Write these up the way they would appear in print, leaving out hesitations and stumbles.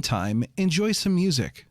Time, enjoy some music.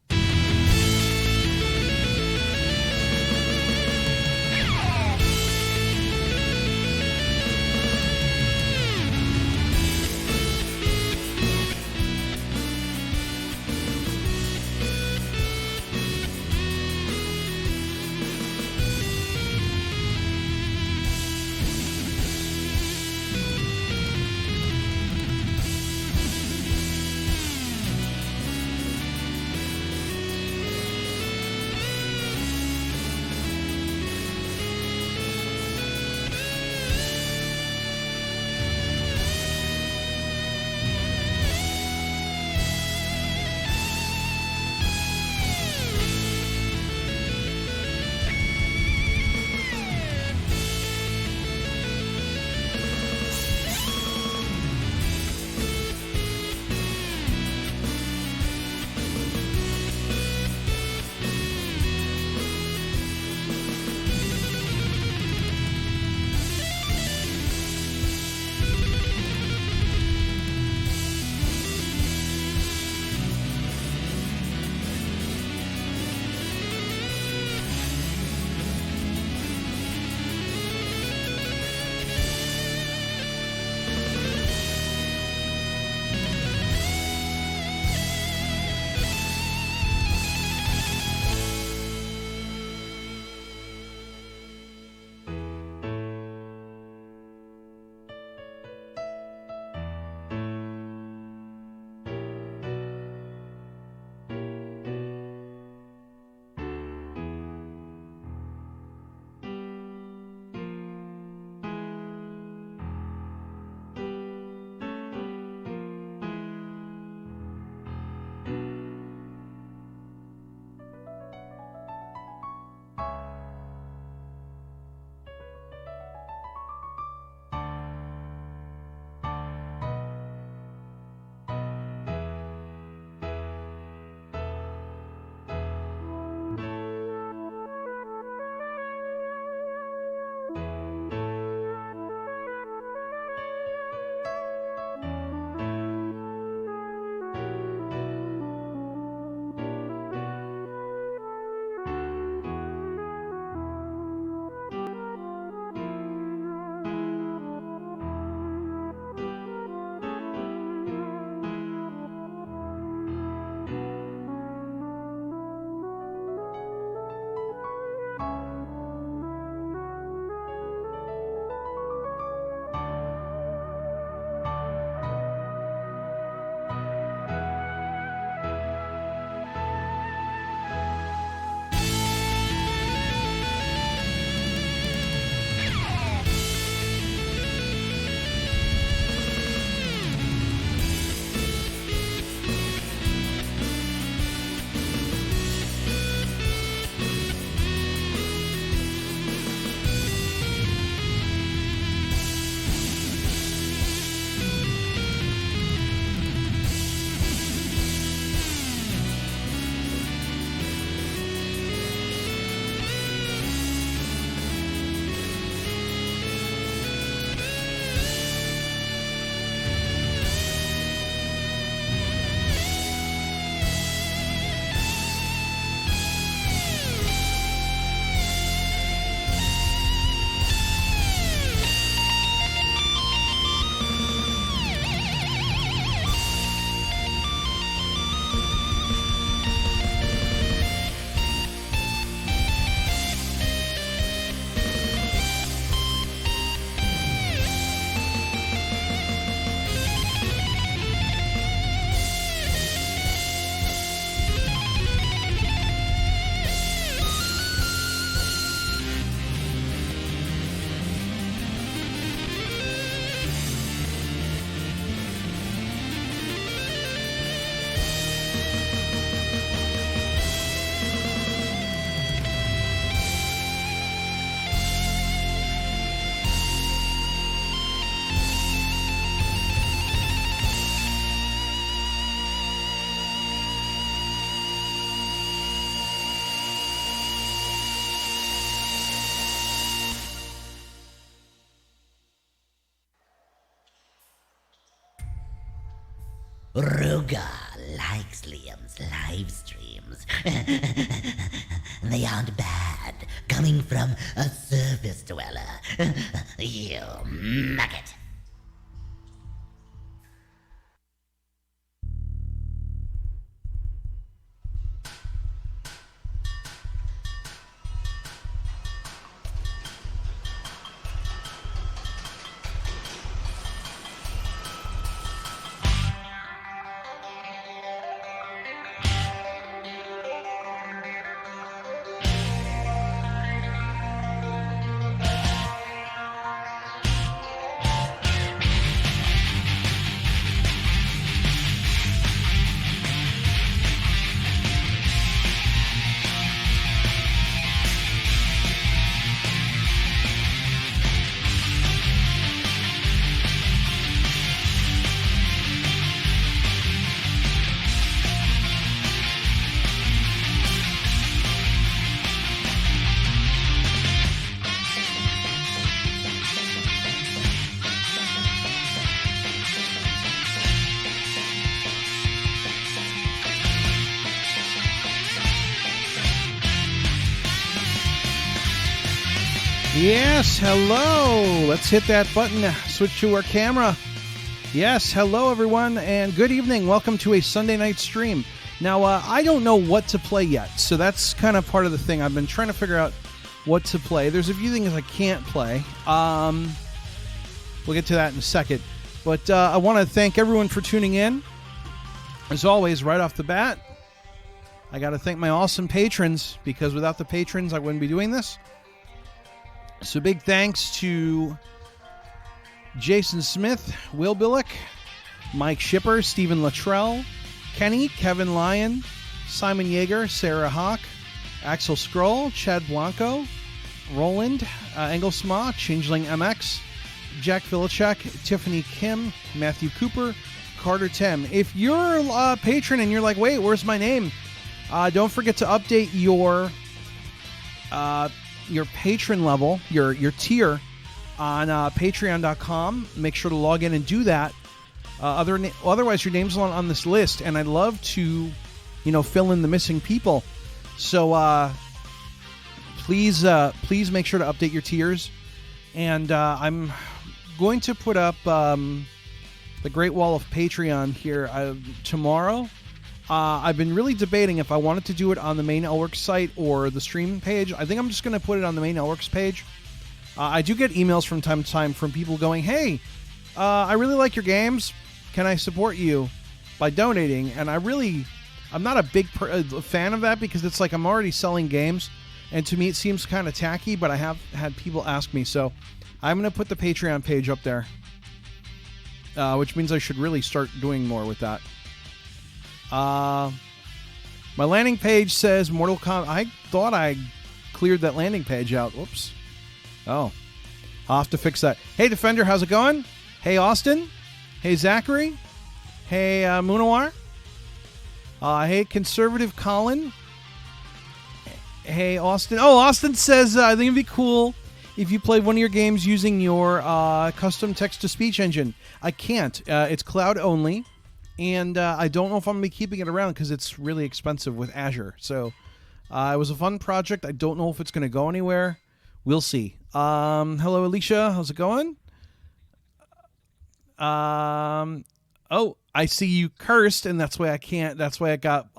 Ruga like likes Liam's live streams. They aren't bad, coming from a surface dweller. You maggot. Yes, hello. Let's hit that button. Switch to our camera. Yes, hello everyone, and good evening. Welcome to a Sunday night stream. Now, I don't know what to play yet, so that's kind of part of the thing. I've been trying to figure out what to play. There's a few things I can't play. We'll get to that in a second. But I want to thank everyone for tuning in. As always, right off the bat, I got to thank my awesome patrons, because without the patrons, I wouldn't be doing this. So big thanks to Jason Smith, Will Billick, Mike Shipper, Stephen Luttrell, Kenny, Kevin Lyon, Simon Yeager, Sarah Hawk, Axel Scroll, Chad Blanco, Roland, Engelsma, Changeling MX, Jack Filichek, Tiffany Kim, Matthew Cooper, Carter Tem. If you're a patron and you're like, wait, where's my name? Don't forget to update your patron level, your tier on patreon.com. Make sure to log in and do that. Otherwise, your name's on this list, and I'd love to, fill in the missing people. So please make sure to update your tiers. And I'm going to put up the Great Wall of Patreon here tomorrow. I've been really debating if I wanted to do it on the main Elworks site or the stream page. I think I'm just going to put it on the main Elworks page. I do get emails from time to time from people going, hey, I really like your games. Can I support you by donating? And I'm not a big fan of that, because it's like I'm already selling games. And to me, it seems kind of tacky, but I have had people ask me. So I'm going to put the Patreon page up there, which means I should really start doing more with that. My landing page says Mortal Kombat. I thought I cleared that landing page out. Whoops. Oh. I'll have to fix that. Hey, Defender, how's it going? Hey, Austin. Hey, Zachary. Hey, Munawar. Hey, Conservative Colin. Hey, Austin. Oh, Austin says, I think it'd be cool if you played one of your games using your custom text-to-speech engine. I can't. It's cloud only. And I don't know if I'm going to be keeping it around, because it's really expensive with Azure. So it was a fun project. I don't know if it's going to go anywhere. We'll see. Hello, Alicia. How's it going? Oh, I see you cursed, and that's why I can't. That's why I got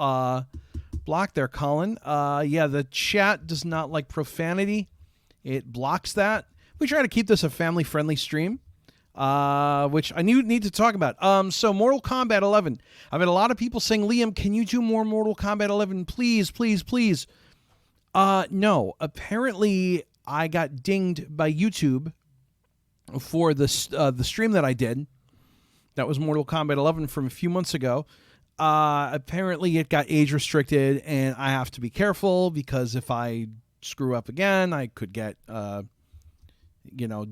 blocked there, Colin. Yeah, the chat does not like profanity. It blocks that. We try to keep this a family-friendly stream. Which I need to talk about. So Mortal Kombat 11. I've had a lot of people saying, Liam, can you do more Mortal Kombat 11? Please, please, please. No. Apparently, I got dinged by YouTube for the stream that I did. That was Mortal Kombat 11 from a few months ago. Apparently, it got age restricted, and I have to be careful, because if I screw up again, I could get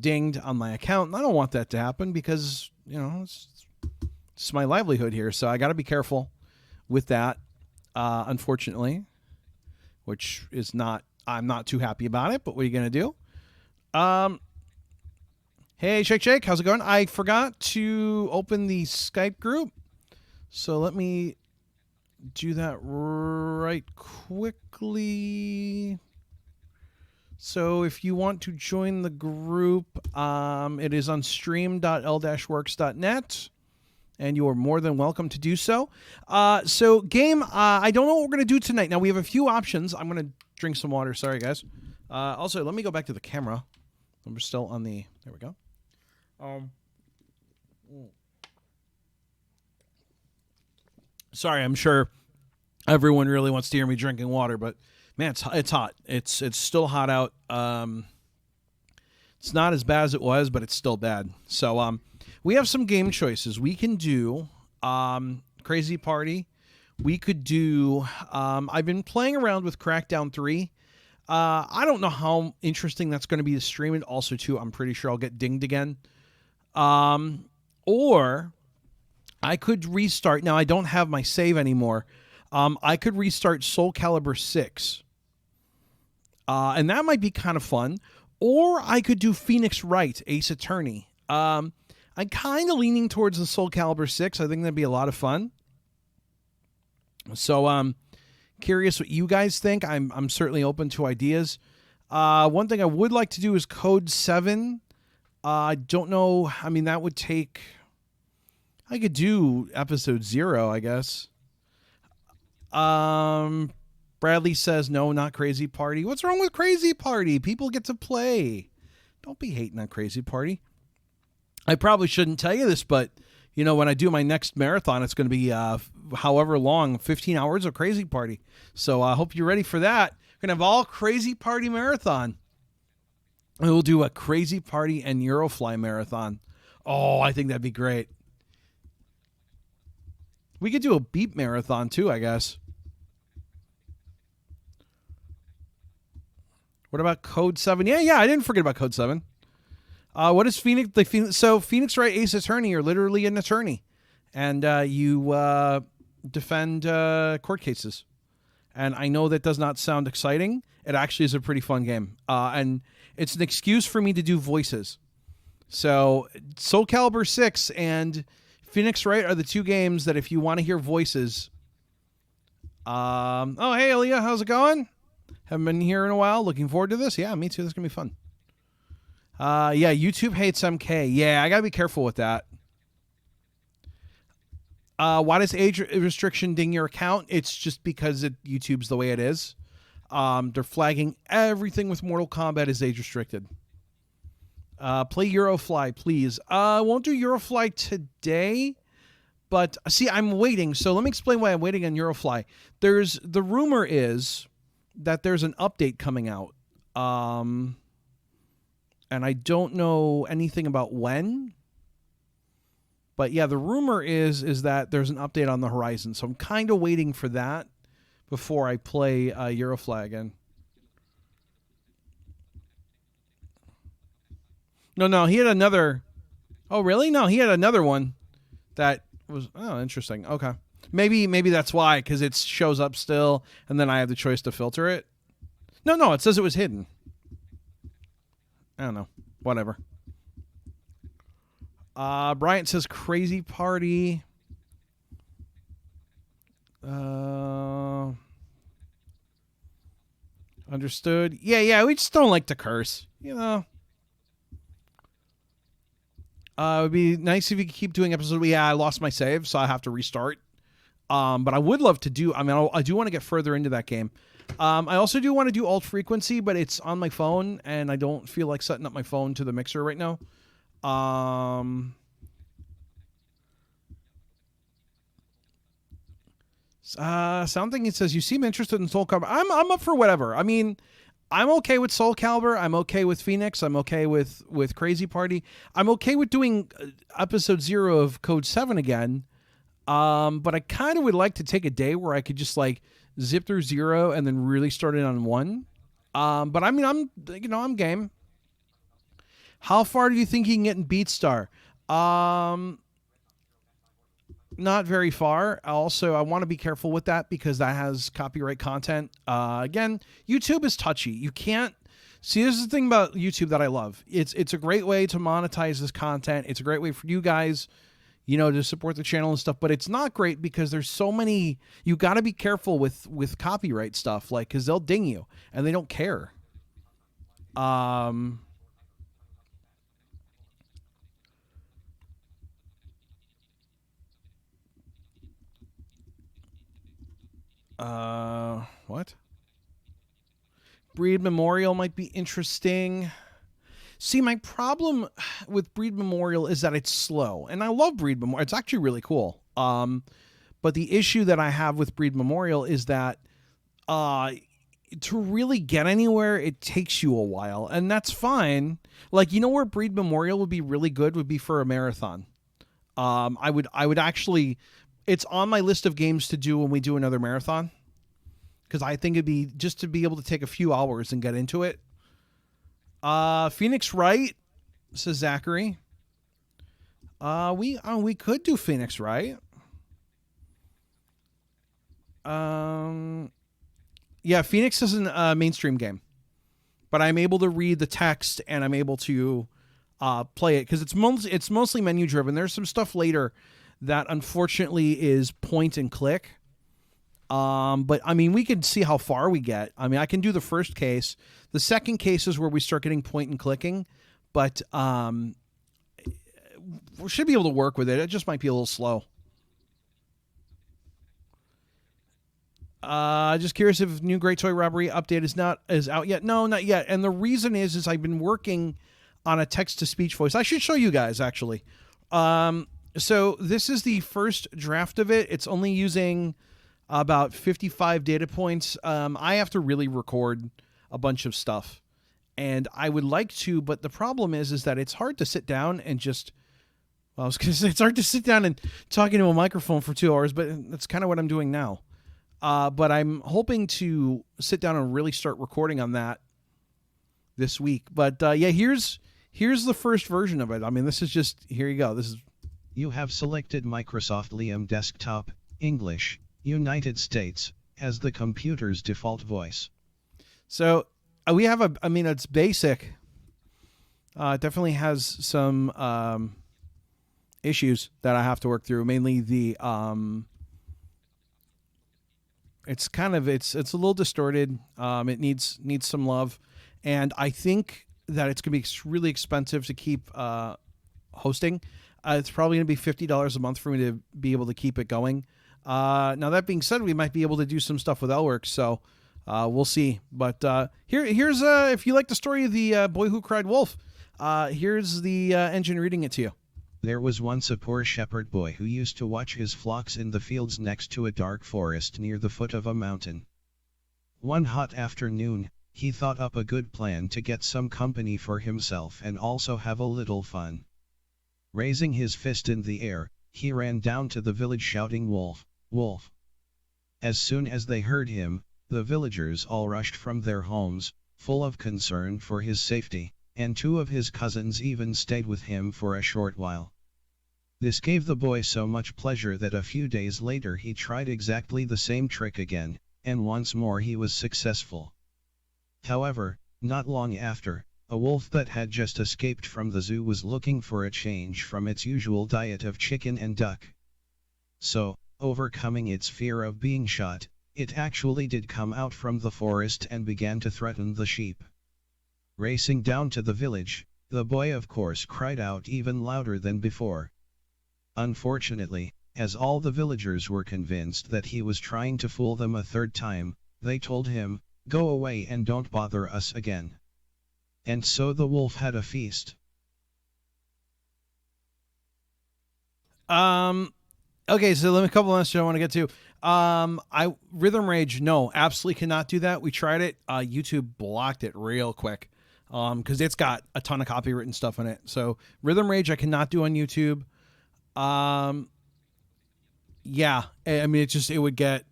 dinged on my account. And I don't want that to happen, because, it's my livelihood here. So I got to be careful with that, unfortunately, which is I'm not too happy about it, but what are you going to do? Hey, Shake, how's it going? I forgot to open the Skype group. So let me do that right quickly. So if you want to join the group, it is on stream.l-works.net. And you are more than welcome to do so. So game, I don't know what we're going to do tonight. Now, we have a few options. I'm going to drink some water. Sorry, guys. Also, let me go back to the camera. We're still on the... There we go. Sorry, I'm sure everyone really wants to hear me drinking water, but, man, it's hot. It's still hot out. It's not as bad as it was, but it's still bad. So, we have some game choices. We can do Crazy Party. We could do... I've been playing around with Crackdown 3. I don't know how interesting that's going to be to stream it. Also, too, I'm pretty sure I'll get dinged again. Or I could restart... Now, I don't have my save anymore. I could restart Soulcalibur 6. And that might be kind of fun. Or I could do Phoenix Wright, Ace Attorney. I'm kind of leaning towards the Soulcalibur 6. I think that'd be a lot of fun. So, curious what you guys think. I'm certainly open to ideas. One thing I would like to do is Code 7. I don't know. I mean, that would take... I could do episode 0, I guess. Bradley says, no, not Crazy Party. What's wrong with Crazy Party? People get to play. Don't be hating on Crazy Party. I probably shouldn't tell you this, but, you know, when I do my next marathon, it's going to be however long, 15 hours of Crazy Party. So I hope you're ready for that. We're going to have all Crazy Party marathon. And we'll do a Crazy Party and Eurofly marathon. Oh, I think that'd be great. We could do a Beep marathon, too, I guess. What about Code 7? Yeah, I didn't forget about Code 7. What is Phoenix? So Phoenix Wright Ace Attorney, you're literally an attorney. And you defend court cases. And I know that does not sound exciting. It actually is a pretty fun game. And it's an excuse for me to do voices. So Soulcalibur 6 and Phoenix Wright are the two games that if you want to hear voices... oh, hey, Aaliyah, how's it going? Haven't been here in a while. Looking forward to this. Yeah, me too. This is going to be fun. Yeah, YouTube hates MK. Yeah, I got to be careful with that. Why does age restriction ding your account? It's just because YouTube's the way it is. They're flagging everything with Mortal Kombat as age restricted. Play Eurofly, please. I won't do Eurofly today, but see, I'm waiting. So let me explain why I'm waiting on Eurofly. The rumor is that there's an update coming out. And I don't know anything about when. But yeah, the rumor is that there's an update on the horizon. So I'm kind of waiting for that before I play Eurofly again. No, he had another... Oh, really? No, he had another one that was... Oh, interesting. Okay. Maybe that's why, because it shows up still, and then I have the choice to filter it. No, it says it was hidden. I don't know. Whatever. Bryant says Crazy Party. Understood. Yeah, we just don't like to curse, you know. It would be nice if you could keep doing episodes. Yeah, I lost my save, so I have to restart. But I would love to do... I mean, I do want to get further into that game. I also do want to do alt frequency, but it's on my phone, and I don't feel like setting up my phone to the mixer right now. Something it says you seem interested in Soulcalibur. I'm up for whatever. I mean, I'm okay with Soulcalibur. I'm okay with Phoenix. I'm okay with Crazy Party. I'm okay with doing episode 0 of Code 7 again. But I kind of would like to take a day where I could just like zip through 0 and then really start it on 1. But I mean, I'm game. How far do you think you can get in BeatStar? Not very far. Also, I want to be careful with that because that has copyright content. Again, YouTube is touchy. You can't see. This is the thing about YouTube that I love. It's a great way to monetize this content. It's a great way for you guys, to support the channel and stuff. But it's not great because there's so many. You got to be careful with copyright stuff, like, because they'll ding you and they don't care. What? Breed Memorial might be interesting. See, my problem with Breed Memorial is that it's slow, and I love Breed Memorial. It's actually really cool. But the issue that I have with Breed Memorial is that to really get anywhere, it takes you a while, and that's fine. Like, where Breed Memorial would be really good would be for a marathon. I would actually, it's on my list of games to do when we do another marathon, because I think it'd be just to be able to take a few hours and get into it. Phoenix Wright, says Zachary. We could do Phoenix Wright. Yeah, Phoenix isn't a mainstream game, but I'm able to read the text and I'm able to play it because it's mostly menu driven. There's some stuff later that unfortunately is point and click. But I mean, we can see how far we get. I mean, I can do the first case. The second case is where we start getting point and clicking, but we should be able to work with it. It just might be a little slow. Just curious if new Great Toy Robbery update is out yet. No, not yet. And the reason is I've been working on a text to speech voice. I should show you guys actually. So this is the first draft of it. It's only using about 55 data points. I have to really record a bunch of stuff, and I would like to, but the problem is that it's hard to sit down and just, well, I was going to say it's hard to sit down and talk into a microphone for 2 hours, but that's kind of what I'm doing now. But I'm hoping to sit down and really start recording on that this week. But yeah, here's the first version of it. I mean, this is just, here you go. You have selected Microsoft Liam Desktop, English, United States, as the computer's default voice. So we have it's basic. It definitely has some issues that I have to work through. Mainly the it's a little distorted. It needs some love, and I think that it's gonna be really expensive to keep hosting. It's probably gonna be $50 a month for me to be able to keep it going. Now that being said, we might be able to do some stuff with Elworks, so we'll see. But here's if you like the story of the boy who cried wolf, here's the engine reading it to you. There was once a poor shepherd boy who used to watch his flocks in the fields next to a dark forest near the foot of a mountain. One hot afternoon, he thought up a good plan to get some company for himself and also have a little fun. Raising his fist in the air, he ran down to the village shouting, "Wolf, wolf." As soon as they heard him, the villagers all rushed from their homes, full of concern for his safety, and 2 of his cousins even stayed with him for a short while. This gave the boy so much pleasure that a few days later he tried exactly the same trick again, and once more he was successful. However, not long after, a wolf that had just escaped from the zoo was looking for a change from its usual diet of chicken and duck. So, overcoming its fear of being shot, it actually did come out from the forest and began to threaten the sheep. Racing down to the village, the boy of course cried out even louder than before. Unfortunately, as all the villagers were convinced that he was trying to fool them a third time, they told him, "Go away and don't bother us again." And so the wolf had a feast. Okay, so let me a couple of messages I want to get to. Rhythm Rage, no, absolutely cannot do that. We tried it. YouTube blocked it real quick. Because it's got a ton of copywritten stuff in it. So Rhythm Rage I cannot do on YouTube. Yeah, I mean, it would get,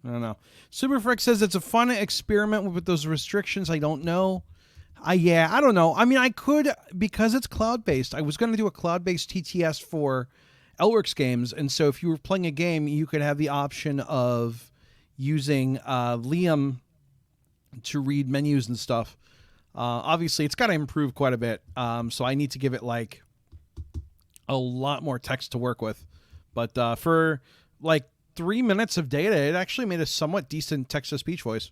I don't know. Superfreak says it's a fun experiment with those restrictions. I don't know. I don't know. I mean, I could, because it's cloud-based. I was going to do a cloud-based TTS for Elworks games. And so if you were playing a game, you could have the option of using Liam to read menus and stuff. Obviously, it's got to improve quite a bit. So I need to give it like a lot more text to work with. But for like 3 minutes of data, it actually made a somewhat decent text-to-speech voice.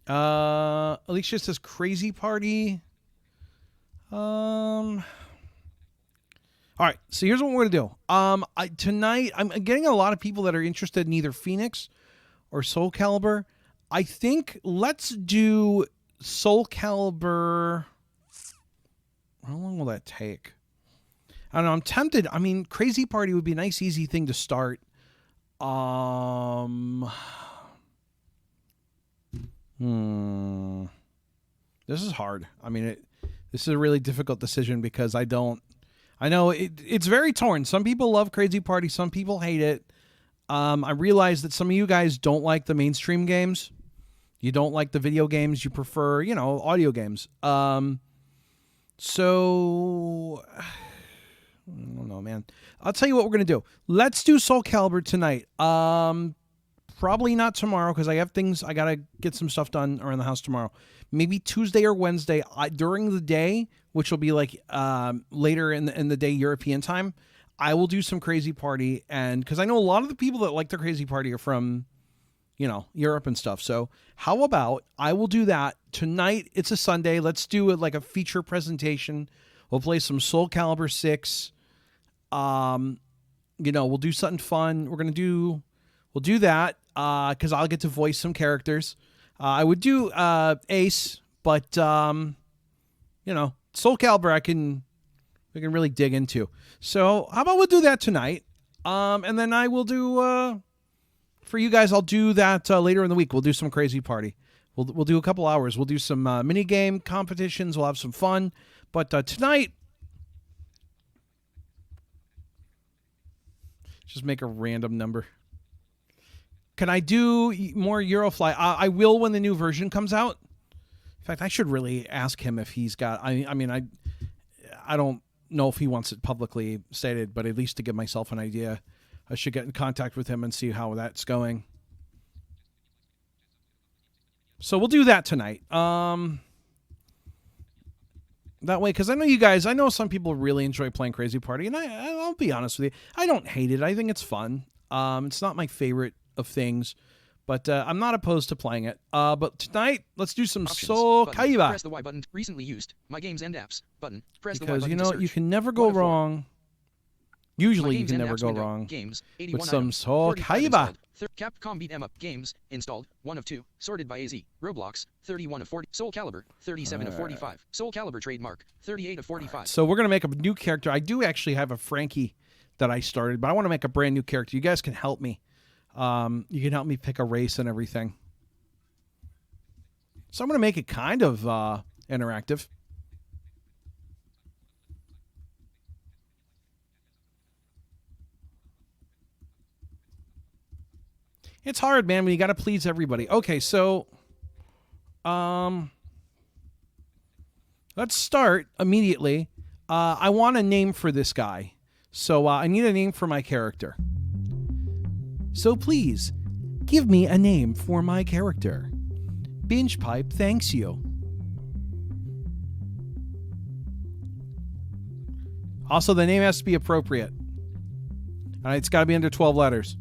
Alicia says crazy party. All right, so here's what we're gonna do. Tonight I'm getting a lot of people that are interested in either Phoenix or Soulcalibur. I think let's do Soulcalibur. How long will that take? I don't know. I'm tempted. I mean, Crazy Party would be a nice, easy thing to start. This is hard. I mean, this is a really difficult decision because I know it's very torn. Some people love Crazy Party. Some people hate it. I realize that some of you guys don't like the mainstream games. You don't like the video games. You prefer, audio games. So I don't know, man. I'll tell you what we're going to do. Let's do Soulcalibur tonight. Probably not tomorrow because I have things. I got to get some stuff done around the house tomorrow. Maybe Tuesday or Wednesday during the day, which will be like later in the day European time. I will do some Crazy Party, and because I know a lot of the people that like the Crazy Party are from, Europe and stuff. So how about I will do that tonight? It's a Sunday. Let's do it like a feature presentation. We'll play some Soulcalibur 6. We'll do something fun. We'll do that because I'll get to voice some characters. I would do Ace, but Soulcalibur we can really dig into. So how about we'll do that tonight? And then I will do for you guys. I'll do that later in the week. We'll do some Crazy Party. We'll do a couple hours. We'll do some mini game competitions. We'll have some fun. But tonight, just make a random number. Can I do more Eurofly? I will when the new version comes out. In fact, I should really ask him if he's got. I don't know if he wants it publicly stated, but at least to give myself an idea, I should get in contact with him and see how that's going. So we'll do that tonight. That way, because I know you guys, I know some people really enjoy playing Crazy Party, and I'll be honest with you, I don't hate it. I think it's fun. It's not my favorite of things, but I'm not opposed to playing it. But tonight, let's do some Soulcalibur. Press the Y button. Recently used. My games and apps button. Press because the Y button. You can never go wrong. Usually, you can never go window. wrong Games, with some Soulcalibur. Capcom Beat 'em Up games installed 1 of 2. Sorted by AZ. Roblox 31 of 40. Soulcalibur 37 of 45. Soulcalibur trademark 38 of 45. So we're gonna make a new character. I do actually have a Frankie that I started, but I want to make a brand new character. You guys can help me. You can help me pick a race and everything. So I'm gonna make it kind of interactive. It's hard, man, when you got to please everybody. Okay, so let's start immediately. I want a name for this guy. So I need a name for my character. So please, give me a name for my character. Binge Pipe thanks you. Also, the name has to be appropriate. All right, it's got to be under 12 letters.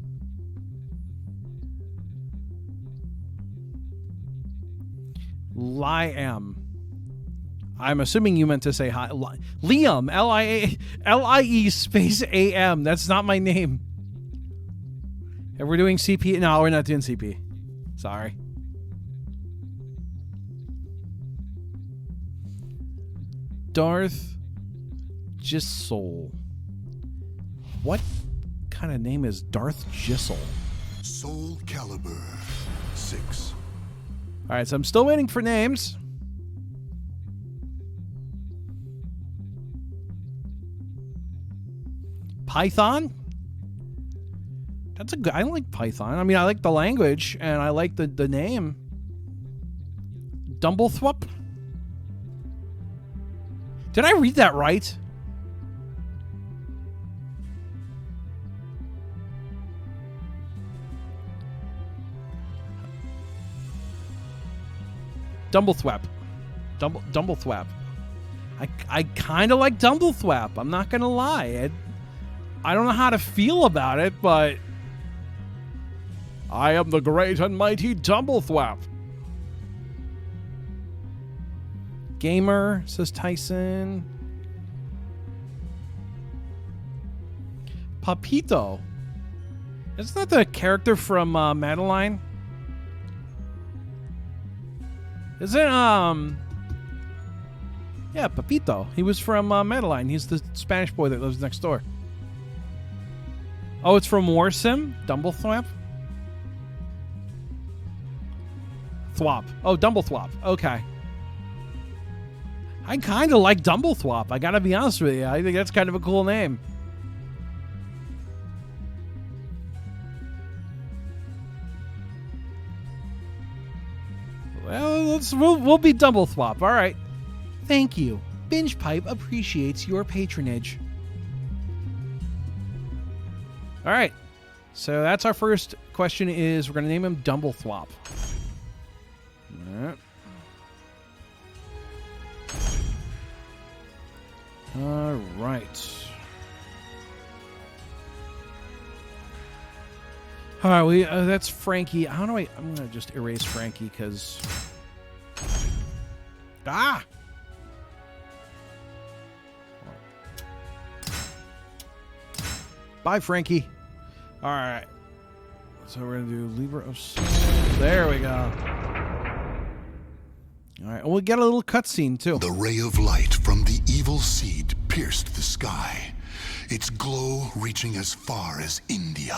Liam. I'm assuming you meant to say hi. Liam. L-I-E space A-M. That's not my name. If we're doing CP. No, we're not doing CP. Sorry. Darth Gissel. What kind of name is Darth Gissel? Soulcalibur 6. All right, so I'm still waiting for names. Python? That's a good. I like Python. I mean, I like the language and I like the name. Dumblethwup? Did I read that right? Dumblethwap. Dumblethwap. I kind of like Dumblethwap. I'm not gonna lie. I don't know how to feel about it, but I am the great and mighty Dumblethwap. Gamer, says Tyson. Papito. Isn't that the character from Madeline? Is it, yeah, Papito. He was from Madeline. He's the Spanish boy that lives next door. Oh, it's from War Sim? Dumblethwap? Thwop. Oh, Dumblethwap. Okay. I kind of like Dumblethwap. I gotta be honest with you. I think that's kind of a cool name. Well, we'll be Dumblethwap. All right. Thank you. Binge Pipe appreciates your patronage. All right. So that's our first question is we're going to name him Dumblethwap. All right. All right, that's Frankie. How do I'm going to just erase Frankie because... Ah! Bye, Frankie. All right. So we're going to do Libra of Soul. There we go. All right. And we'll get a little cutscene, too. The ray of light from the evil seed pierced the sky, its glow reaching as far as India.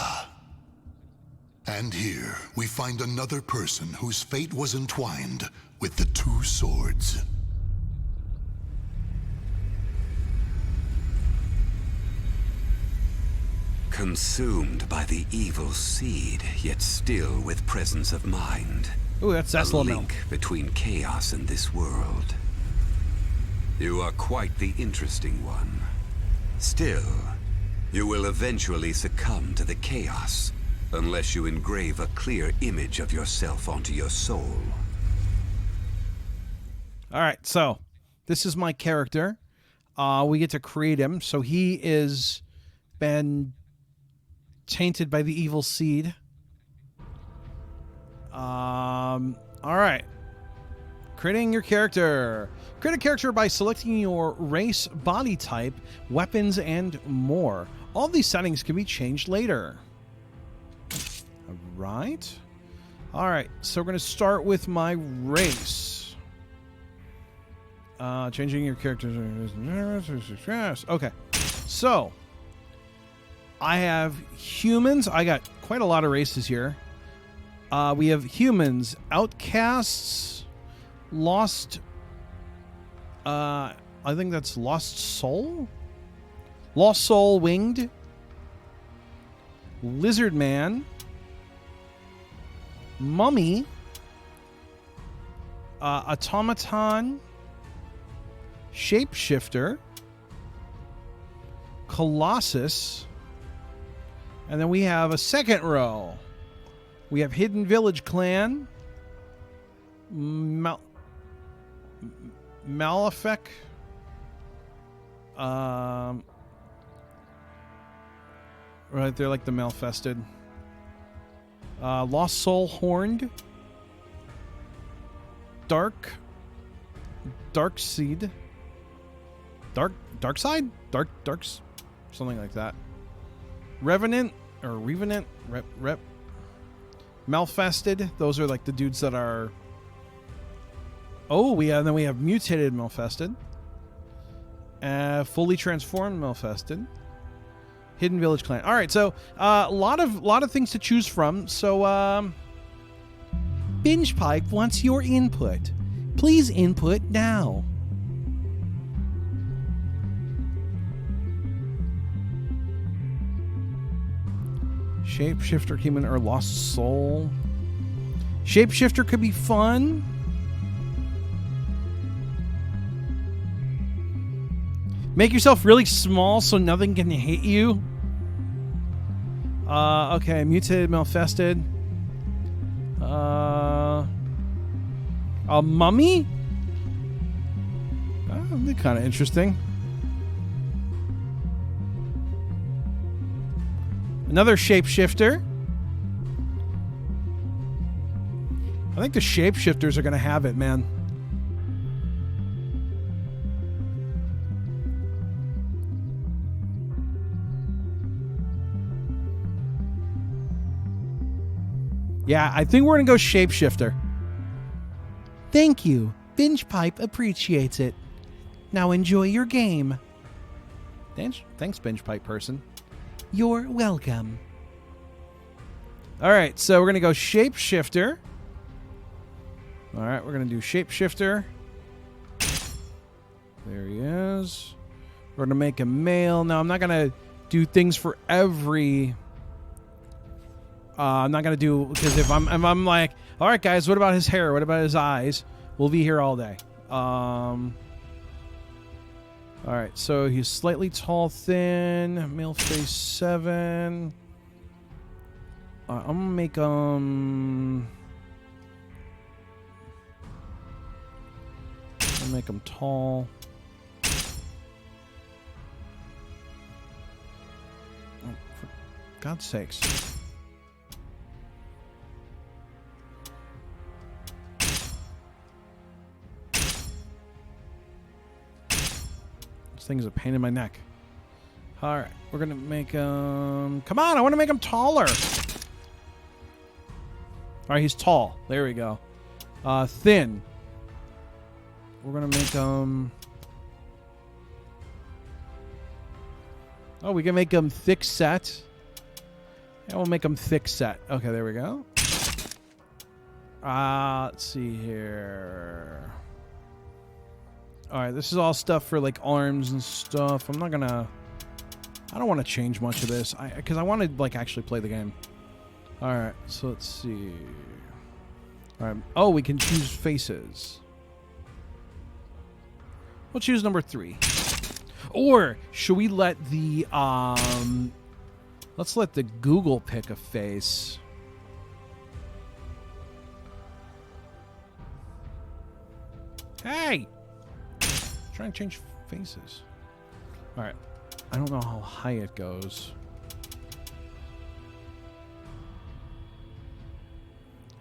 And here we find another person whose fate was entwined with the two swords. Consumed by the evil seed, yet still with presence of mind. Ooh, that's a Cecil link between chaos and this world. You are quite the interesting one. Still, you will eventually succumb to the chaos, unless you engrave a clear image of yourself onto your soul. All right, so this is my character. We get to create him. So he is been tainted by the evil seed. All right. Creating your character. Create a character by selecting your race, body type, weapons, and more. All these settings can be changed later. All right. All right. So we're going to start with my race. Changing your character. Okay. So I have humans. I got quite a lot of races here. We have humans, outcasts, lost. I think that's lost soul. Lost soul, winged. Lizard man. Mummy. Automaton. Shapeshifter. Colossus. And then we have a second row. We have Hidden Village Clan. Malefic. Right, they're like the Malfested. Lost Soul Horned. Dark Seed. Dark Side? Darks? Something like that. Revenant or Revenant. Rep. Malfested. Those are like the dudes that are. Oh, then we have mutated Malfested. Fully transformed Malfested. Hidden Village Clan. All right, so a lot of things to choose from. So Binge Pipe wants your input. Please input now. Shapeshifter, human, or lost soul. Shapeshifter could be fun. Make yourself really small so nothing can hit you. Okay, mutated, Malfested. A mummy? That'd be kind of interesting. Another shapeshifter. I think the shapeshifters are going to have it, man. Yeah, I think we're going to go shapeshifter. Thank you. Binge Pipe appreciates it. Now enjoy your game. Thanks, Binge Pipe person. You're welcome. All right, so we're going to go shapeshifter. All right, we're going to do shapeshifter. There he is. We're going to make him male. Now, I'm not going to do things for every... I'm not going to do... Because if I'm like, all right, guys, what about his hair? What about his eyes? We'll be here all day. All right, so he's slightly tall, thin. Male face 7. I'm going to make him... I'll make him tall. Oh, for God's sakes. This thing is a pain in my neck. All right, we're going to make him... Come on, I want to make him taller. All right, he's tall. There we go. Thin. We're going to make him... Oh, we can make him thick set. Yeah, we'll make him thick set. Okay, there we go. Let's see here. All right, this is all stuff for like arms and stuff. I'm not going to... I don't want to change much of this because I want to like actually play the game. All right, so let's see. All right. Oh, we can choose faces. We'll choose number 3. Or should we let the let's let the Google pick a face. Hey! Trying to change faces. All right. I don't know how high it goes.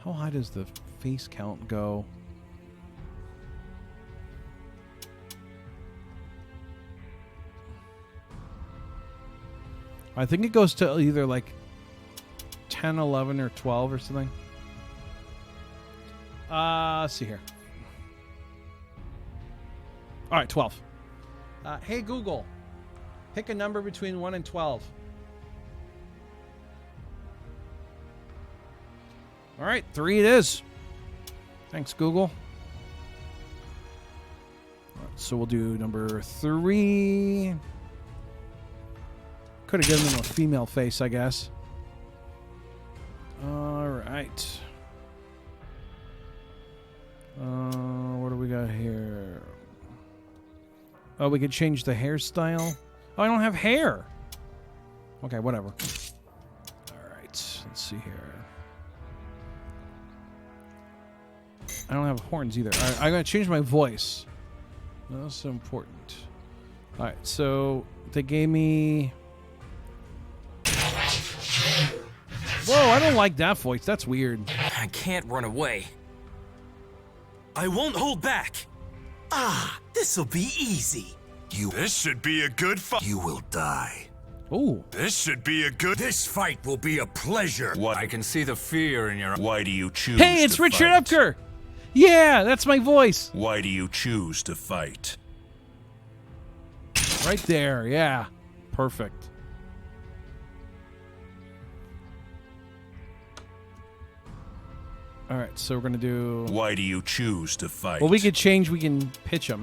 How high does the face count go? I think it goes to either like 10, 11, or 12 or something. Let's see here. All right, 12. Hey, Google. Pick a number between 1 and 12. All right, 3 it is. Thanks, Google. All right, so we'll do number 3. Could have given him a female face, I guess. All right. What do we got here? Oh, we could change the hairstyle. Oh, I don't have hair. Okay, whatever. All right, let's see here. I don't have horns either. All right, I'm going to change my voice. That's so important. All right, so they gave me... Whoa, I don't like that voice. That's weird. I can't run away. I won't hold back. Ah, this'll be easy. This should be a good fight. You will die. Ooh. This should be a good... This fight will be a pleasure. What? I can see the fear in your... Why do you choose Hey, it's to Richard fight? Epker. Yeah, that's my voice. Why do you choose to fight? Right there, yeah. Perfect. All right, so we're going to do... Why do you choose to fight? Well, we could change. We can pitch him.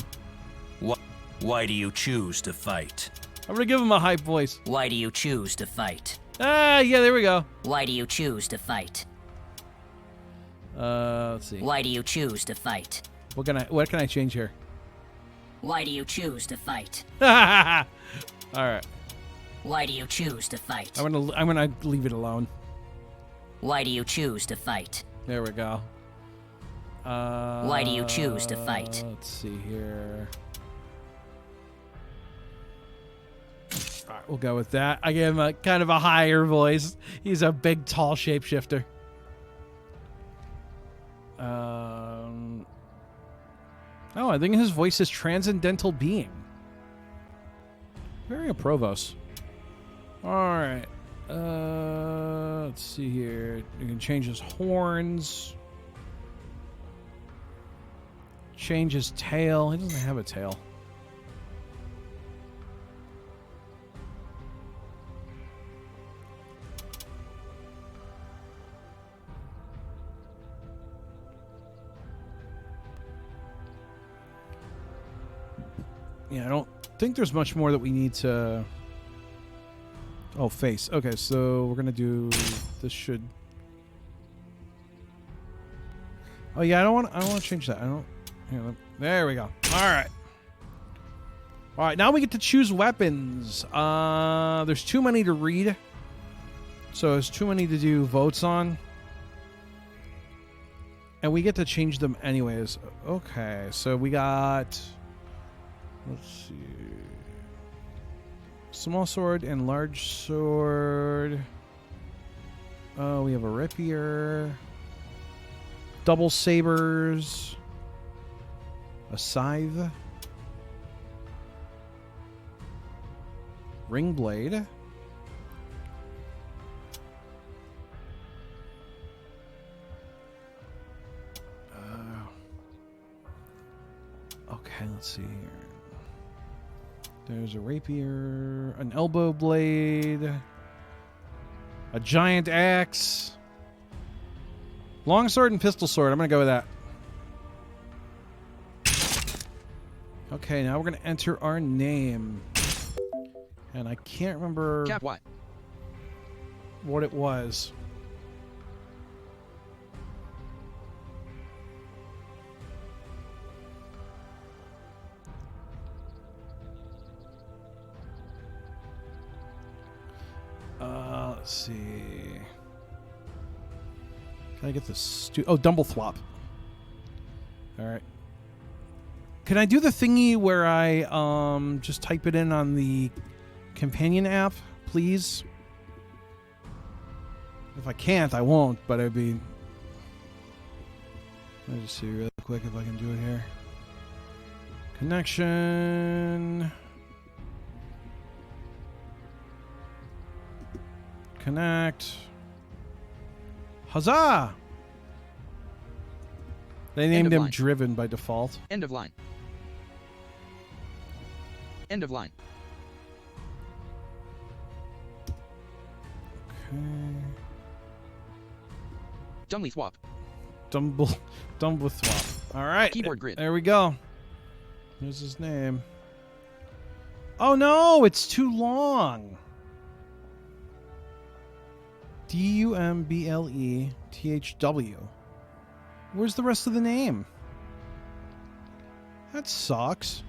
Why do you choose to fight? I'm going to give him a high voice. Why do you choose to fight? Ah, yeah, there we go. Why do you choose to fight? Let's see. Why do you choose to fight? What can I change here? Why do you choose to fight? All right. Why do you choose to fight? I'm gonna leave it alone. Why do you choose to fight? There we go. Why do you choose to fight? Let's see here. All right, we'll go with that. I gave him a kind of a higher voice. He's a big, tall shapeshifter. Oh, I think his voice is transcendental being. Very a Provost. All right. Let's see here. You can change his horns. Change his tail. He doesn't have a tail. Yeah, I don't think there's much more that we need to... Oh, face. Okay, so we're going to do... This should... Oh, yeah, I don't want to change that. I don't... Here, there we go. All right. All right, now we get to choose weapons. There's too many to read. So there's too many to do votes on. And we get to change them anyways. Okay, so we got... Let's see. Small sword and large sword. Oh, we have a rapier. Double sabers. A scythe. Ring blade. Okay, let's see here. There's a rapier, an elbow blade, a giant axe, longsword, and pistol sword. I'm going to go with that. Okay, now we're going to enter our name. And I can't remember Cap what? What it was. Let's see. Can I get this? Oh, Dumblethwop. All right. Can I do the thingy where I just type it in on the companion app, please? If I can't, I won't, but it'd be... Let me just see real quick if I can do it here. Connection... Connect. Huzzah! They named him Driven by default. End of line. End of line. Okay. Dumblethwop. Dumblethwop. All right. Keyboard grid. There we go. Here's his name. Oh no, it's too long. Dumblethw. Where's the rest of the name? That sucks.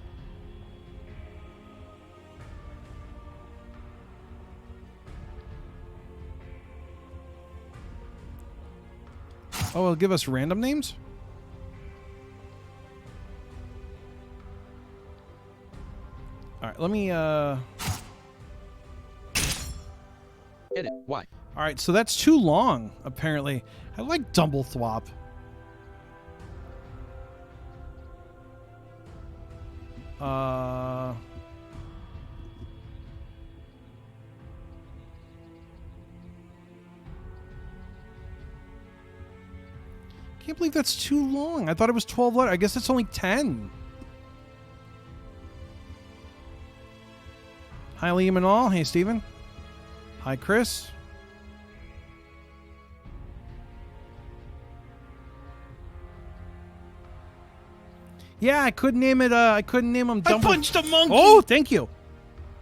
Oh, it'll give us random names? Alright, let me Edit. Why? All right, so that's too long, apparently. I like Dumblethwop. Can't believe that's too long. I thought it was 12 letters. I guess it's only 10. Hi, Liam and all. Hey, Steven. Hi, Chris. Yeah, I couldn't name it. I couldn't name him. I punched a monkey. Oh, thank you.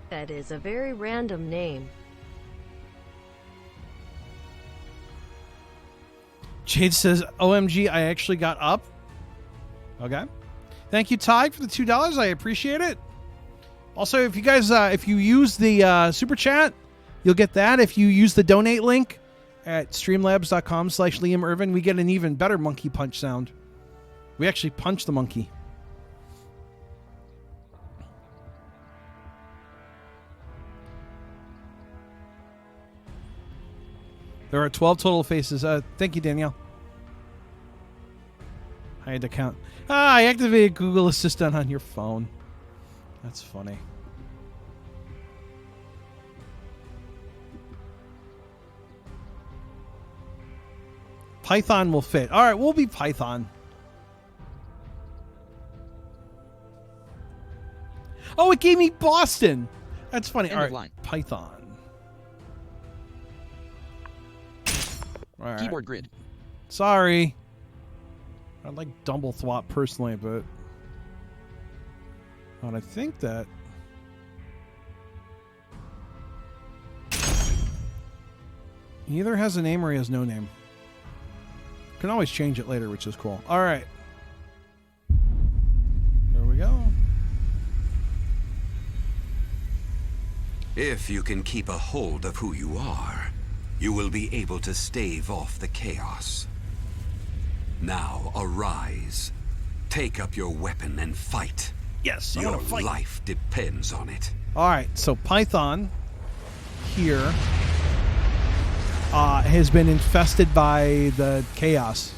That is a very random name. Jade says, "OMG, I actually got up." Okay, thank you, Ty, for the $2. I appreciate it. Also, if you guys, if you use the super chat, you'll get that. If you use the donate link at streamlabs.com/Liam Irvin, we get an even better monkey punch sound. We actually punch the monkey. There are 12 total faces. Thank you, Danielle. I had to count. I activated Google Assistant on your phone. That's funny. Python will fit. All right, we'll be Python. Oh, it gave me Boston. That's funny. End All of right, line. Python. All right. Keyboard grid. Sorry. I like Dumblethwop personally, but I think that he either has a name or he has no name. Can always change it later, which is cool. All right. There we go. If you can keep a hold of who you are, you will be able to stave off the chaos. Now arise. Take up your weapon and fight. Yes, I your want to fight. life depends on it. All right, so Python here has been infested by the chaos.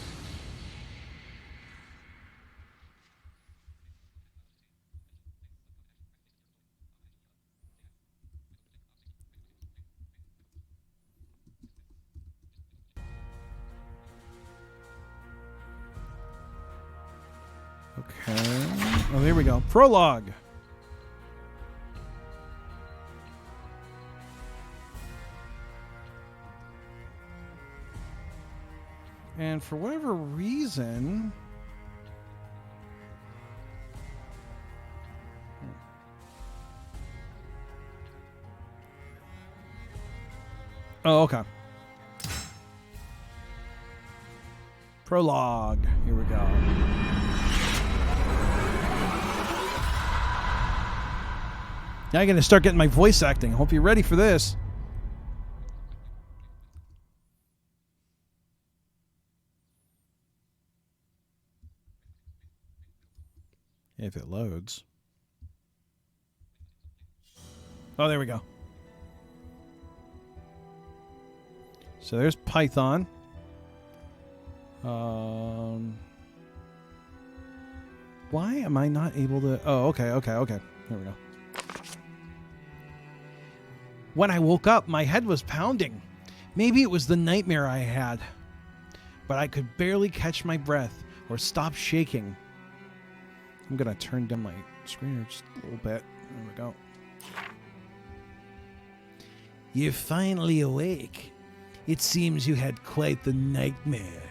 Okay. Oh, here we go. Prologue. And for whatever reason... Oh, okay. Prologue. Here we go. Now I'm going to start getting my voice acting. Hope you're ready for this. If it loads. Oh, there we go. So there's Python. Why am I not able to... Oh, okay. There we go. When I woke up, my head was pounding. Maybe it was the nightmare I had. But I could barely catch my breath or stop shaking. I'm going to turn down my screen just a little bit. There we go. You're finally awake. It seems you had quite the nightmare.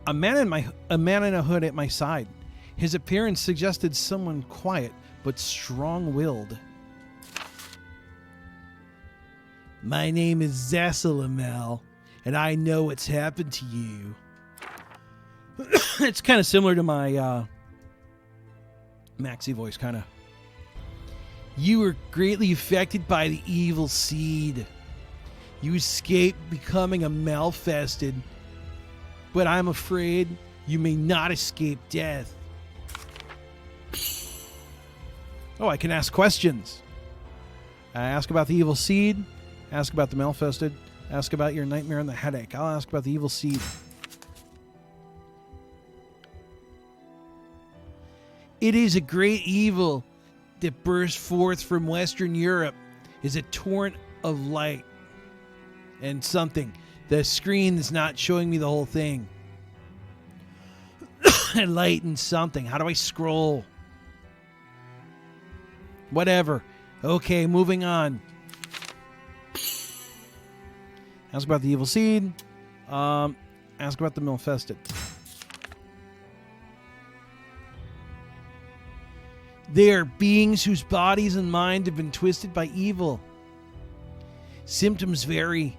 A man in a hood at my side. His appearance suggested someone quiet but strong-willed. My name is Zassalamel, and I know what's happened to you. It's kind of similar to my Maxi voice, kind of. You were greatly affected by the evil seed. You escaped becoming a malfested, but I'm afraid you may not escape death. Oh, I can ask questions. Ask about the evil seed. Ask about the malfested. Ask about your nightmare and the headache. I'll ask about the evil seed. It is a great evil that burst forth from Western Europe, is a torrent of light and something. The screen is not showing me the whole thing. Light and something. How do I scroll? Whatever. Okay, moving on. Ask about the evil seed. Ask about the malfested. They are beings whose bodies and mind have been twisted by evil. Symptoms vary,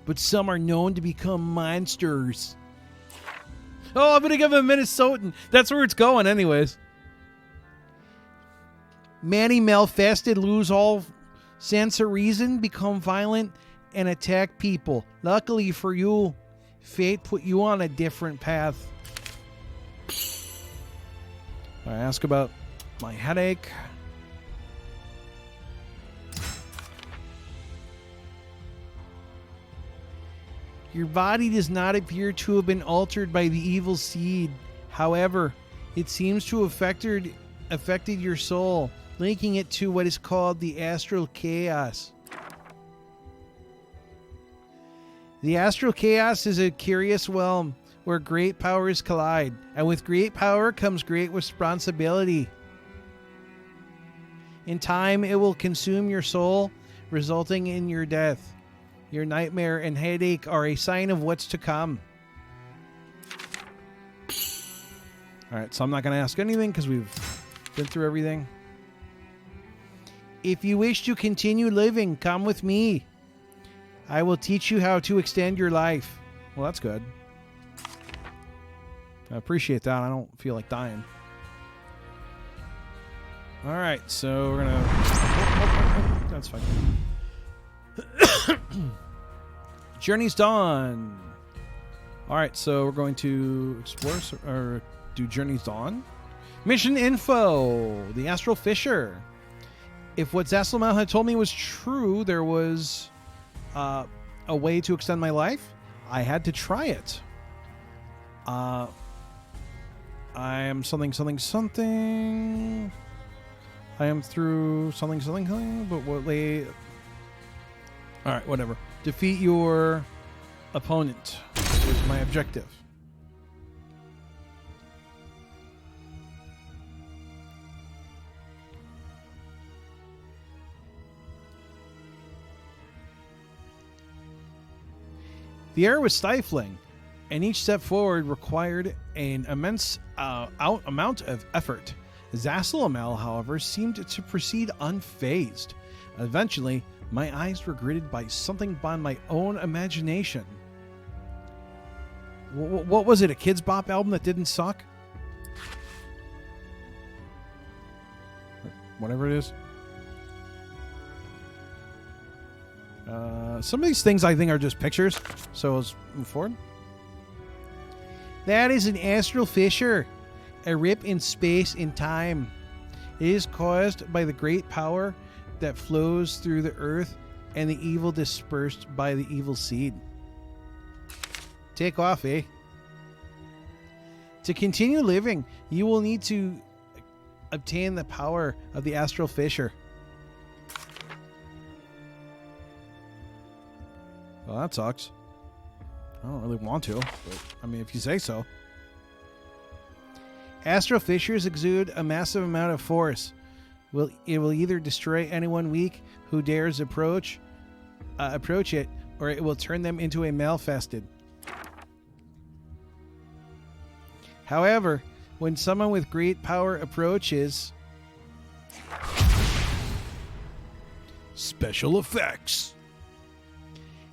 but some are known to become monsters. Oh, I'm going to give him a Minnesotan. That's where it's going anyways. Many malfested lose all sense of reason, become violent, and attack people. Luckily for you, fate put you on a different path. I ask about my headache. Your body does not appear to have been altered by the evil seed. However, it seems to have affected your soul, linking it to what is called the astral chaos. The astral chaos is a curious realm where great powers collide, and with great power comes great responsibility. In time, it will consume your soul, resulting in your death. Your nightmare and headache are a sign of what's to come. Alright, so I'm not going to ask anything because we've been through everything. If you wish to continue living, come with me. I will teach you how to extend your life. Well, that's good. I appreciate that. I don't feel like dying. Alright, so we're going to... That's fine. Journey's done. Alright, so we're going to explore or do Journey's Dawn. Mission info. The Astral Fisher. If what Zasselmel had told me was true, there was a way to extend my life. I had to try it. I am something. I am through something, but what they... Alright, whatever. Defeat your opponent is my objective. The air was stifling, and each step forward required an immense amount of effort. Zasselmel, however, seemed to proceed unfazed. Eventually, my eyes were greeted by something beyond my own imagination. What was it, a Kids Bop album that didn't suck? Whatever it is. Some of these things I think are just pictures, so let's move forward. That is an astral fissure, a rip in space and time. It is caused by the great power that flows through the earth and the evil dispersed by the evil seed. Take off, eh? To continue living, you will need to obtain the power of the astral fissure. Well, that sucks. I don't really want to, but I mean, if you say so. Astral fissures exude a massive amount of force. It will either destroy anyone weak who dares approach it, or it will turn them into a malfested. However, when someone with great power approaches... Special effects.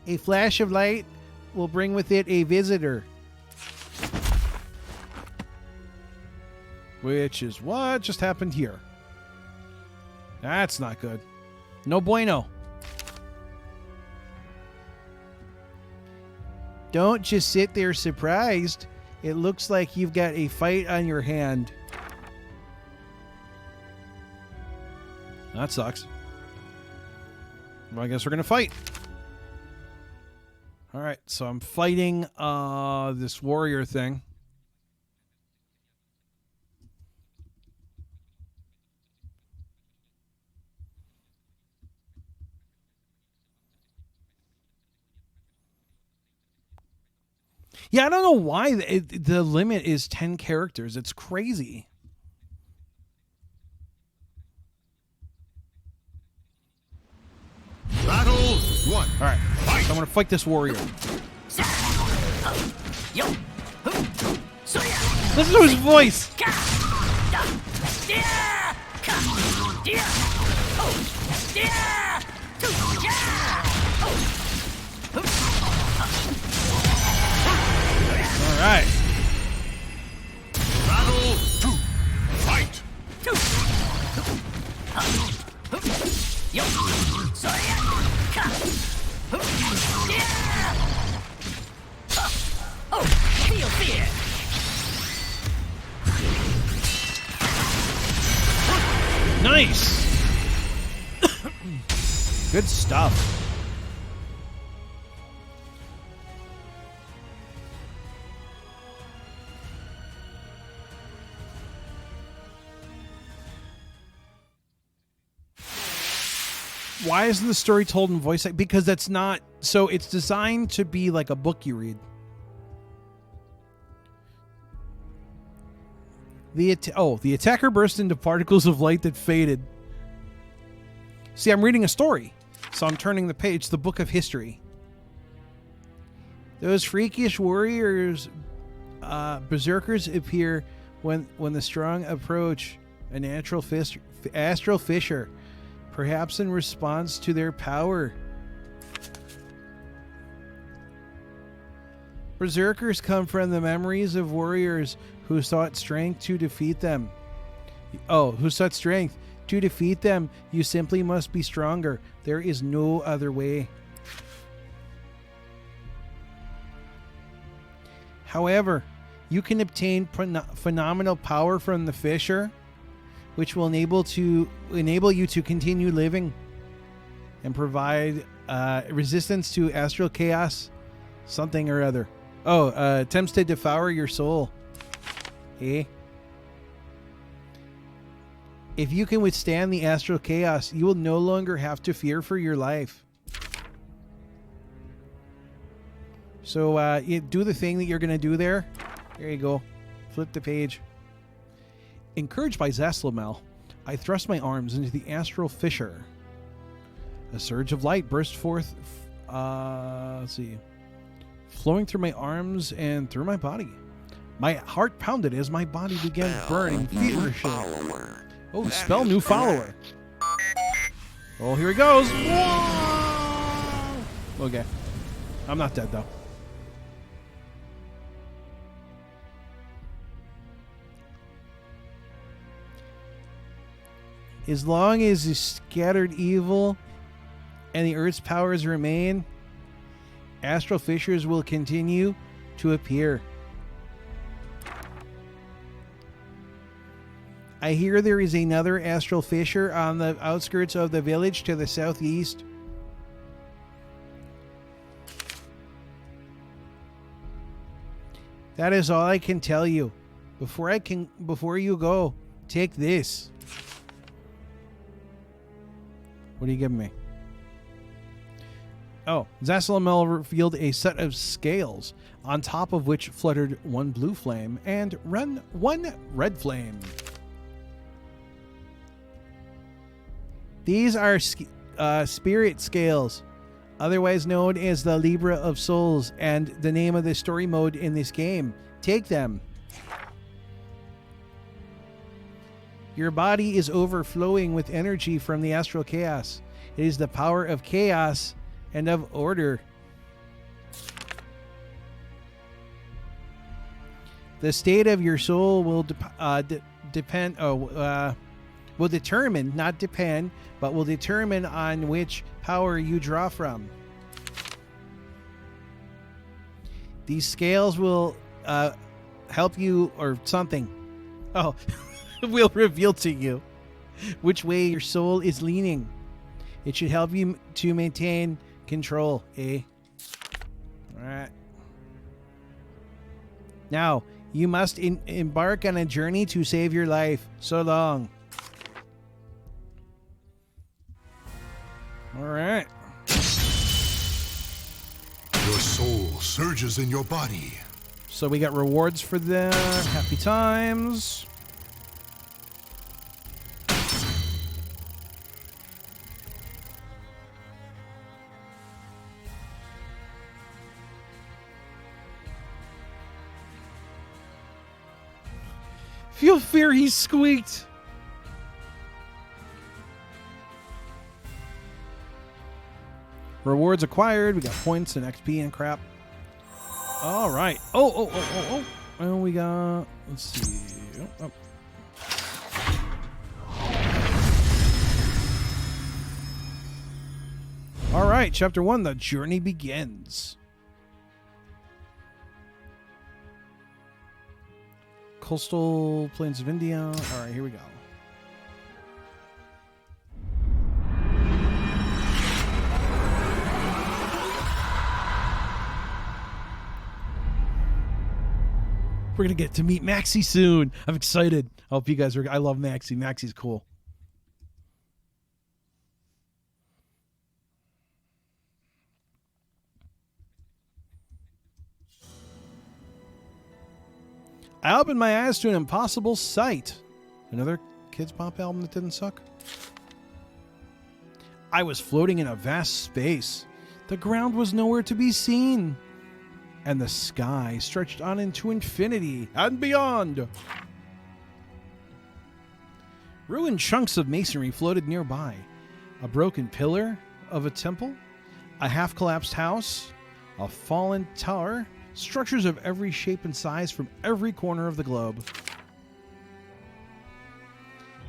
A flash of light will bring with it a visitor. Which is what just happened here. That's not good. No bueno. Don't just sit there surprised. It looks like you've got a fight on your hand. That sucks. Well, I guess we're going to fight. Alright, so I'm fighting this warrior thing. Yeah, I don't know why the limit is 10 characters. It's crazy. Battle 1. All right, so I'm going to fight this warrior. Listen to his voice. All right. Battle 2. Fight. Feel fear. Nice. Good stuff. Why isn't the story told in voice? Because that's not... So it's designed to be like a book you read. The attacker burst into particles of light that faded. See, I'm reading a story, so I'm turning the page, the book of history. Those freakish warriors, berserkers appear when the strong approach an astral fissure, perhaps in response to their power. Berserkers come from the memories of warriors who sought strength to defeat them. Who sought strength to defeat them. You simply must be stronger. There is no other way. However, you can obtain phenomenal power from the fissure, which will enable you to continue living and provide resistance to astral chaos, something or other. Attempts to devour your soul. Eh? If you can withstand the astral chaos, you will no longer have to fear for your life. So you do the thing that you're going to do there. There you go. Flip the page. Encouraged by Zaslamel, I thrust my arms into the astral fissure. A surge of light burst forth, let's see, flowing through my arms and through my body. My heart pounded as my body began burning feverishly. Oh, spell new follower. Oh, here he goes. Whoa! Okay. I'm not dead, though. As long as the scattered evil and the earth's powers remain, astral fissures will continue to appear. I hear there is another astral fissure on the outskirts of the village to the southeast. That is all I can tell you. Before you go, take this. What are you giving me? Oh, Zaslamel revealed a set of scales, on top of which fluttered one blue flame and one red flame. These are spirit scales, otherwise known as the Libra of Souls, and the name of the story mode in this game. Take them. Your body is overflowing with energy from the astral chaos. It is the power of chaos and of order. The state of your soul will determine, not depend, but will determine on which power you draw from. These scales will help you, or something. Oh, will reveal to you which way your soul is leaning. It should help you to maintain control, eh? Alright. Now, you must embark on a journey to save your life. So long. Alright. Your soul surges in your body. So we got rewards for that. Happy times. Feel fear, he squeaked. Rewards acquired. We got points and XP and crap. All right. Oh. And we got, let's see. Oh. All right. Chapter 1, the journey begins. Coastal plains of India. All right, here we go. We're going to get to meet Maxie soon. I'm excited. I hope you guys are. I love Maxie. Maxie's cool. I opened my eyes to an impossible sight. Another Kids Pop album that didn't suck? I was floating in a vast space. The ground was nowhere to be seen. And the sky stretched on into infinity and beyond. Ruined chunks of masonry floated nearby. A broken pillar of a temple, a half-collapsed house, a fallen tower, structures of every shape and size from every corner of the globe.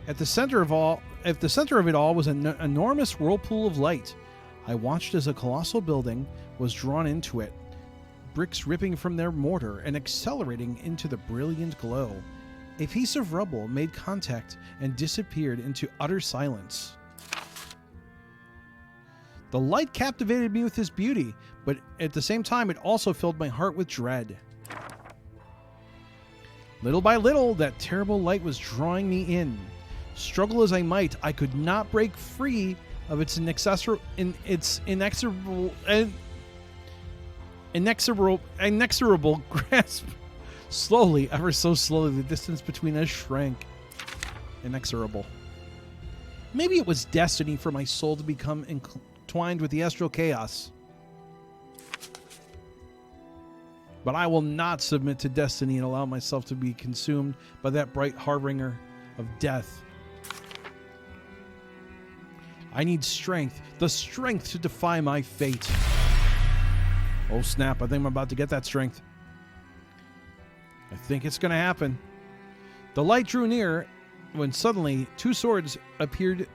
At the center of it all was an enormous whirlpool of light. I watched as a colossal building was drawn into it, bricks ripping from their mortar and accelerating into the brilliant glow. A piece of rubble made contact and disappeared into utter silence. The light captivated me with its beauty, but at the same time it also filled my heart with dread. Little by little, that terrible light was drawing me in. Struggle as I might, I could not break free of its inexorable grasp. Slowly, ever so slowly, the distance between us shrank. Inexorable. Maybe it was destiny for my soul to become entwined with the astral chaos. But I will not submit to destiny and allow myself to be consumed by that bright harbinger of death. I need strength, the strength to defy my fate. Oh snap, I think I'm about to get that strength. I think it's going to happen. The light drew near when suddenly 2 swords appeared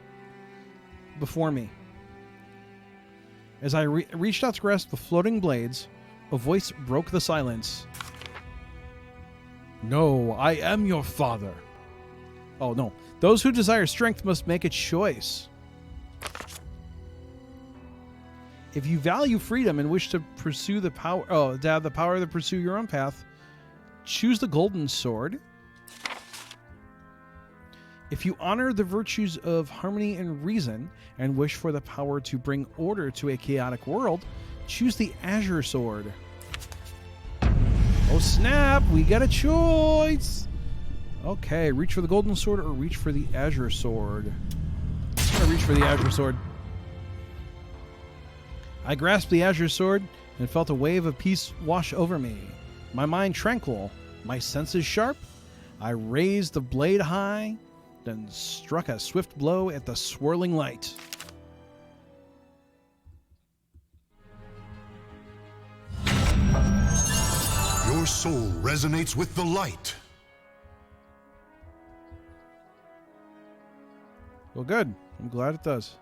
before me. As I reached out to grasp the floating blades, a voice broke the silence. No, I am your father. Oh no. Those who desire strength must make a choice. If you value freedom and wish to pursue the power, to have the power to pursue your own path, choose the golden sword. If you honor the virtues of harmony and reason and wish for the power to bring order to a chaotic world, choose the azure sword. Oh snap, we got a choice. Okay, reach for the golden sword or reach for the azure sword. I'm gonna reach for the azure sword. I grasped the azure sword and felt a wave of peace wash over me. My mind tranquil, my senses sharp. I raised the blade high, then struck a swift blow at the swirling light. Your soul resonates with the light. Well, good. I'm glad it does.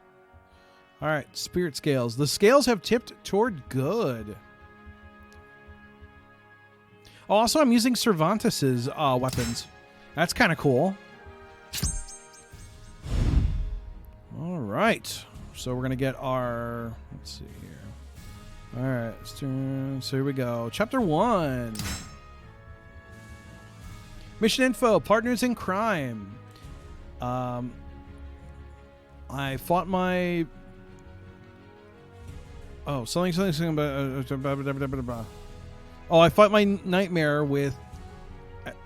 All right, spirit scales. The scales have tipped toward good. Also, I'm using Cervantes's weapons. That's kind of cool. All right. So we're going to get our... Let's see here. All right. So here we go. Chapter 1. Mission info. Partners in crime. I fought my... Oh, something about... Oh, I fought my nightmare with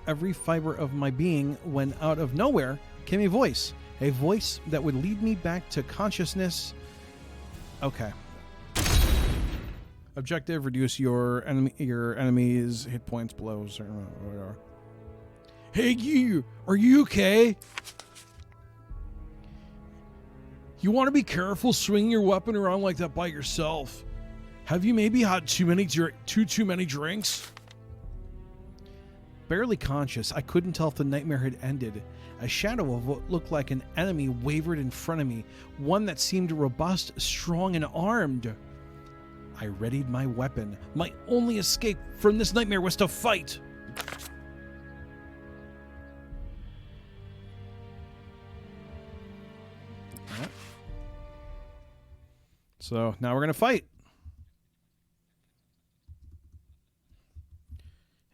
every fiber of my being when out of nowhere came a voice that would lead me back to consciousness. Okay. Objective: reduce your enemy's hit points below a certain amount. Hey, you! Are you okay? You want to be careful swinging your weapon around like that by yourself. Have you maybe had too many drinks? Barely conscious, I couldn't tell if the nightmare had ended. A shadow of what looked like an enemy wavered in front of me, one that seemed robust, strong, and armed. I readied my weapon. My only escape from this nightmare was to fight. Right. So now we're going to fight.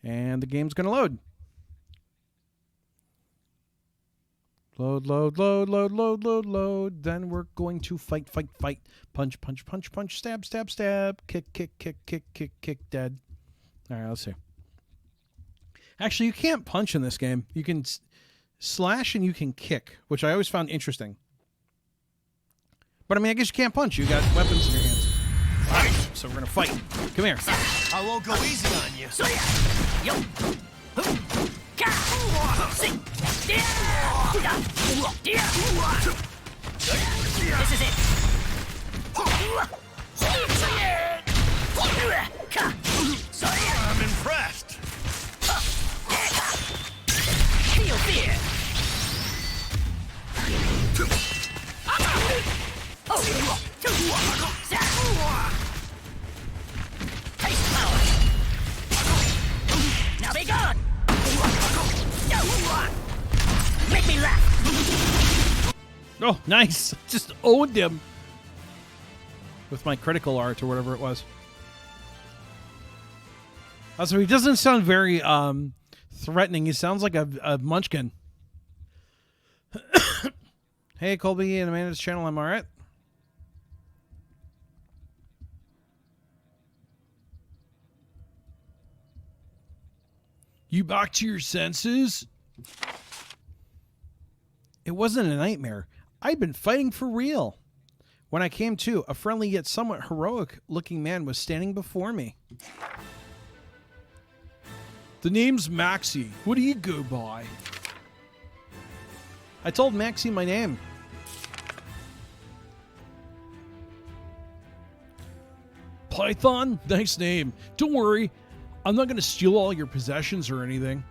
And the game's going to load. Load, load, load, load, load, load, load. Then we're going to fight, fight, fight. Punch, punch, punch, punch. Stab, stab, stab. Kick, kick, kick, kick, kick, kick. Dead. All right, let's see. Actually, you can't punch in this game. You can slash and you can kick, which I always found interesting. But I mean, I guess you can't punch. You got weapons in your hands. All right, so we're gonna fight. Come here. I won't go easy on you. This is it. I'm impressed. Feel fear. Taste power. Now be gone. Make me laugh. Oh, nice. Just owned him. With my critical art or whatever it was. Also, he doesn't sound very threatening. He sounds like a munchkin. Hey, Colby and Amanda's channel. I'm all right. You back to your senses? It wasn't a nightmare. I'd been fighting for real. When I came to, a friendly yet somewhat heroic-looking man was standing before me. The name's Maxie. What do you go by? I told Maxie my name. Python? Nice name. Don't worry. I'm not going to steal all your possessions or anything.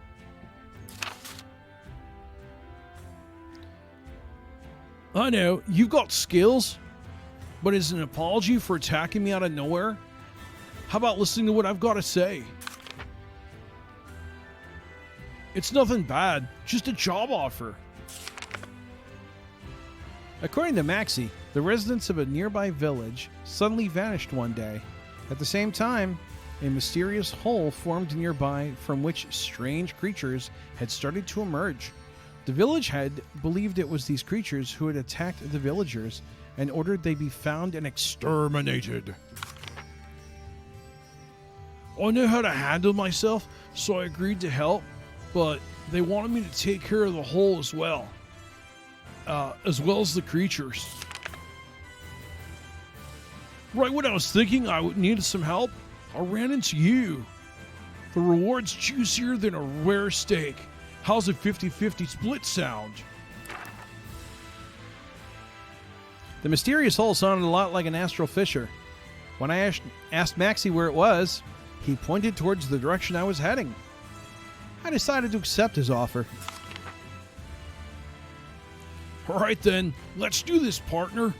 I know, you've got skills, but as an apology for attacking me out of nowhere, how about listening to what I've got to say? It's nothing bad, just a job offer. According to Maxie, the residents of a nearby village suddenly vanished one day. At the same time, a mysterious hole formed nearby from which strange creatures had started to emerge. The village head believed it was these creatures who had attacked the villagers and ordered they be found and exterminated. I know how to handle myself, so I agreed to help, but they wanted me to take care of the hole as well as the creatures. Right when I was thinking I needed some help, I ran into you. The reward's juicier than a rare steak. How's a 50-50 split sound? The mysterious hole sounded a lot like an astral fissure. When I asked Maxie where it was, he pointed towards the direction I was heading. I decided to accept his offer. All right then, let's do this, partner.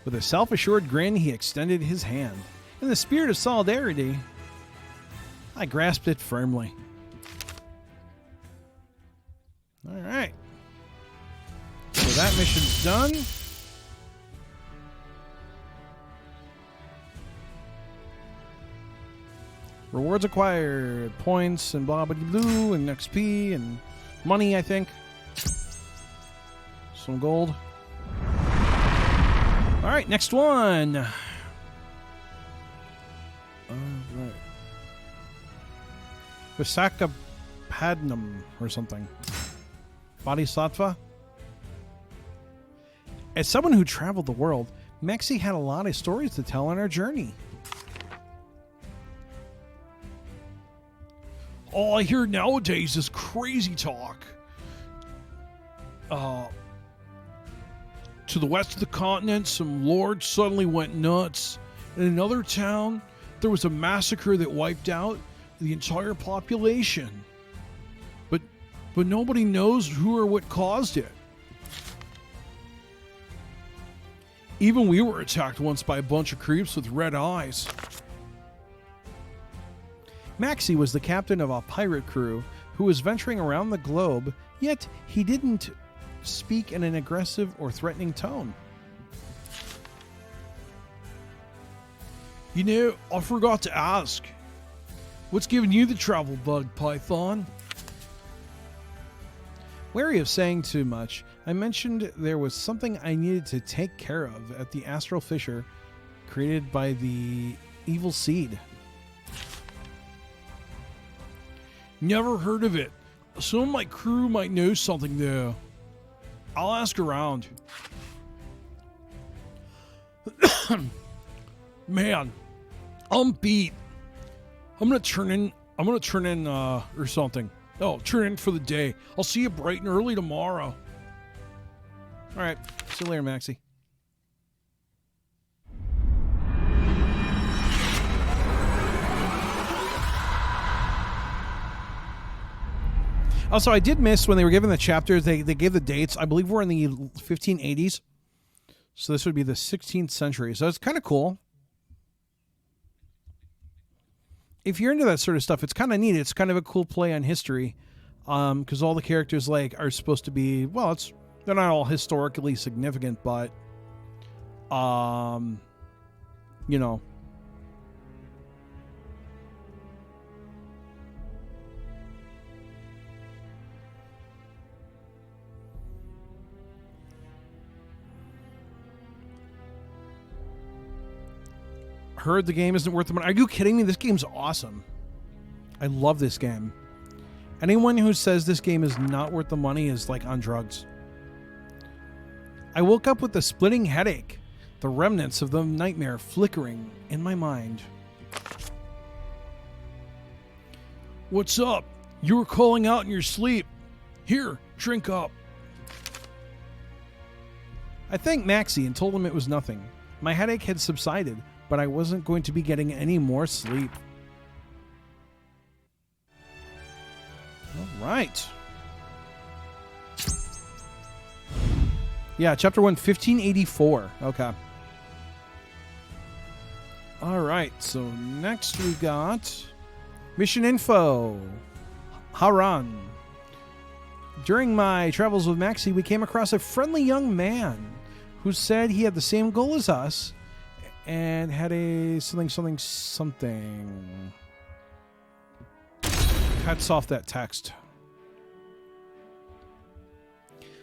With a self-assured grin, he extended his hand. In the spirit of solidarity, I grasped it firmly. All right. So that mission's done. Rewards acquired. Points and blah blah blue and XP and money, I think. Some gold. All right, next one. All right. Visakhapadnam or something. Bodhisattva. As someone who traveled the world, Maxie had a lot of stories to tell on her journey. All I hear nowadays is crazy talk. To the west of the continent, some lord suddenly went nuts. In another town, there was a massacre that wiped out the entire population. But nobody knows who or what caused it. Even we were attacked once by a bunch of creeps with red eyes. Maxie was the captain of a pirate crew who was venturing around the globe, yet he didn't speak in an aggressive or threatening tone. You know, I forgot to ask. What's giving you the travel bug, Python? Wary of saying too much, I mentioned there was something I needed to take care of at the astral fissure created by the evil seed. Never heard of it. Some of my crew might know something though. I'll ask around. Man, I'm beat. I'm gonna turn in or something. Oh, turn in for the day. I'll see you bright and early tomorrow. All right. See you later, Maxie. Also, I did miss when they were giving the chapters, they gave the dates. I believe we're in the 1580s. So this would be the 16th century. So it's kind of cool. If you're into that sort of stuff, it's kind of neat. It's kind of a cool play on history. Because all the characters like are supposed to be, well, they're not all historically significant, but you know. Heard the game isn't worth the money. Are you kidding me? This game's awesome. I love this game. Anyone who says this game is not worth the money is like on drugs. I woke up with a splitting headache, the remnants of the nightmare flickering in my mind. What's up? You were calling out in your sleep. Here, drink up. I thanked Maxie and told him it was nothing. My headache had subsided, but I wasn't going to be getting any more sleep. All right. Yeah, chapter 1, 1584. Okay. All right, so next we got mission info. Haran. During my travels with Maxie, we came across a friendly young man who said he had the same goal as us and had a something. Cuts off that text.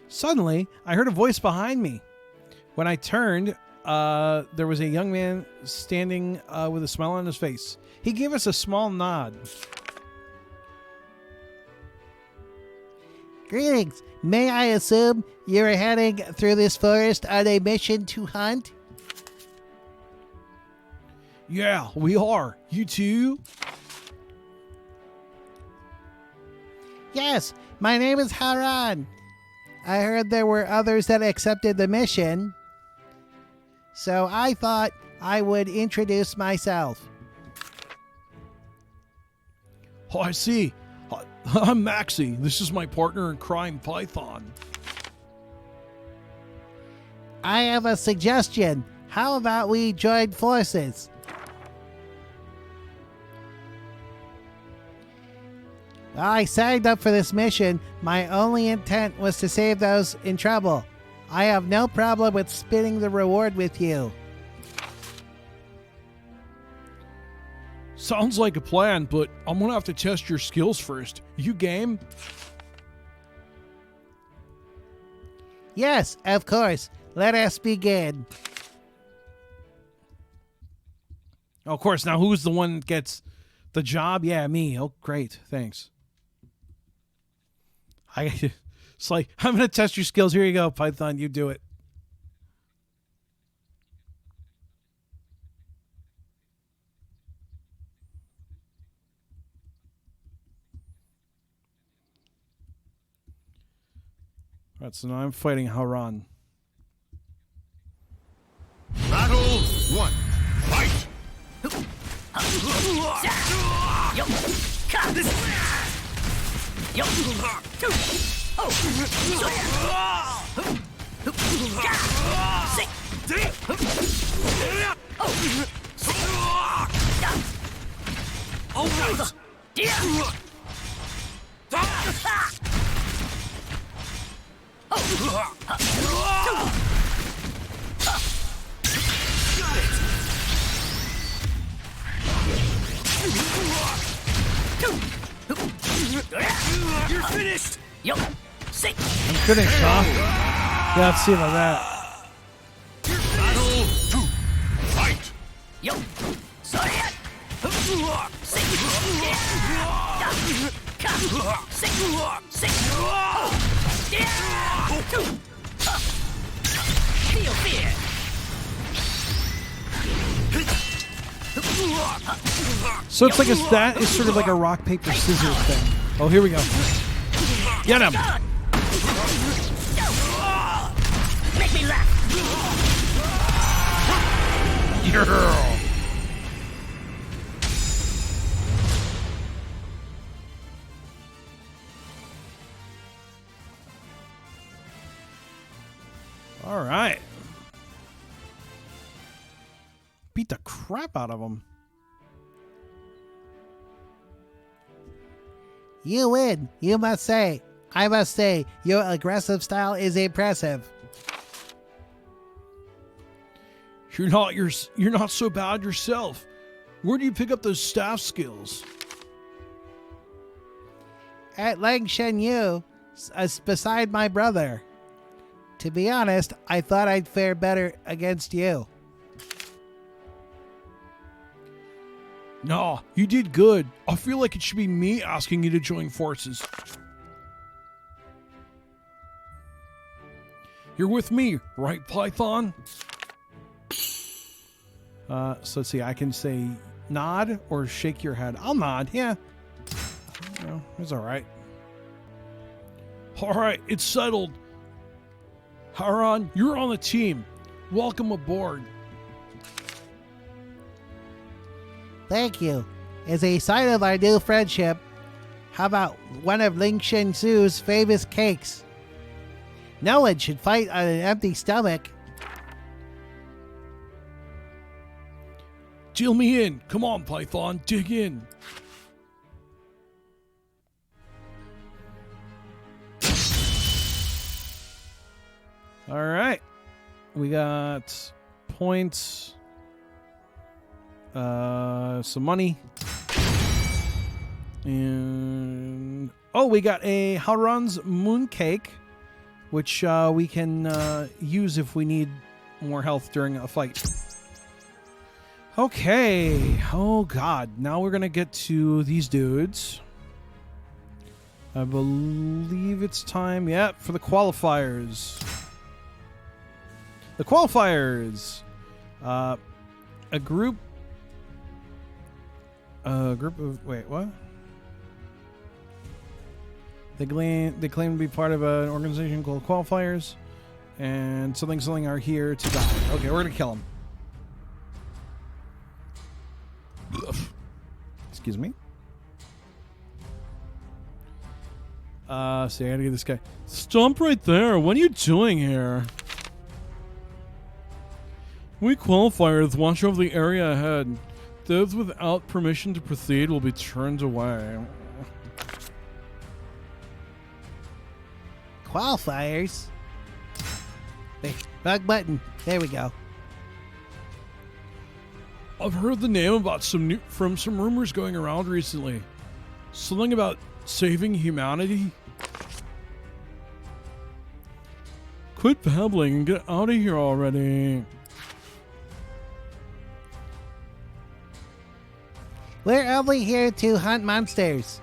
Suddenly, I heard a voice behind me. When I turned, there was a young man standing with a smile on his face. He gave us a small nod. Greetings. May I assume you're heading through this forest on a mission to hunt? Yeah, we are. You too? Yes, my name is Haran. I heard there were others that accepted the mission, so I thought I would introduce myself. Oh, I see. I'm Maxie. This is my partner in crime, Python. I have a suggestion. How about we join forces? Well, I signed up for this mission. My only intent was to save those in trouble. I have no problem with splitting the reward with you. Sounds like a plan, but I'm gonna have to test your skills first. You game? Yes, of course. Let us begin. Oh, of course. Now, who's the one that gets the job? Yeah, me. Oh, great. Thanks. It's like, I'm going to test your skills. Here you go, Python. You do it. All right, so now I'm fighting Haran. Battle 1. Fight! Yo! Cut this! Yo! Oh! You're finished! Yo! Sick! I'm finished, huh? Yeah, let's see about that. Battle 2. Fight! Yo! Sorry! Sick! Feel fear. So it's like that is sort of like a rock, paper, scissors thing. Oh, here we go. Get him! Make me laugh. Girl. All right. Beat the crap out of him. You win, you must say. I must say, your aggressive style is impressive. You're not so bad yourself. Where do you pick up those staff skills? At Lang Shen Yu, beside my brother. To be honest, I thought I'd fare better against you. Nah, you did good. I feel like it should be me asking you to join forces. You're with me, right, Python? So let's see, I can say nod or shake your head. I'll nod, yeah. No, it's alright. Alright, it's settled. Haran, you're on the team. Welcome aboard. Thank you. As a sign of our new friendship, how about one of Ling Shen Su's famous cakes? No one should fight on an empty stomach. Deal me in. Come on, Python, dig in. All right. We got points. Some money. And we got a Haran's mooncake, which we can use if we need more health during a fight. Okay. Oh god. Now we're gonna get to these dudes. I believe it's time, for the qualifiers. The qualifiers. A group of... Wait, what? They claim to be part of an organization called Qualifiers, and something are here to die. Okay, we're gonna kill them. Excuse me. See, I gotta get this guy. Stomp right there. What are you doing here? We qualifiers watch over the area ahead. Those without permission to proceed will be turned away. Qualifiers? Wait, wrong button. There we go. I've heard the name about from some rumors going around recently. Something about saving humanity. Quit babbling and get out of here already. We're only here to hunt monsters.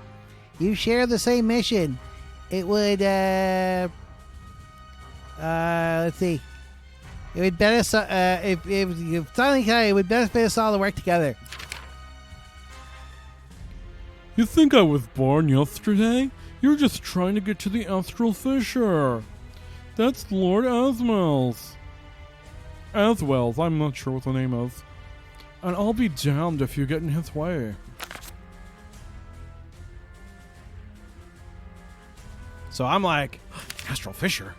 You share the same mission. It would, let's see. It would benefit, if Silent Kai, it would benefit us all to work together. You think I was born yesterday? You're just trying to get to the Astral Fissure. That's Lord Aswell's. Aswell's, I'm not sure what the name is. And I'll be damned if you get in his way. So I'm like, Astral Fissure?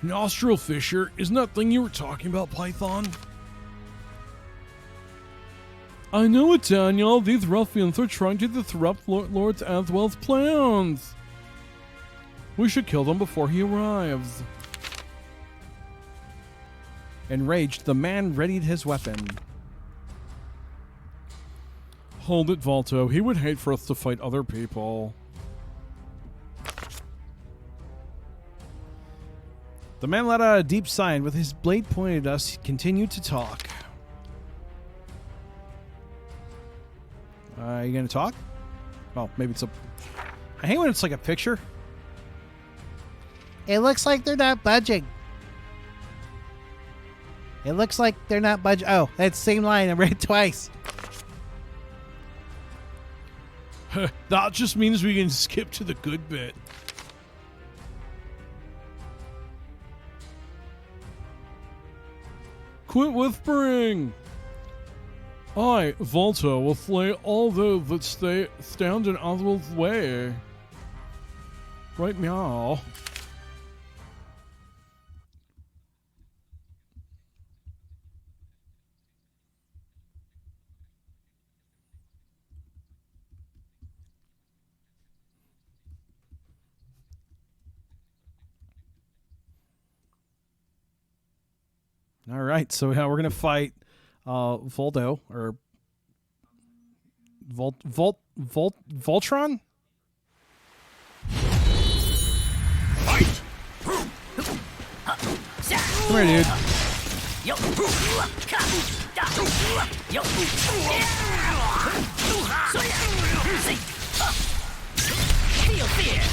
An Astral Fissure? Isn't that thing you were talking about, Python? I know it, Daniel. These ruffians are trying to disrupt Lord Aswell's plans. We should kill them before he arrives. Enraged, the man readied his weapon. Hold it, Volto. He would hate for us to fight other people. The man let out a deep sigh and with his blade pointed at us, he continued to talk. You gonna talk? Well, maybe it's a... I hate when it's like a picture. It looks like they're not budging. It looks like they're not budging. Oh, that's the same line. I read it twice. That just means we can skip to the good bit. Quit whispering! I, Volta, will slay all those that stand in others' way. Right meow. All right, so now we're gonna fight Voldo or Voltron. Fight! Come here, dude. Feel fear!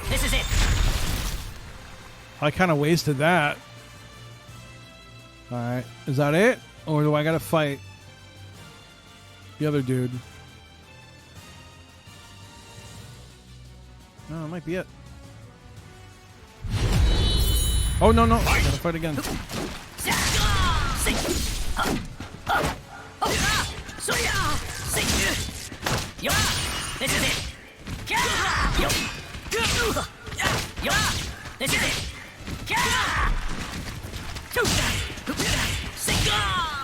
This is it. I kind of wasted that. All right, is that it, or do I gotta fight the other dude? No, it might be it. Oh no, I gotta fight again. This is it. This is it.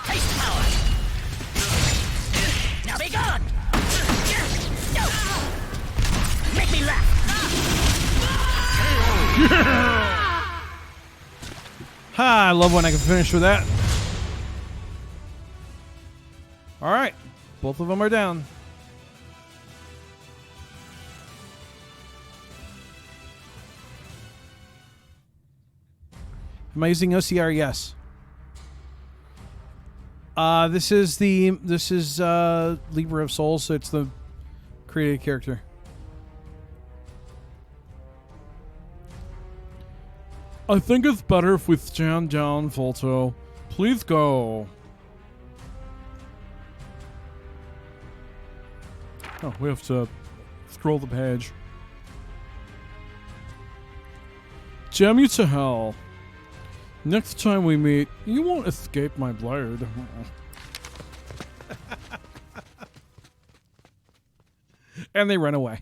Taste power. Now be gone. Make me laugh. Ha! I love when I can finish with that. All right, both of them are down. Am I using OCR? Yes. This is Libra of Souls, so it's the created character. I think it's better if we stand down, Volto. Please go. Oh, we have to scroll the page. Damn you to hell. Next time we meet, you won't escape my blade. And they run away.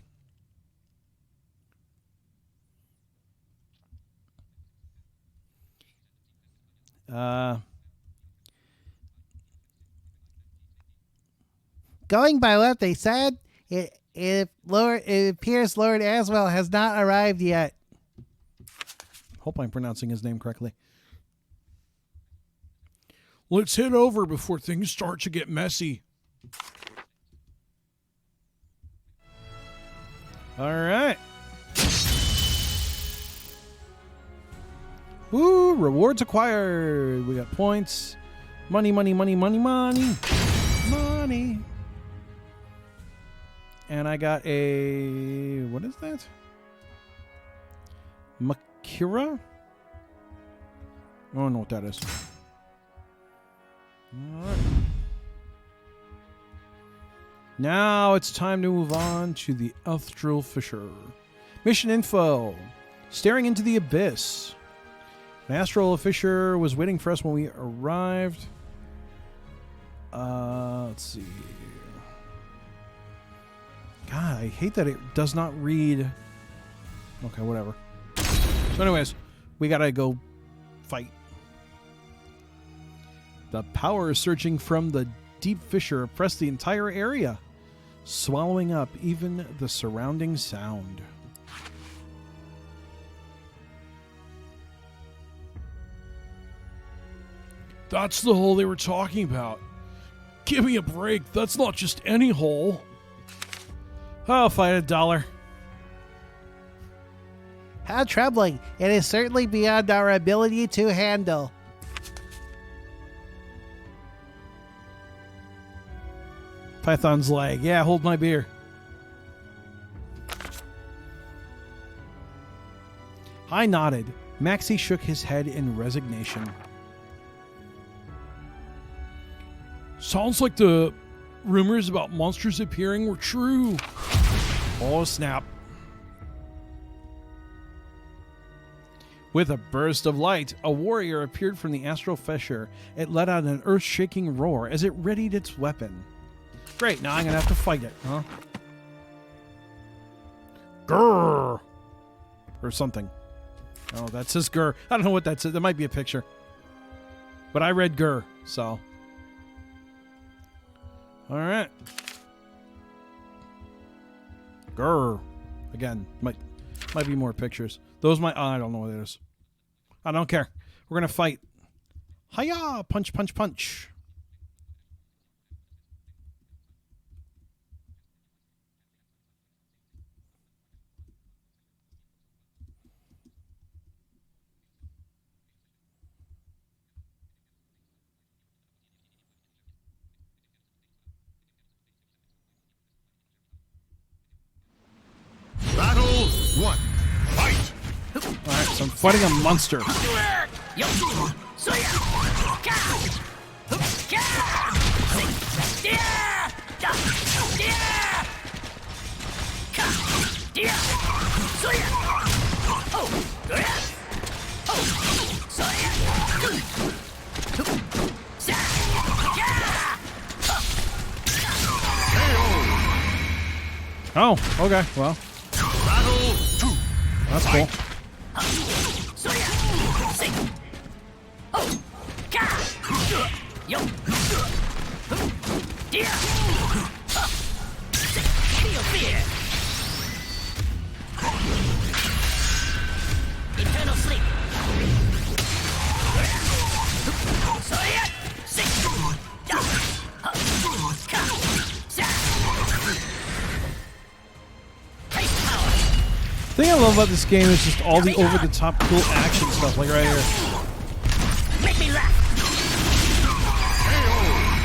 Going by what they said, it appears Lord Aswell has not arrived yet. Hope I'm pronouncing his name correctly. Let's head over before things start to get messy. All right. Woo! Rewards acquired. We got points. Money. And I got a... What is that? Makira? I don't know what that is. All right. Now it's time to move on to the Astral Fissure. Mission info. Staring into the abyss. An Astral Fissure was waiting for us when we arrived. Let's see. God, I hate that it does not read. Okay, whatever. So anyways, we gotta go fight. The power surging from the deep fissure oppressed the entire area, swallowing up even the surrounding sound. That's the hole they were talking about. Give me a break. That's not just any hole. I'll fight $1. How troubling. It is certainly beyond our ability to handle. Python's like, yeah, hold my beer. I nodded. Maxie shook his head in resignation. Sounds like the rumors about monsters appearing were true. Oh, snap. With a burst of light, a warrior appeared from the astral fissure. It let out an earth-shaking roar as it readied its weapon. Great, now I'm going to have to fight it, huh? Grrr! Or something. Oh, that says grr. I don't know what that says. That might be a picture. But I read grr, so. Alright. Grr. Again, might be more pictures. Those might... I don't know what it is. I don't care. We're going to fight. Hiya! Punch, punch, punch. Battle 1. Fight! Alright, so I'm fighting a monster. Oh, okay, well. Battle 2. That's cool. Feel fear. Eternal sleep. The thing I love about this game is just all the over-the-top cool action stuff, like right here. Make me laugh.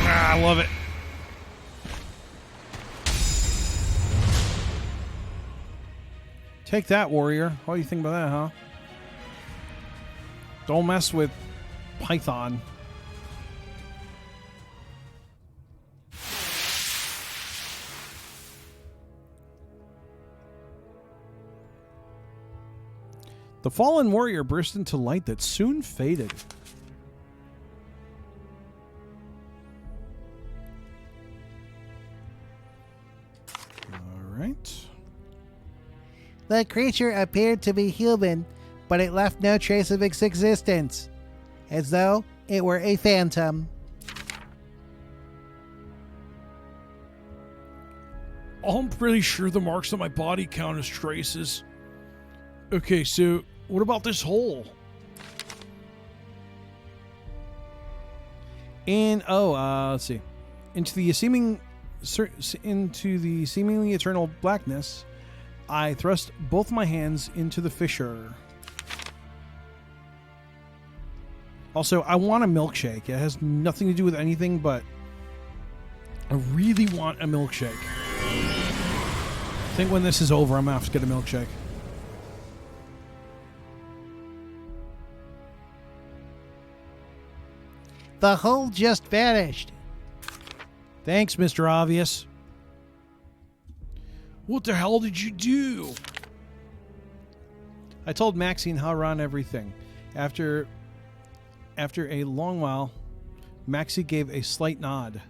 Ah, I love it. Take that, warrior. What do you think about that, huh? Don't mess with Python. The fallen warrior burst into light that soon faded. All right. The creature appeared to be human, but it left no trace of its existence, as though it were a phantom. I'm pretty sure the marks on my body count as traces. Okay, so what about this hole? And let's see. Into the seemingly eternal blackness, I thrust both my hands into the fissure. Also, I want a milkshake. It has nothing to do with anything, but I really want a milkshake. I think when this is over, I'm going to have to get a milkshake. The hole just vanished. Thanks, Mr. Obvious. What the hell did you do? I told Maxie and Haran everything. After a long while, Maxie gave a slight nod.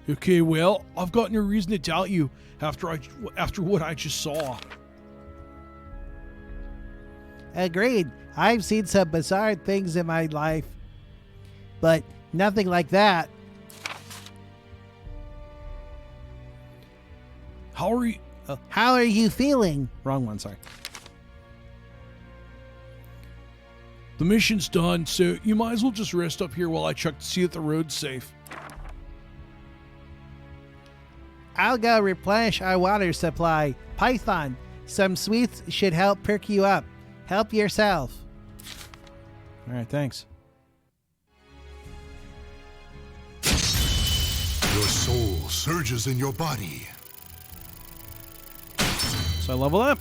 Okay, well, I've got no reason to doubt you after what I just saw. Agreed. I've seen some bizarre things in my life, but nothing like that. How are you? How are you feeling? Wrong one, sorry. The mission's done, so you might as well just rest up here while I check to see if the road's safe. I'll go replenish our water supply. Python, some sweets should help perk you up. Help yourself. All right, thanks. Your soul surges in your body. So I level up.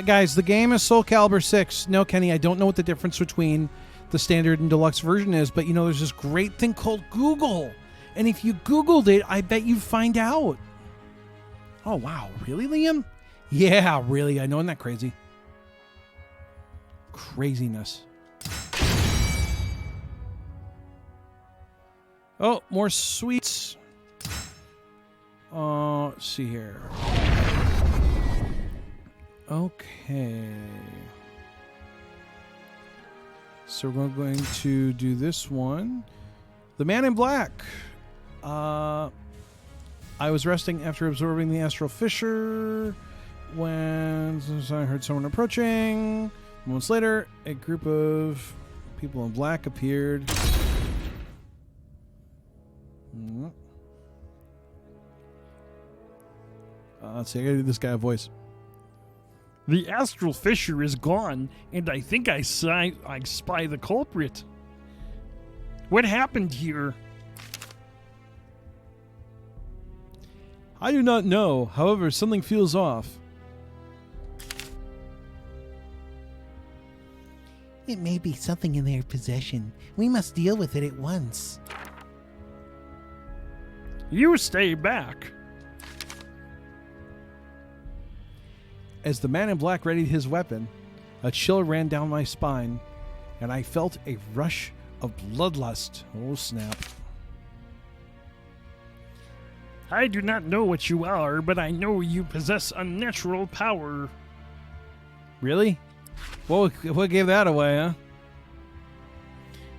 Guys, the game is Soulcalibur 6. No, Kenny, I don't know what the difference between the standard and deluxe version is, but you know, there's this great thing called Google. And if you Googled it, I bet you'd find out. Oh, wow. Really, Liam? Yeah, really. I know, isn't that crazy? Craziness. Oh, more sweets. Let's see here. Okay. So we're going to do this one. The Man in Black. I was resting after absorbing the astral fissure when I heard someone approaching. Moments later, a group of people in black appeared. Let's see, I gotta do this guy a voice. The astral fissure is gone, and I think I spy the culprit. What happened here? I do not know. However, something feels off. It may be something in their possession. We must deal with it at once. You stay back. As the Man in Black readied his weapon, a chill ran down my spine, and I felt a rush of bloodlust. Oh, snap. I do not know what you are, but I know you possess unnatural power. Really? What gave that away, huh?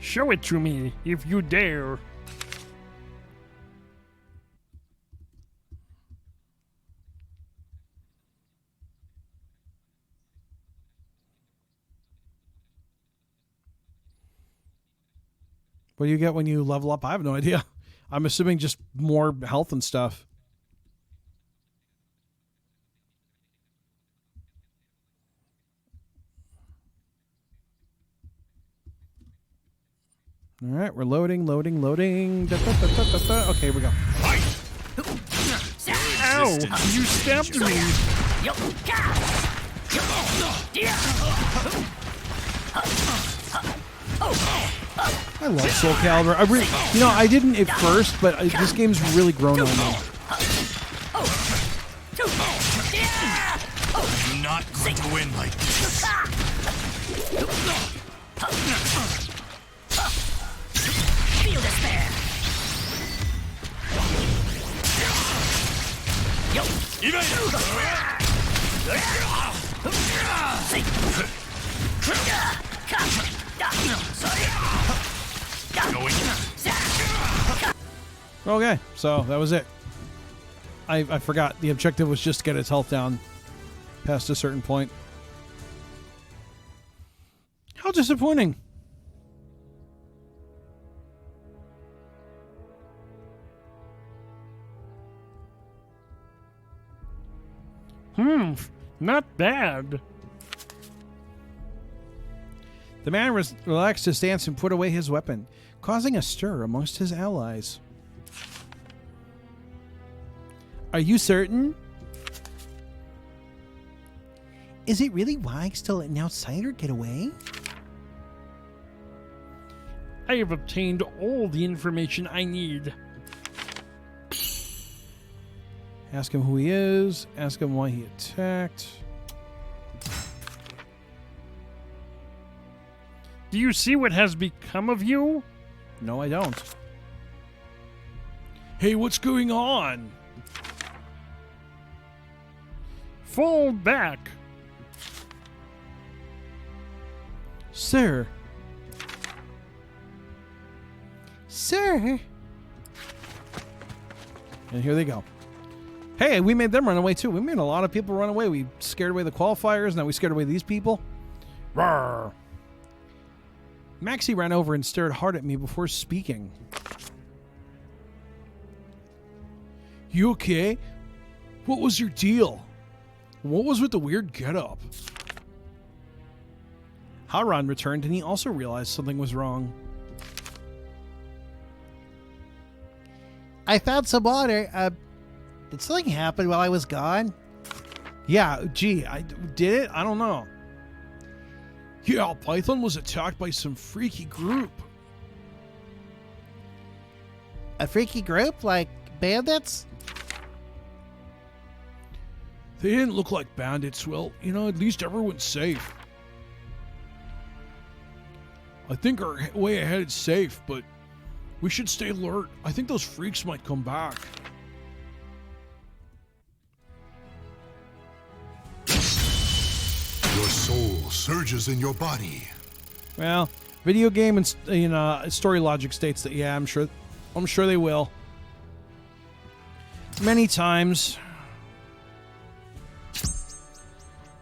Show it to me, if you dare. What do you get when you level up? I have no idea. I'm assuming just more health and stuff. All right, we're loading. Okay, here we go. Ow! You stabbed me! I love Soulcalibur. I didn't at first, but this game's really grown on me. You're not going to win like this. Feel despair. Okay, so that was it. I forgot the objective was just to get its health down past a certain point. How disappointing. Not bad. The man relaxed his stance and put away his weapon, causing a stir amongst his allies. Are you certain? Is it really wise to let an outsider get away? I have obtained all the information I need. Ask him who he is. Ask him why he attacked. Do you see what has become of you? No, I don't. Hey, what's going on? Fall back. sir. And here they go. Hey, we made them run away too. We made a lot of people run away. We scared away the qualifiers. Now we scared away these people. Rawr. Maxie ran over and stared hard at me before speaking. You okay? What was your deal? What was with the weird getup? Haran returned and he also realized something was wrong. I found some water. Did something happen while I was gone? Yeah, gee, I did it? I don't know. Yeah, Python was attacked by some freaky group. A freaky group? Like bandits? They didn't look like bandits. Well, you know, at least everyone's safe. I think our way ahead is safe, but we should stay alert. I think those freaks might come back. Your soul surges in your body. Well, video game and story logic states that yeah, I'm sure they will. Many times.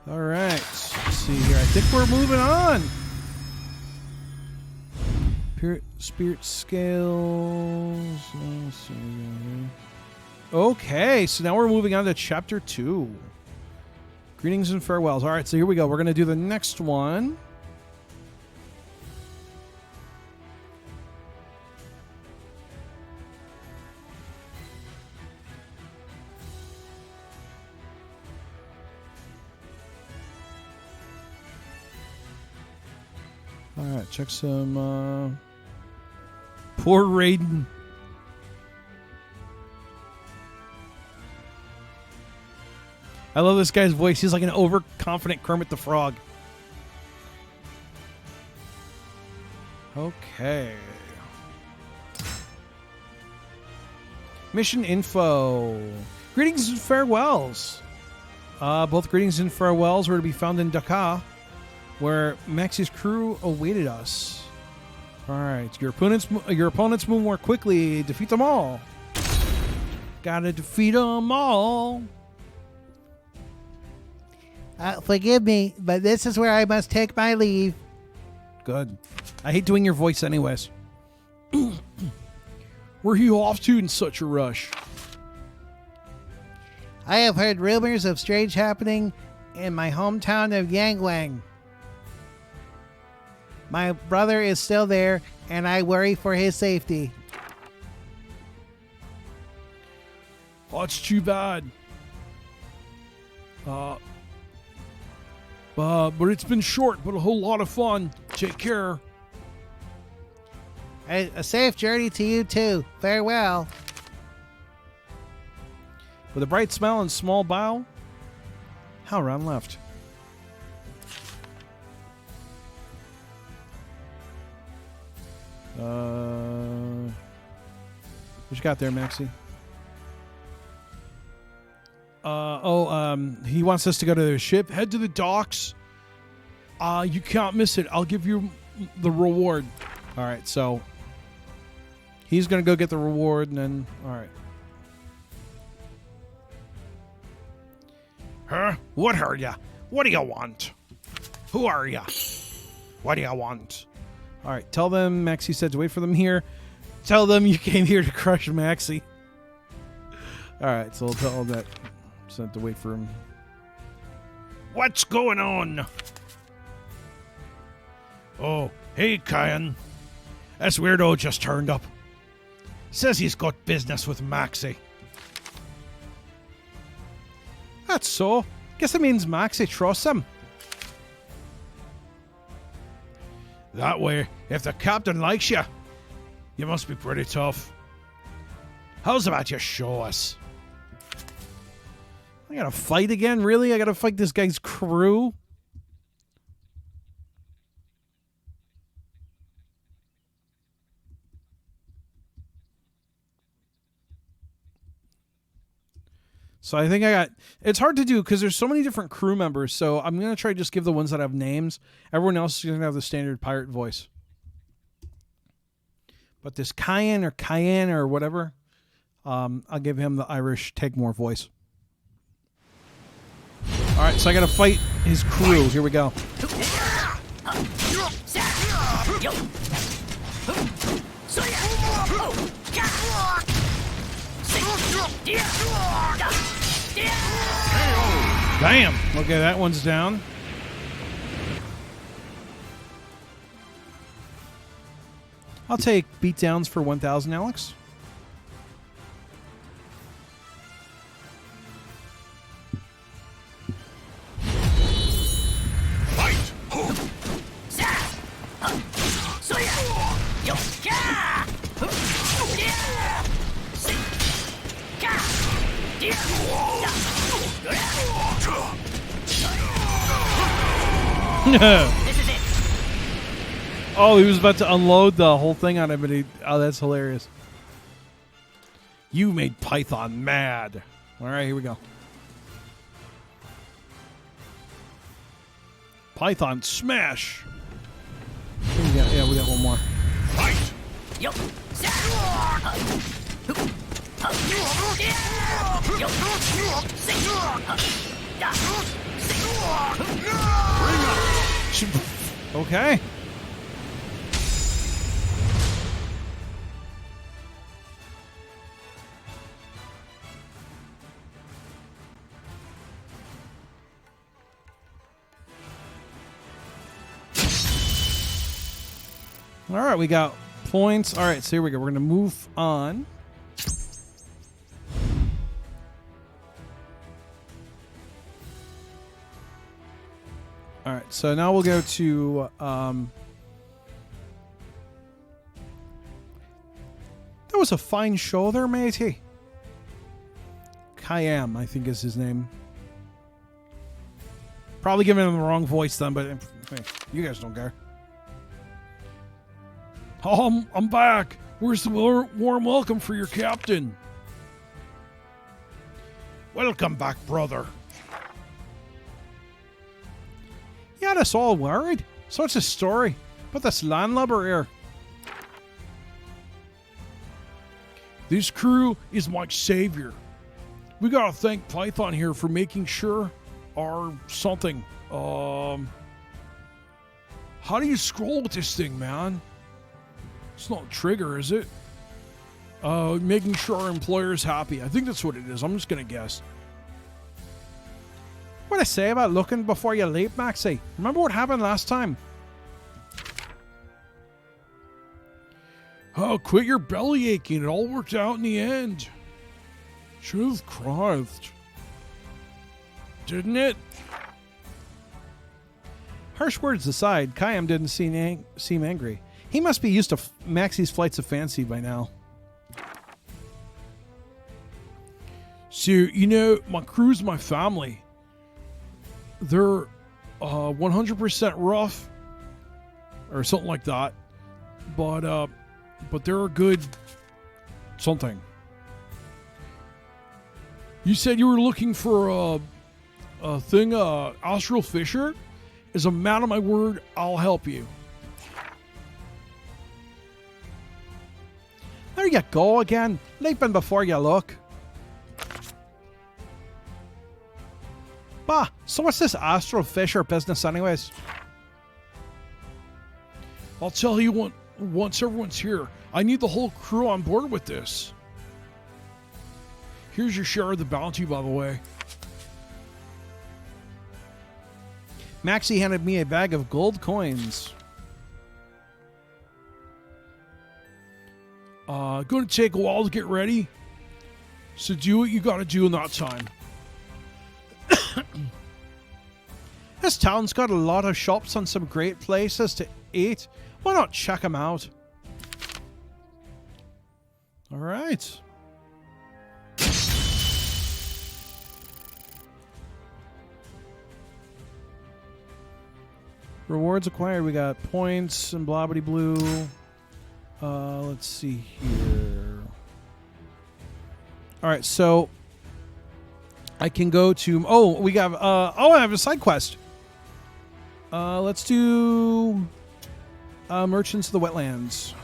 All right, let's see here. I think we're moving on. Spirit scales. Let's see here. Okay, so now we're moving on to chapter 2. Greetings and farewells. All right, so here we go. We're going to do the next one. All right, check some... Poor Raiden. I love this guy's voice. He's like an overconfident Kermit the Frog. Okay. Mission info. Greetings and farewells. Both greetings and farewells were to be found in Dakar, where Maxie's crew awaited us. All right, your opponents move more quickly. Defeat them all. Gotta defeat them all. Forgive me, but this is where I must take my leave. Good. I hate doing your voice anyways. Where are you off to in such a rush? I have heard rumors of strange happening in my hometown of Yangwang. My brother is still there, and I worry for his safety. Oh, it's too bad. But it's been short, but a whole lot of fun. Take care. A safe journey to you, too. Farewell. With a bright smile and small bow, Halran left. What you got there, Maxie? He wants us to go to the ship. Head to the docks. You can't miss it. I'll give you the reward. All right, so he's going to go get the reward, and then, all right. Huh? What are ya? What do you want? Who are ya? What do you want? All right, tell them Maxie said to wait for them here. Tell them you came here to crush Maxie. All right, so I'll tell them that. Sent to wait for him. What's going on? Oh, hey, Kyan. This weirdo just turned up. Says he's got business with Maxie. That's so. Guess it means Maxie trusts him. That way, if the captain likes you, you must be pretty tough. How's about you show us? I gotta fight again? Really? I gotta fight this guy's crew? So I think I got... It's hard to do because there's so many different crew members, so I'm going to try to just give the ones that have names. Everyone else is going to have the standard pirate voice. But this Cayenne or whatever, I'll give him the Irish Tegmore voice. All right, so I got to fight his crew. Here we go. Damn. Okay, that one's down. I'll take beatdowns for 1,000, Alex. Oh, he was about to unload the whole thing on him, but oh, that's hilarious. You made Python mad. All right, here we go. Python smash. Yeah, we got one more. Fight! Okay. All right, we got points. All right, so here we go. We're going to move on. All right, so now we'll go to that was a fine show there, matey. Kayam, I think is his name. Probably giving him the wrong voice then, but hey, you guys don't care. Oh, I'm back. Where's the warm welcome for your captain? Welcome back, brother. You had us all worried. So what's the story? But this landlubber here. This crew is my savior. We gotta thank Python here for making sure our something. How do you scroll with this thing, man? It's not trigger, is it? Making sure our employer's happy. I think that's what it is. I'm just gonna guess. What I say about looking before you leap, Maxie? Remember what happened last time? Oh, quit your belly aching. It all worked out in the end. Should have cried. Didn't it? Harsh words aside, Kayam didn't seem angry. He must be used to Maxie's flights of fancy by now. So, you know, my crew's my family. They're 100% rough or something like that. But they're a good something. You said you were looking for a thing, Astral Fisher? As a man of my word, I'll help you. There you go again, leaping before you look. Bah, so what's this Astral Fisher business anyways? I'll tell you what, once everyone's here. I need the whole crew on board with this. Here's your share of the bounty, by the way. Maxie handed me a bag of gold coins. Going to take a while to get ready. So do what you got to do in that time. This town's got a lot of shops and some great places to eat. Why not check them out? All right. Rewards acquired. We got points and blah blah blue. Let's see here. All right, so I can go to. Oh, we got. I have a side quest. Let's do Merchants of the Wetlands.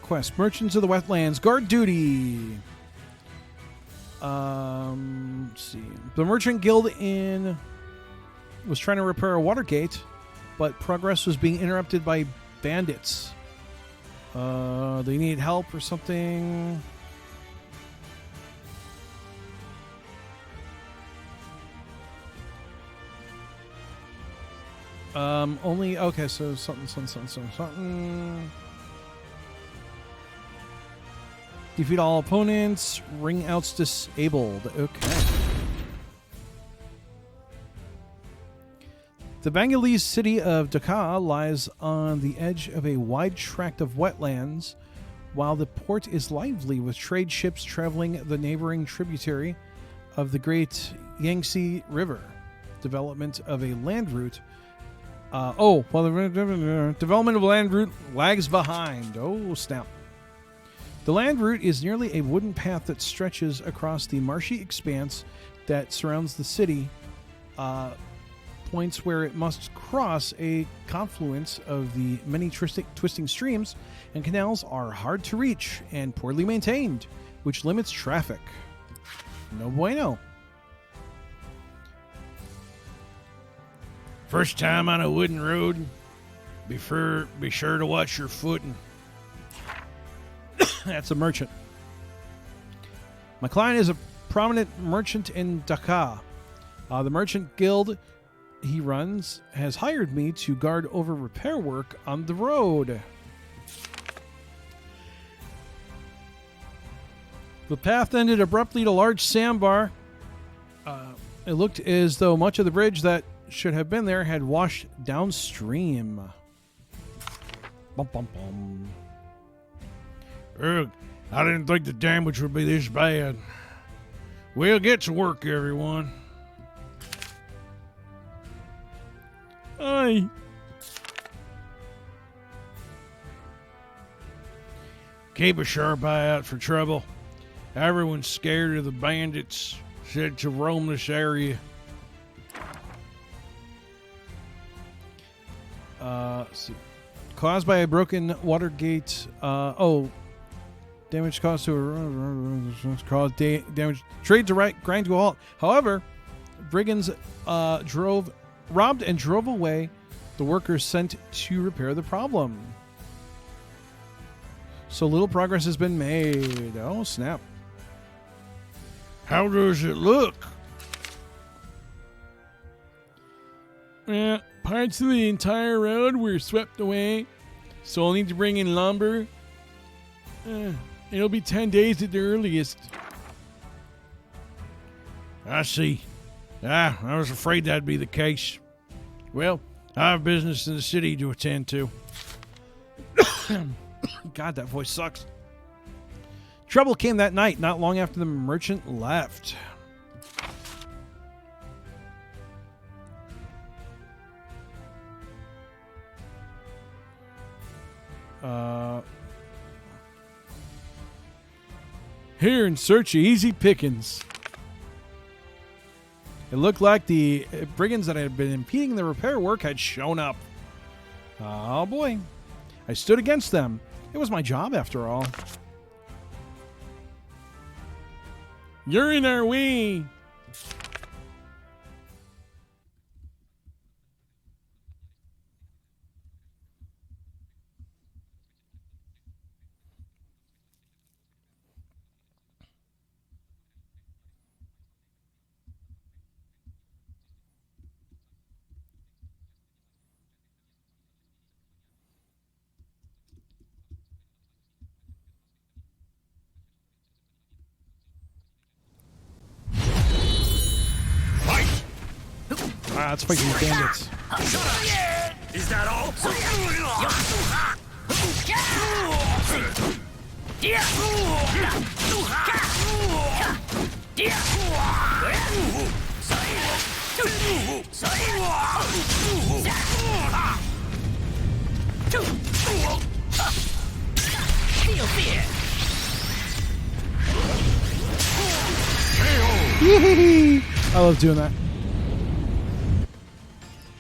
quest. Merchants of the Wetlands. Guard duty. Let's see. The Merchant Guild was trying to repair a water gate, but progress was being interrupted by bandits. They need help or something. Okay, so something. Defeat all opponents. Ring outs disabled. Okay. The Bengalese city of Dhaka lies on the edge of a wide tract of wetlands, while the port is lively with trade ships traveling the neighboring tributary of the Great Yangtze River. Development of a land route. The development of a land route lags behind. Oh, snap. The land route is nearly a wooden path that stretches across the marshy expanse that surrounds the city, points where it must cross a confluence of the many twisting streams, and canals are hard to reach and poorly maintained, which limits traffic. No bueno. First time on a wooden road, be sure to watch your footing. That's a merchant. My client is a prominent merchant in Dhaka. The merchant guild he runs has hired me to guard over repair work on the road. The path ended abruptly at a large sandbar. It looked as though much of the bridge that should have been there had washed downstream. Bum, bum, bum. I didn't think the damage would be this bad. Well, get to work, everyone. Aye. Keep a sharp eye out for trouble. Everyone's scared of the bandits said to roam this area. Let's see. Caused by a broken water gate. Damage caused to damage. Trade direct grind to a halt. However, brigands robbed and drove away the workers sent to repair the problem. So little progress has been made. Oh, snap. How does it look? Parts of the entire road were swept away, so I'll need to bring in lumber. It'll be 10 days at the earliest. I see. I was afraid that'd be the case. Well, I have business in the city to attend to. God, that voice sucks. Trouble came that night, not long after the merchant left. Here in search of easy pickings. It looked like the brigands that had been impeding the repair work had shown up. Oh boy. I stood against them. It was my job after all. You're in our way. Let's fight these bandits. Is that all? Feel fear. I love doing that.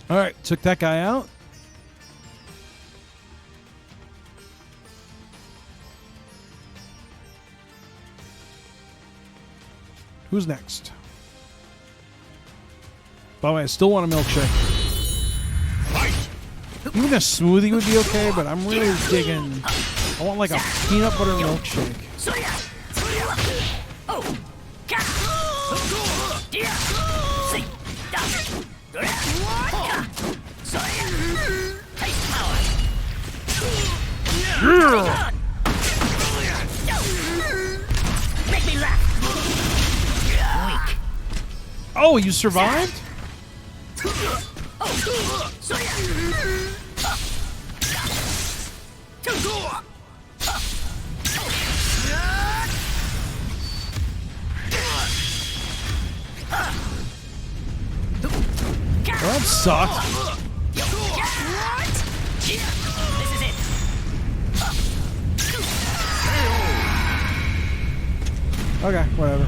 All right, took that guy out. Who's next? By the way, I still want a milkshake. Even a smoothie would be okay, but I'm really digging. I want like a peanut butter milkshake. Yeah. Make me laugh. Weak. Oh, you survived? Well, that sucked. This is it. Okay, whatever.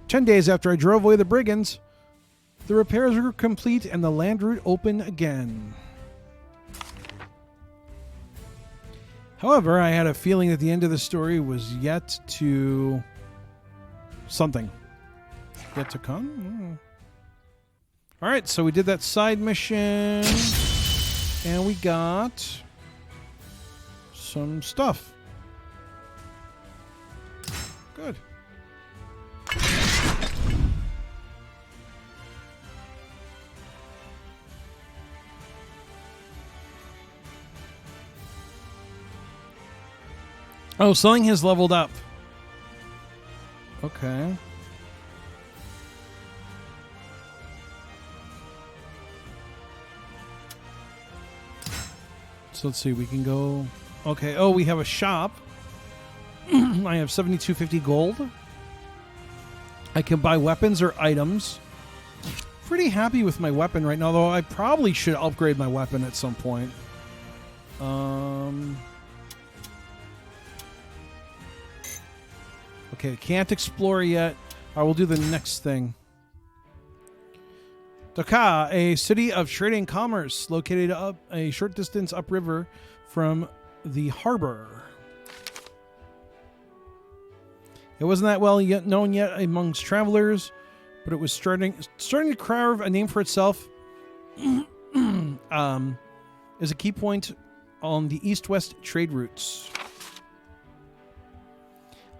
"10 days after I drove away the brigands, the repairs were complete and the land route open again. However, I had a feeling that the end of the story was yet to... something. Yet to come? Alright, so we did that side mission. And we got... some stuff. Good. Oh, something has leveled up. Okay. So let's see, we can go... Okay, oh, we have a shop. I have 7250 gold. I can buy weapons or items. Pretty happy with my weapon right now, though I probably should upgrade my weapon at some point. Okay, can't explore yet. I will do the next thing. Dhaka, a city of trading commerce located up a short distance upriver from the harbor. It wasn't that well known yet amongst travelers, but it was starting to carve a name for itself as a key point on the east-west trade routes.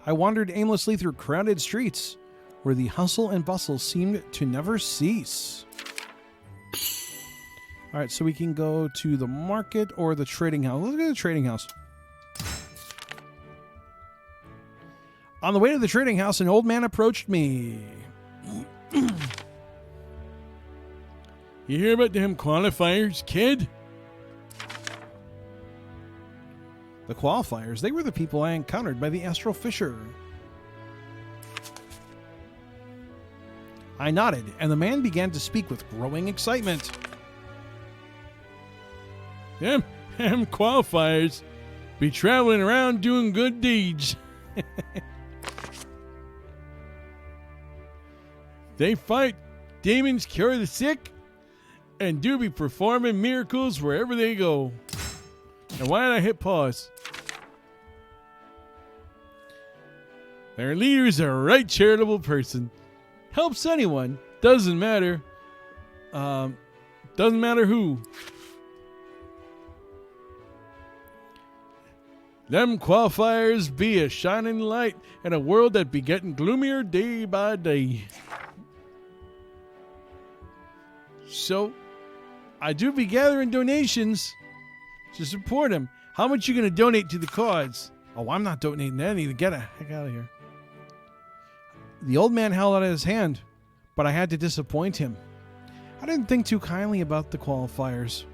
I wandered aimlessly through crowded streets where the hustle and bustle seemed to never cease. All right, so we can go to the market or the trading house. Let's go to the trading house. On the way to the trading house, an old man approached me. You hear about them qualifiers, kid? The qualifiers, they were the people I encountered by the Astral Fissure. I nodded, and the man began to speak with growing excitement. Them qualifiers be traveling around doing good deeds. They fight demons, cure the sick, and do be performing miracles wherever they go. And why did I hit pause? Their leader's a right charitable person. Helps anyone. Doesn't matter. Doesn't matter who. Them qualifiers be a shining light in a world that be getting gloomier day by day. So, I do be gathering donations to support him. How much you going to donate to the cause? Oh, I'm not donating any. Get the heck out of here. The old man held out his hand, but I had to disappoint him. I didn't think too kindly about the qualifiers.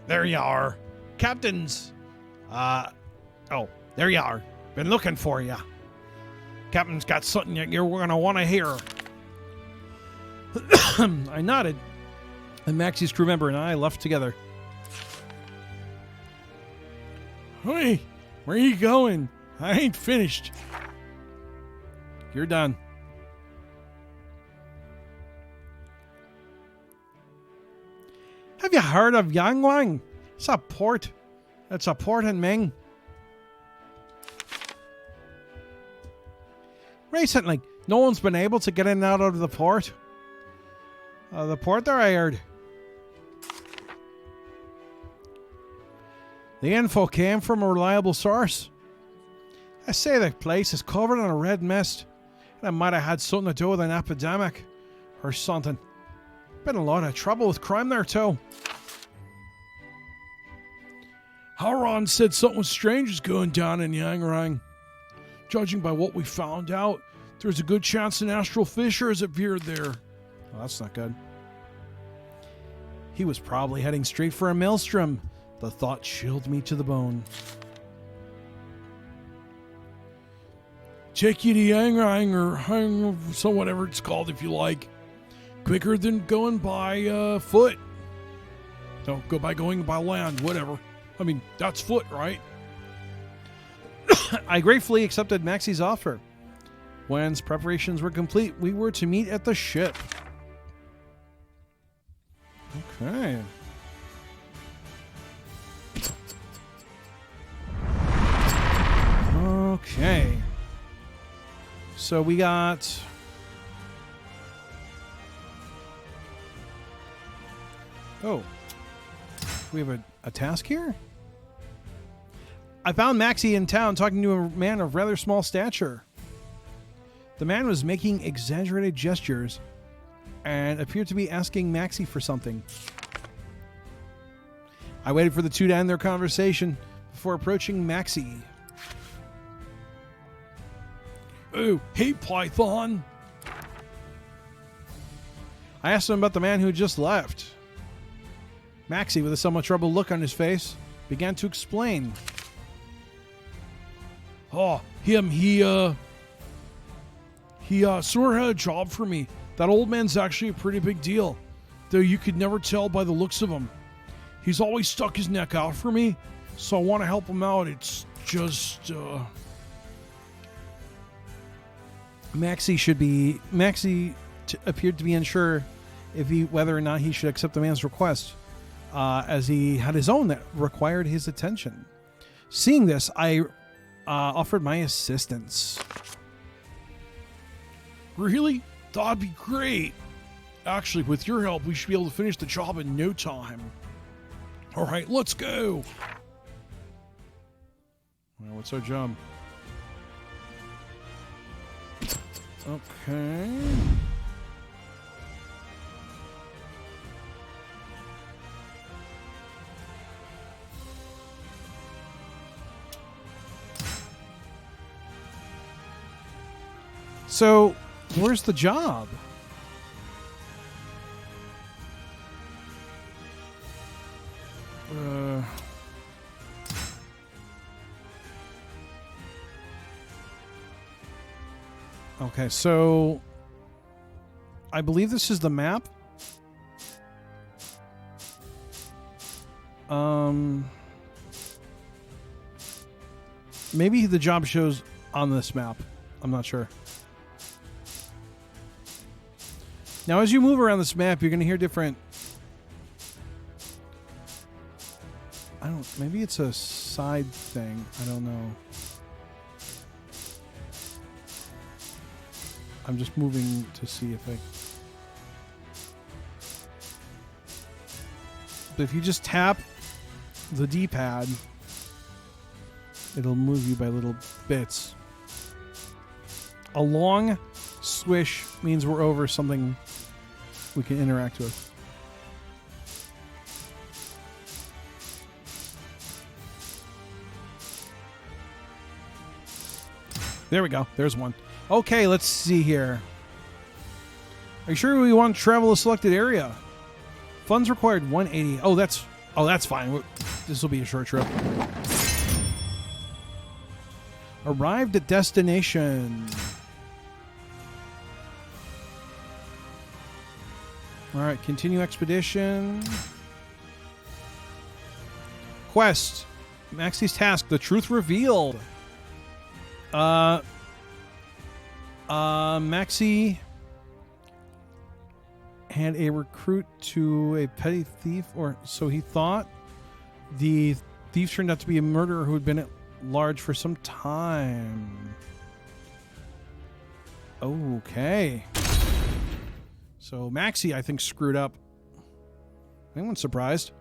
There you are. Captains. Oh, there you are. Been looking for you. Captain's got something that you're going to want to hear. I nodded, and Maxie's crew member and I left together. Hey, where are you going? I ain't finished. You're done. Have you heard of Yangwang? It's a port. It's a port in Ming. Recently, no one's been able to get in and out of the port. The port there, I heard. The info came from a reliable source. I say the place is covered in a red mist, and it might have had something to do with an epidemic or something. Been a lot of trouble with crime there too. Haran said something strange is going down in Yangrang. Judging by what we found out, there's a good chance an astral fissure has appeared there. Well, that's not good. He was probably heading straight for a maelstrom. The thought chilled me to the bone. Take you to Yangrang or Hang, so whatever it's called if you like. Quicker than going by foot. No, go by going by land, whatever. I mean, that's foot, right? I gratefully accepted Maxie's offer. Once preparations were complete, we were to meet at the ship. Okay. Okay. So we got... Oh. We have a task here? I found Maxie in town talking to a man of rather small stature. The man was making exaggerated gestures and appeared to be asking Maxie for something. I waited for the two to end their conversation before approaching Maxie. Oh, hey, Python. I asked him about the man who had just left. Maxie, with a somewhat troubled look on his face, began to explain. Oh, him, he sort of had a job for me. That old man's actually a pretty big deal, though you could never tell by the looks of him. He's always stuck his neck out for me, so I want to help him out. It's just, Maxie appeared to be unsure whether or not he should accept the man's request, as he had his own that required his attention. Seeing this, I offered my assistance. Really? That'd be great. Actually, with your help, we should be able to finish the job in no time. All right, let's go. Well, what's our job? Okay. So, where's the job? Okay, so I believe this is the map. Maybe the job shows on this map. I'm not sure. Now, as you move around this map, you're going to hear different... Maybe it's a side thing. I don't know. I'm just moving to see if I... But if you just tap the D-pad, it'll move you by little bits. A long swish means we're over something we can interact with. There we go. There's one. Okay, let's see here. Are you sure we want to travel a selected area? Funds required 180. Oh, that's fine. This will be a short trip. Arrived at destination. All right, continue expedition. Quest. Maxie's task, the truth revealed. Maxie had a recruit to a petty thief, or so he thought. The thief turned out to be a murderer who had been at large for some time. Okay. So Maxie, I think, screwed up. Anyone surprised?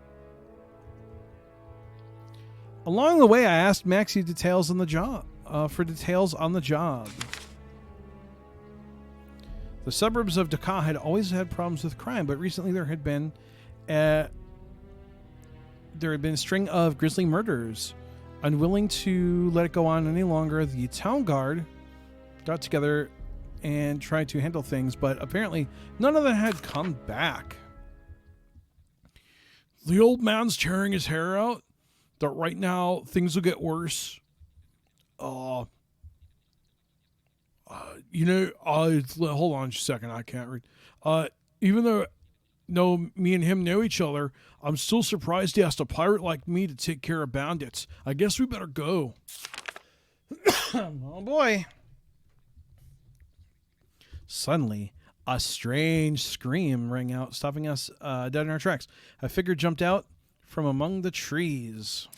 Along the way, I asked Maxie details on the job. For details on the job. The suburbs of Dakar had always had problems with crime, but recently there had been a string of grisly murders. Unwilling to let it go on any longer, the town guard got together and tried to handle things, but apparently none of them had come back. The old man's tearing his hair out. That right now things will get worse. Hold on just a second. I can't read. Even though me and him know each other, I'm still surprised he asked a pirate like me to take care of bandits. I guess we better go. Oh boy. Suddenly, a strange scream rang out, stopping us dead in our tracks. A figure jumped out from among the trees.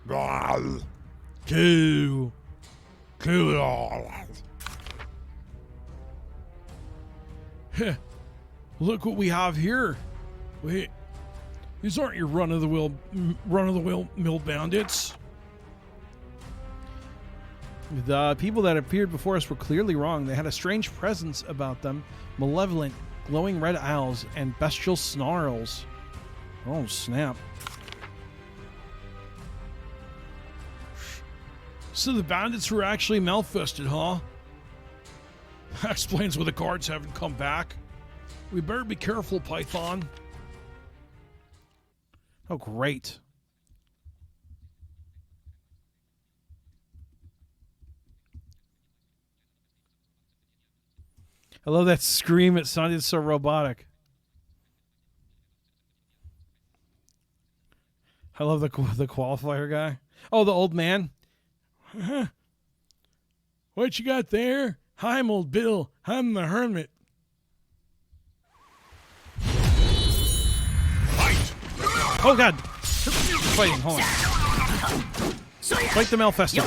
Kill it all. Look what we have here. Wait, these aren't your run-of-the-mill bandits. The people that appeared before us were clearly wrong. They had a strange presence about them, malevolent, glowing red eyes, and bestial snarls. Oh, snap. So the bandits were actually malfested, huh? That explains why the guards haven't come back. We better be careful, Python. Oh, great. I love that scream. It sounded so robotic. I love the qualifier guy. Oh, the old man. What you got there? I'm old Bill. I'm the hermit. Fight! Oh, God. Fighting. Hold on. Fight the malfested.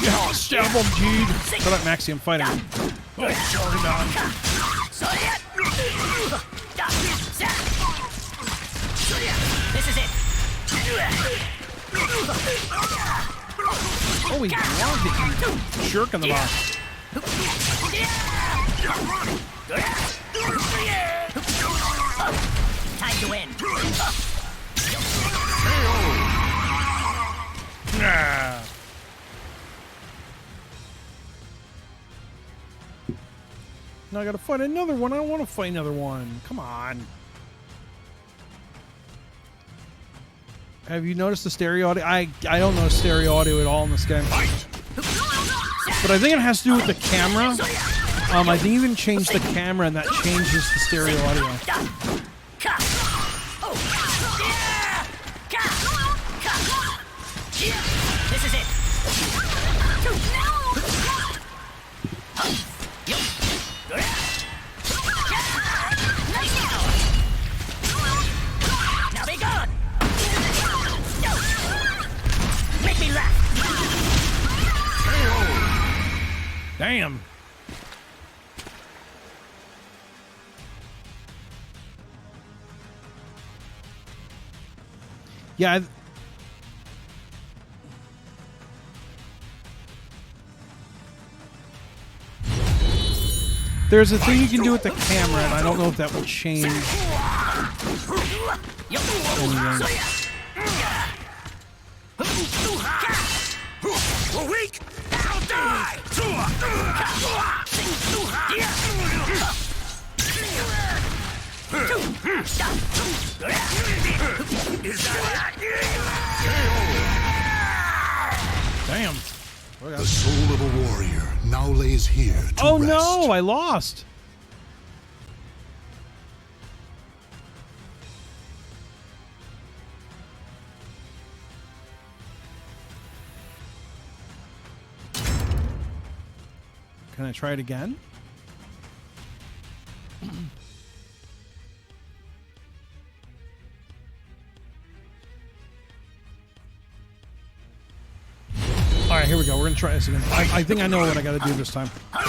Yeah, stab him, dude. Shut up, Maxie. I'm fighting him. Oh, sorry, man. This is it. Oh, he logged it, you jerk in the box. Time to win. Nah. Now I gotta fight another one. I don't want to fight another one. Come on. Have you noticed the stereo audio? I don't notice stereo audio at all in this game. But I think it has to do with the camera. I think you can change the camera and that changes the stereo audio. This is it. Now be gone. Make me laugh. Damn. Yeah. There's a thing you can do with the camera, and I don't know if that will change anything. We're weak. I'll die. Damn. The soul of a warrior now lays here to Oh rest. no, I lost. Can I try it again? All right, here we go. We're gonna try this again. I think I know what I got to do this time. I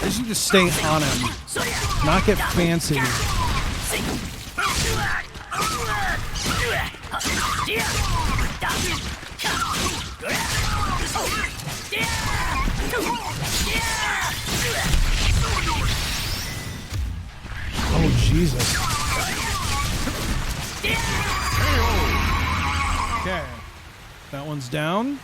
just need to stay on him, not get fancy. Oh, Jesus. Okay. That one's down.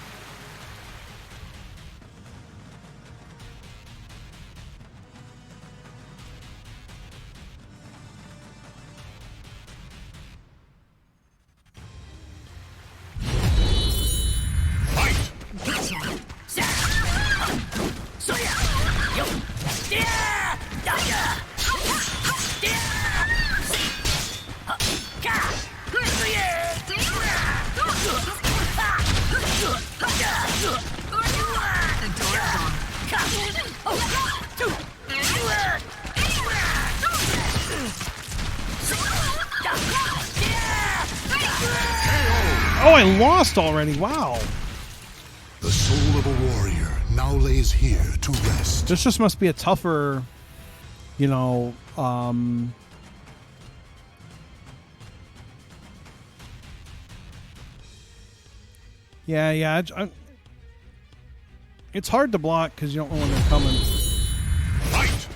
Oh, I lost already. Wow. The soul of a warrior now lays here to rest. This just must be a tougher, you know, yeah. It's hard to block because you don't know when they're coming. Fight!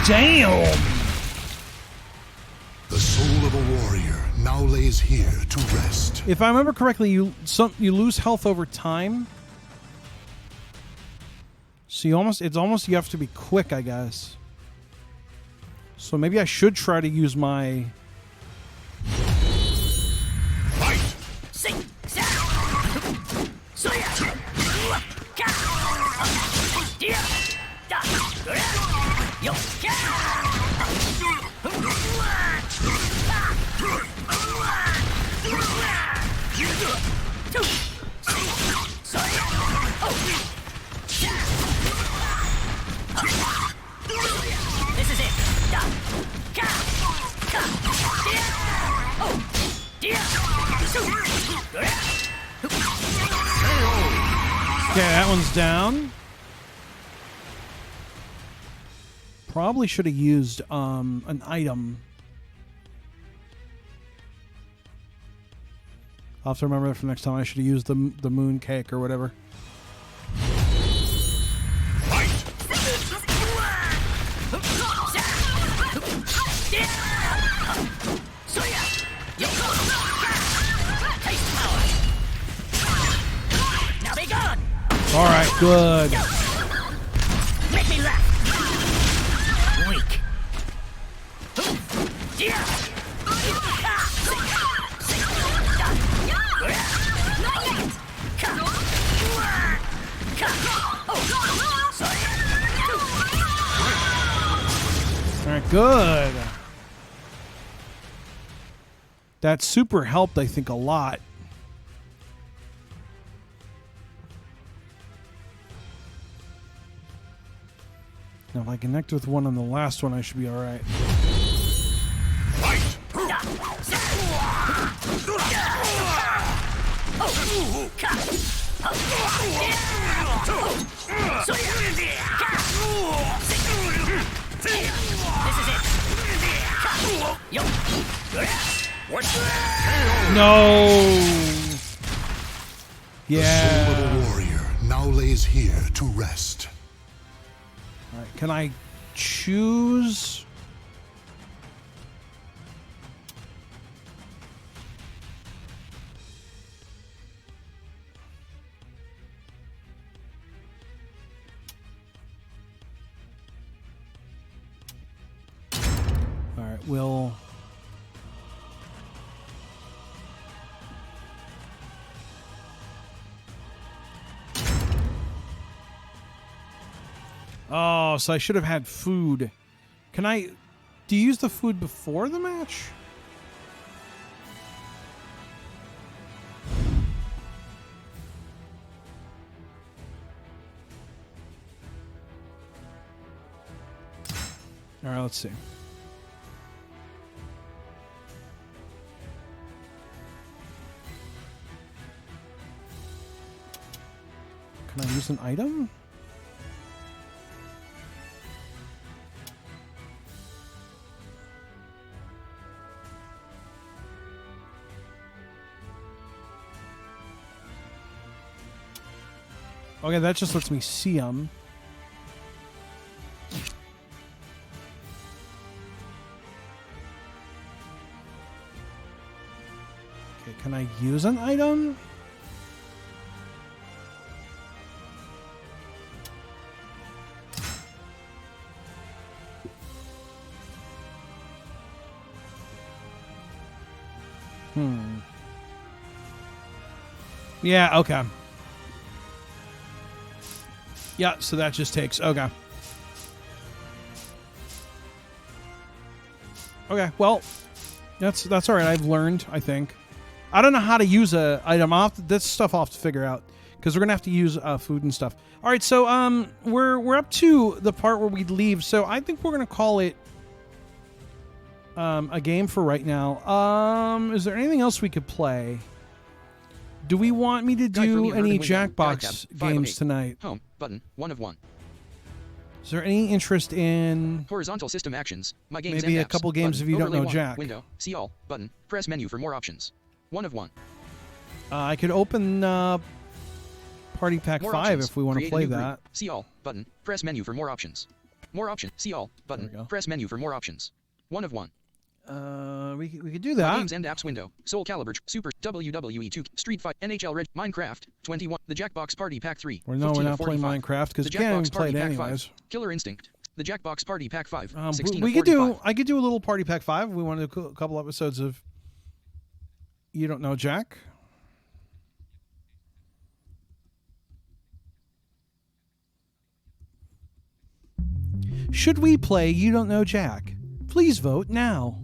Damn! The soul of a warrior now lays here to rest. If I remember correctly, you lose health over time. So it's almost you have to be quick, I guess. So maybe I should try to use my This is it. Okay, that one's down. Probably should have used an item. I'll have to remember that for next time. I should have used the moon cake or whatever. Now be gone. All right, good. Make me laugh. Weak. All right, good. That super helped, I think, a lot. Now, if I connect with one on the last one, I should be all right. This is it. No. The soul of a warrior now lays here to rest. All right, can I choose? right, we'll... Oh, so I should have had food. Can I... Do you use the food before the match? All right, let's see. Can I use an item? Okay, that just lets me see them. Okay, can I use an item? Yeah, okay. Yeah, so that just takes... Okay. Okay, well, that's all right. I've learned, I think. I don't know how to use a item. This stuff I'll have to figure out, because we're going to have to use food and stuff. All right, so we're up to the part where we leave, so I think we're going to call it a game for right now. Is there anything else we could play? Do we want me to do any Jackbox games tonight? Home button 1 of 1. Is there any interest in horizontal system actions? My games maybe and a couple apps, games button, if you don't know one, Jack? Window, see all button. Press menu for more options. 1 of 1. I could open Party Pack More 5 options. if we want to Create a play new group. that. See all button. Press menu for more options. More option. See all button. Press menu for more options. 1 of 1. We could do My that. games and apps window. Soulcalibur, Super, WWE 2, Street Fight, NHL Red, Minecraft, 21, The Jackbox Party Pack 3. We're not playing Minecraft because you can't even play it anyways. 5, Killer Instinct, The Jackbox Party Pack 5. We could do. I could do a little Party Pack 5. We want to do a couple episodes of You Don't Know Jack. Should we play You Don't Know Jack? Please vote now.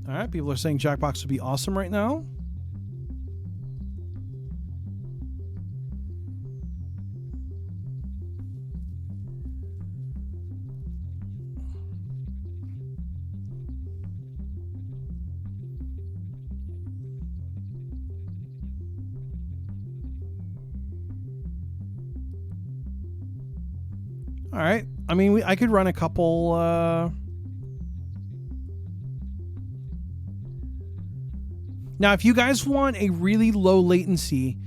All right, people are saying Jackbox would be awesome right now. All right. I mean, I could run a couple. Now, if you guys want a really low latency,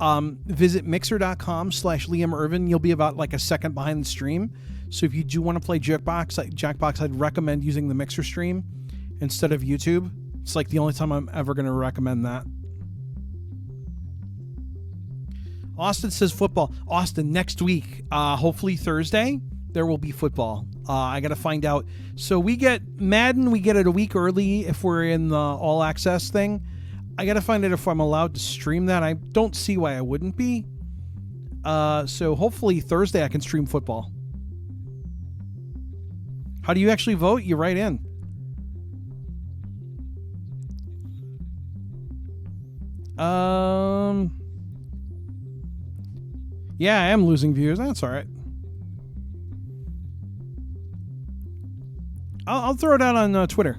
visit mixer.com/Liam Irvin. You'll be about like a second behind the stream. So if you do want to play Jackbox, I'd recommend using the Mixer stream instead of YouTube. It's like the only time I'm ever going to recommend that. Austin says football. Austin, next week, hopefully Thursday, there will be football. I got to find out. So we get Madden, we get it a week early if we're in the all access thing. I got to find out if I'm allowed to stream that. I don't see why I wouldn't be. So hopefully Thursday I can stream football. How do you actually vote? You write in. Yeah, I am losing viewers. That's all right. I'll throw it out on Twitter.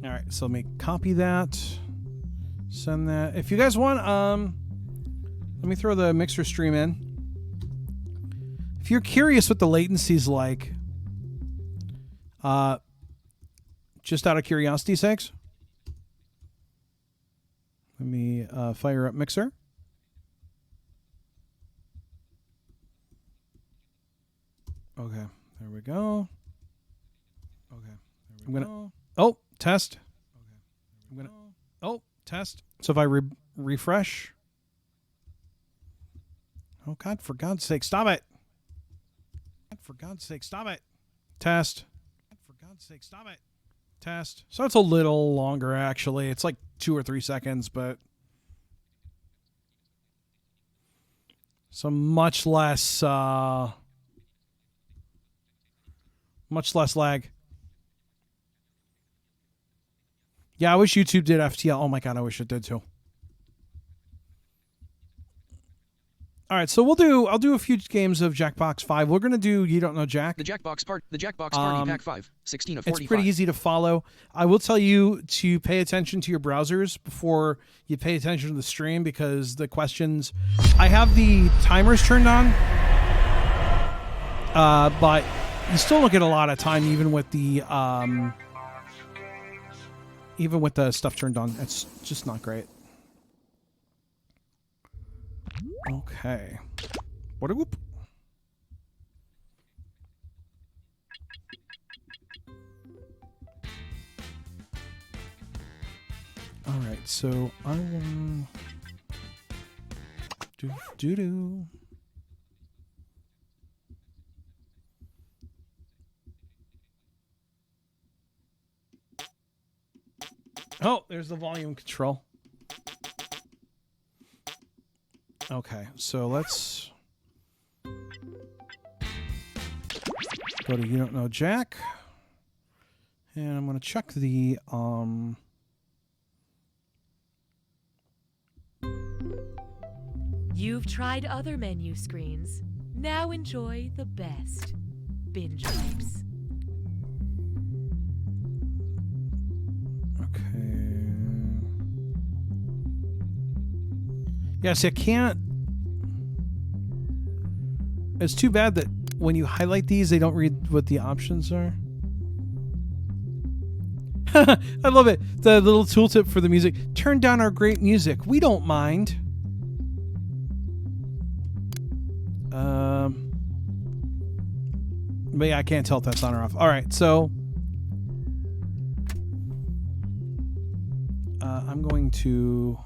All right, so let me copy that. Send that. If you guys want, let me throw the mixer stream in. If you're curious what the latency's like, just out of curiosity's sakes, let me fire up mixer. Okay, there we go. Okay, I'm gonna. Oh, test. Okay, I'm gonna. Oh, test. So if I refresh. Oh God! For God's sake, stop it! For God's sake, stop it! Test. For God's sake, stop it! Test. So it's a little longer, actually. It's like 2 or 3 seconds, but so much less lag. Yeah, I wish YouTube did FTL. Oh my God, I wish it did too. All right, so I'll do a few games of Jackbox 5. We're gonna do You Don't Know Jack. The Jackbox Party Pack 5, 16 of 45. It's pretty easy to follow. I will tell you to pay attention to your browsers before you pay attention to the stream, because the questions, I have the timers turned on, but you still don't get a lot of time even with the stuff turned on. It's just not great. Okay. What a whoop. All right, so I will do. Oh, there's the volume control. Okay, so let's go to You Don't Know Jack. And I'm going to check the You've tried other menu screens. Now enjoy the best. Binge Vibes. Yes, I can't. It's too bad that when you highlight these, they don't read what the options are. I love it. The little tooltip for the music. Turn down our great music. We don't mind. But yeah, I can't tell if that's on or off. All right, so I'm going to.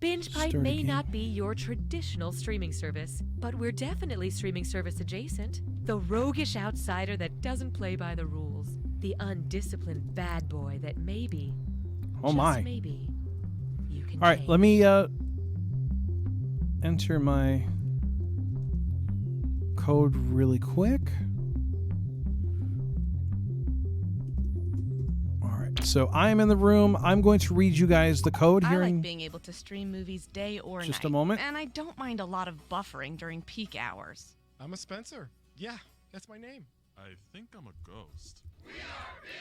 BingePipe may not be your traditional streaming service, but we're definitely streaming service adjacent. The roguish outsider that doesn't play by the rules. The undisciplined bad boy that maybe, just maybe, you can All right, change. let me enter my code really quick. So I'm in the room. I'm going to read you guys the code here. I in like being able to stream movies day or night. just a moment. And I don't mind a lot of buffering during peak hours. I'm a Spencer. Yeah, that's my name. I think I'm a ghost.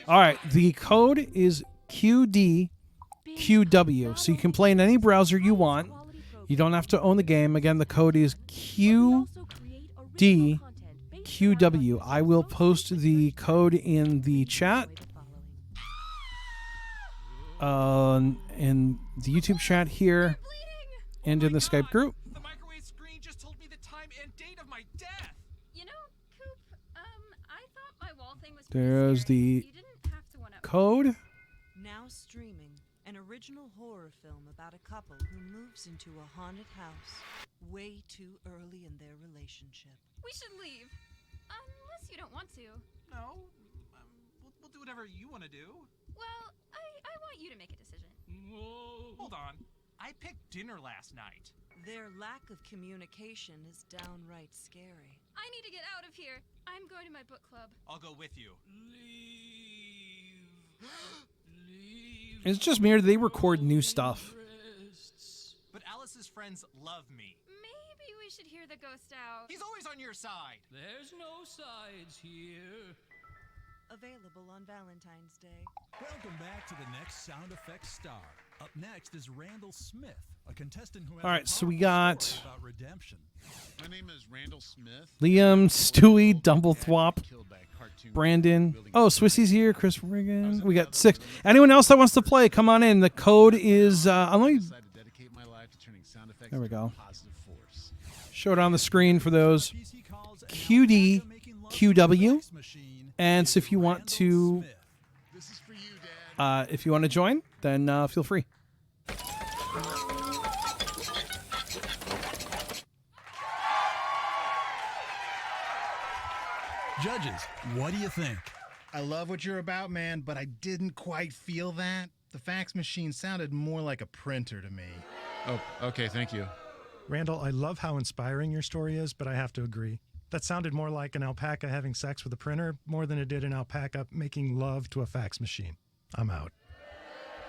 All right, the code is QDQW. So you can play in any browser you want. You don't have to own the game. Again, the code is QDQW. I will post the code in the chat. In the YouTube chat here, and in the Skype group. The microwave screen just told me the time and date of my death. You know, Coop, I thought my wall thing was There's the code. Now streaming, an original horror film about a couple who moves into a haunted house way too early in their relationship. We should leave. Unless you don't want to. No, we'll do whatever you want to do. Well, I want you to make a decision. Whoa. Hold on. I picked dinner last night. Their lack of communication is downright scary. I need to get out of here. I'm going to my book club. I'll go with you. Leave. It's just me, or do they record new stuff? But Alice's friends love me. Maybe we should hear the ghost out. He's always on your side. There's no sides here. Available on Valentine's Day. Welcome back to the next sound effects star. Up next is Randall Smith, a contestant who has All right, a so we powerful got story about redemption. My name is Randall Smith. Liam, Stewie, Dumblethwop, Brandon. Oh, Swissy's here. Chris Riggin. We got 6. Anyone else that wants to play, come on in. The code is. There we go. Show it on the screen for those. QDQW. And so if you want to, join, then feel free. Judges, what do you think? I love what you're about, man, but I didn't quite feel that. The fax machine sounded more like a printer to me. Oh, okay, thank you. Randall, I love how inspiring your story is, but I have to agree. That sounded more like an alpaca having sex with a printer more than it did an alpaca making love to a fax machine. I'm out.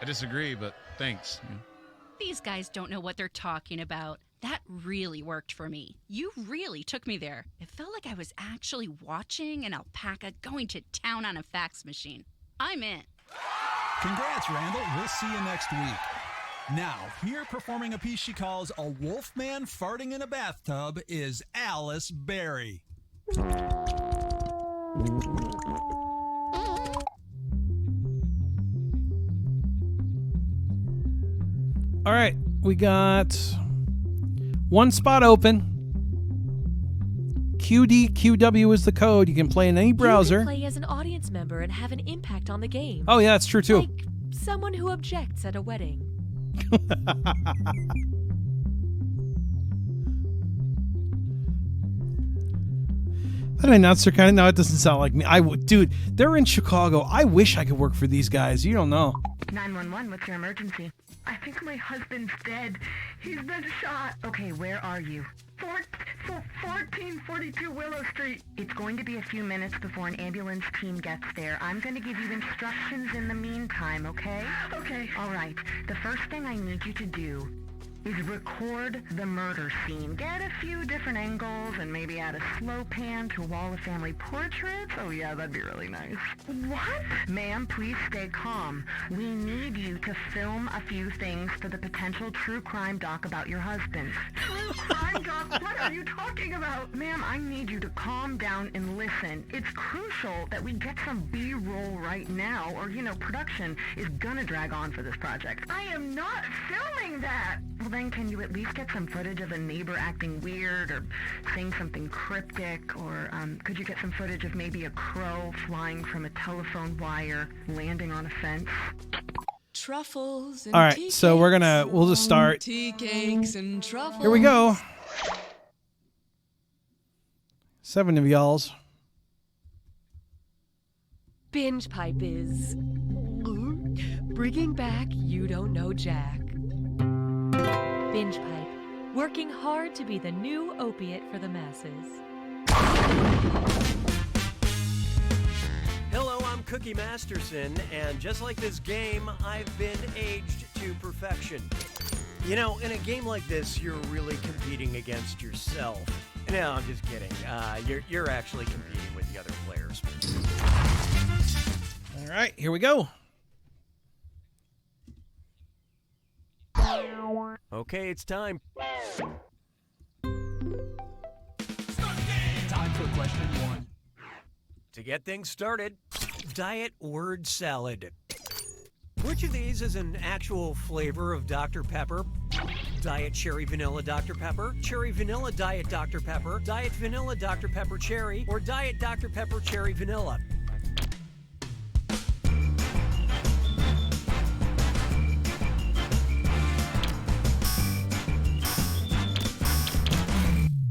I disagree, but thanks. These guys don't know what they're talking about. That really worked for me. You really took me there. It felt like I was actually watching an alpaca going to town on a fax machine. I'm in. Congrats, Randall. We'll see you next week. Now, here performing a piece she calls A Wolfman Farting in a Bathtub is Alice Berry. All right, we got one spot open. QDQW is the code. You can play in any browser. You can play as an audience member and have an impact on the game. Oh, yeah, that's true, too. Like someone who objects at a wedding. That announcer kind of, no, it doesn't sound like me. Dude, they're in Chicago. I wish I could work for these guys. You don't know. 911, what's your emergency? I think my husband's dead. He's been shot. Okay, where are you? 1442 Willow Street. It's going to be a few minutes before an ambulance team gets there. I'm going to give you instructions in the meantime, okay? Okay. All right. The first thing I need you to do is record the murder scene. Get a few different angles and maybe add a slow pan to a wall of family portraits. Oh yeah, that'd be really nice. What? Ma'am, please stay calm. We need you to film a few things for the potential true crime doc about your husband. True crime doc? What are you talking about? Ma'am, I need you to calm down and listen. It's crucial that we get some B-roll right now or, production is gonna drag on for this project. I am not filming that! Well, then can you at least get some footage of a neighbor acting weird or saying something cryptic? Or could you get some footage of maybe a crow flying from a telephone wire, landing on a fence? Truffles and All right, so we'll just start. Tea cakes and truffles. Here we go. 7 of y'alls. Binge Pipe is bringing back You Don't Know Jack. Binge Pipe, working hard to be the new opiate for the masses. Hello, I'm Cookie Masterson, and just like this game, I've been aged to perfection. In a game like this, you're really competing against yourself. No, I'm just kidding. You're actually competing with the other players. All right, here we go. Okay, it's time. Time for question 1. To get things started, diet word salad. Which of these is an actual flavor of Dr. Pepper? Diet Cherry Vanilla Dr. Pepper, Cherry Vanilla Diet Dr. Pepper, Diet Vanilla Dr. Pepper Cherry, or Diet Dr. Pepper Cherry Vanilla?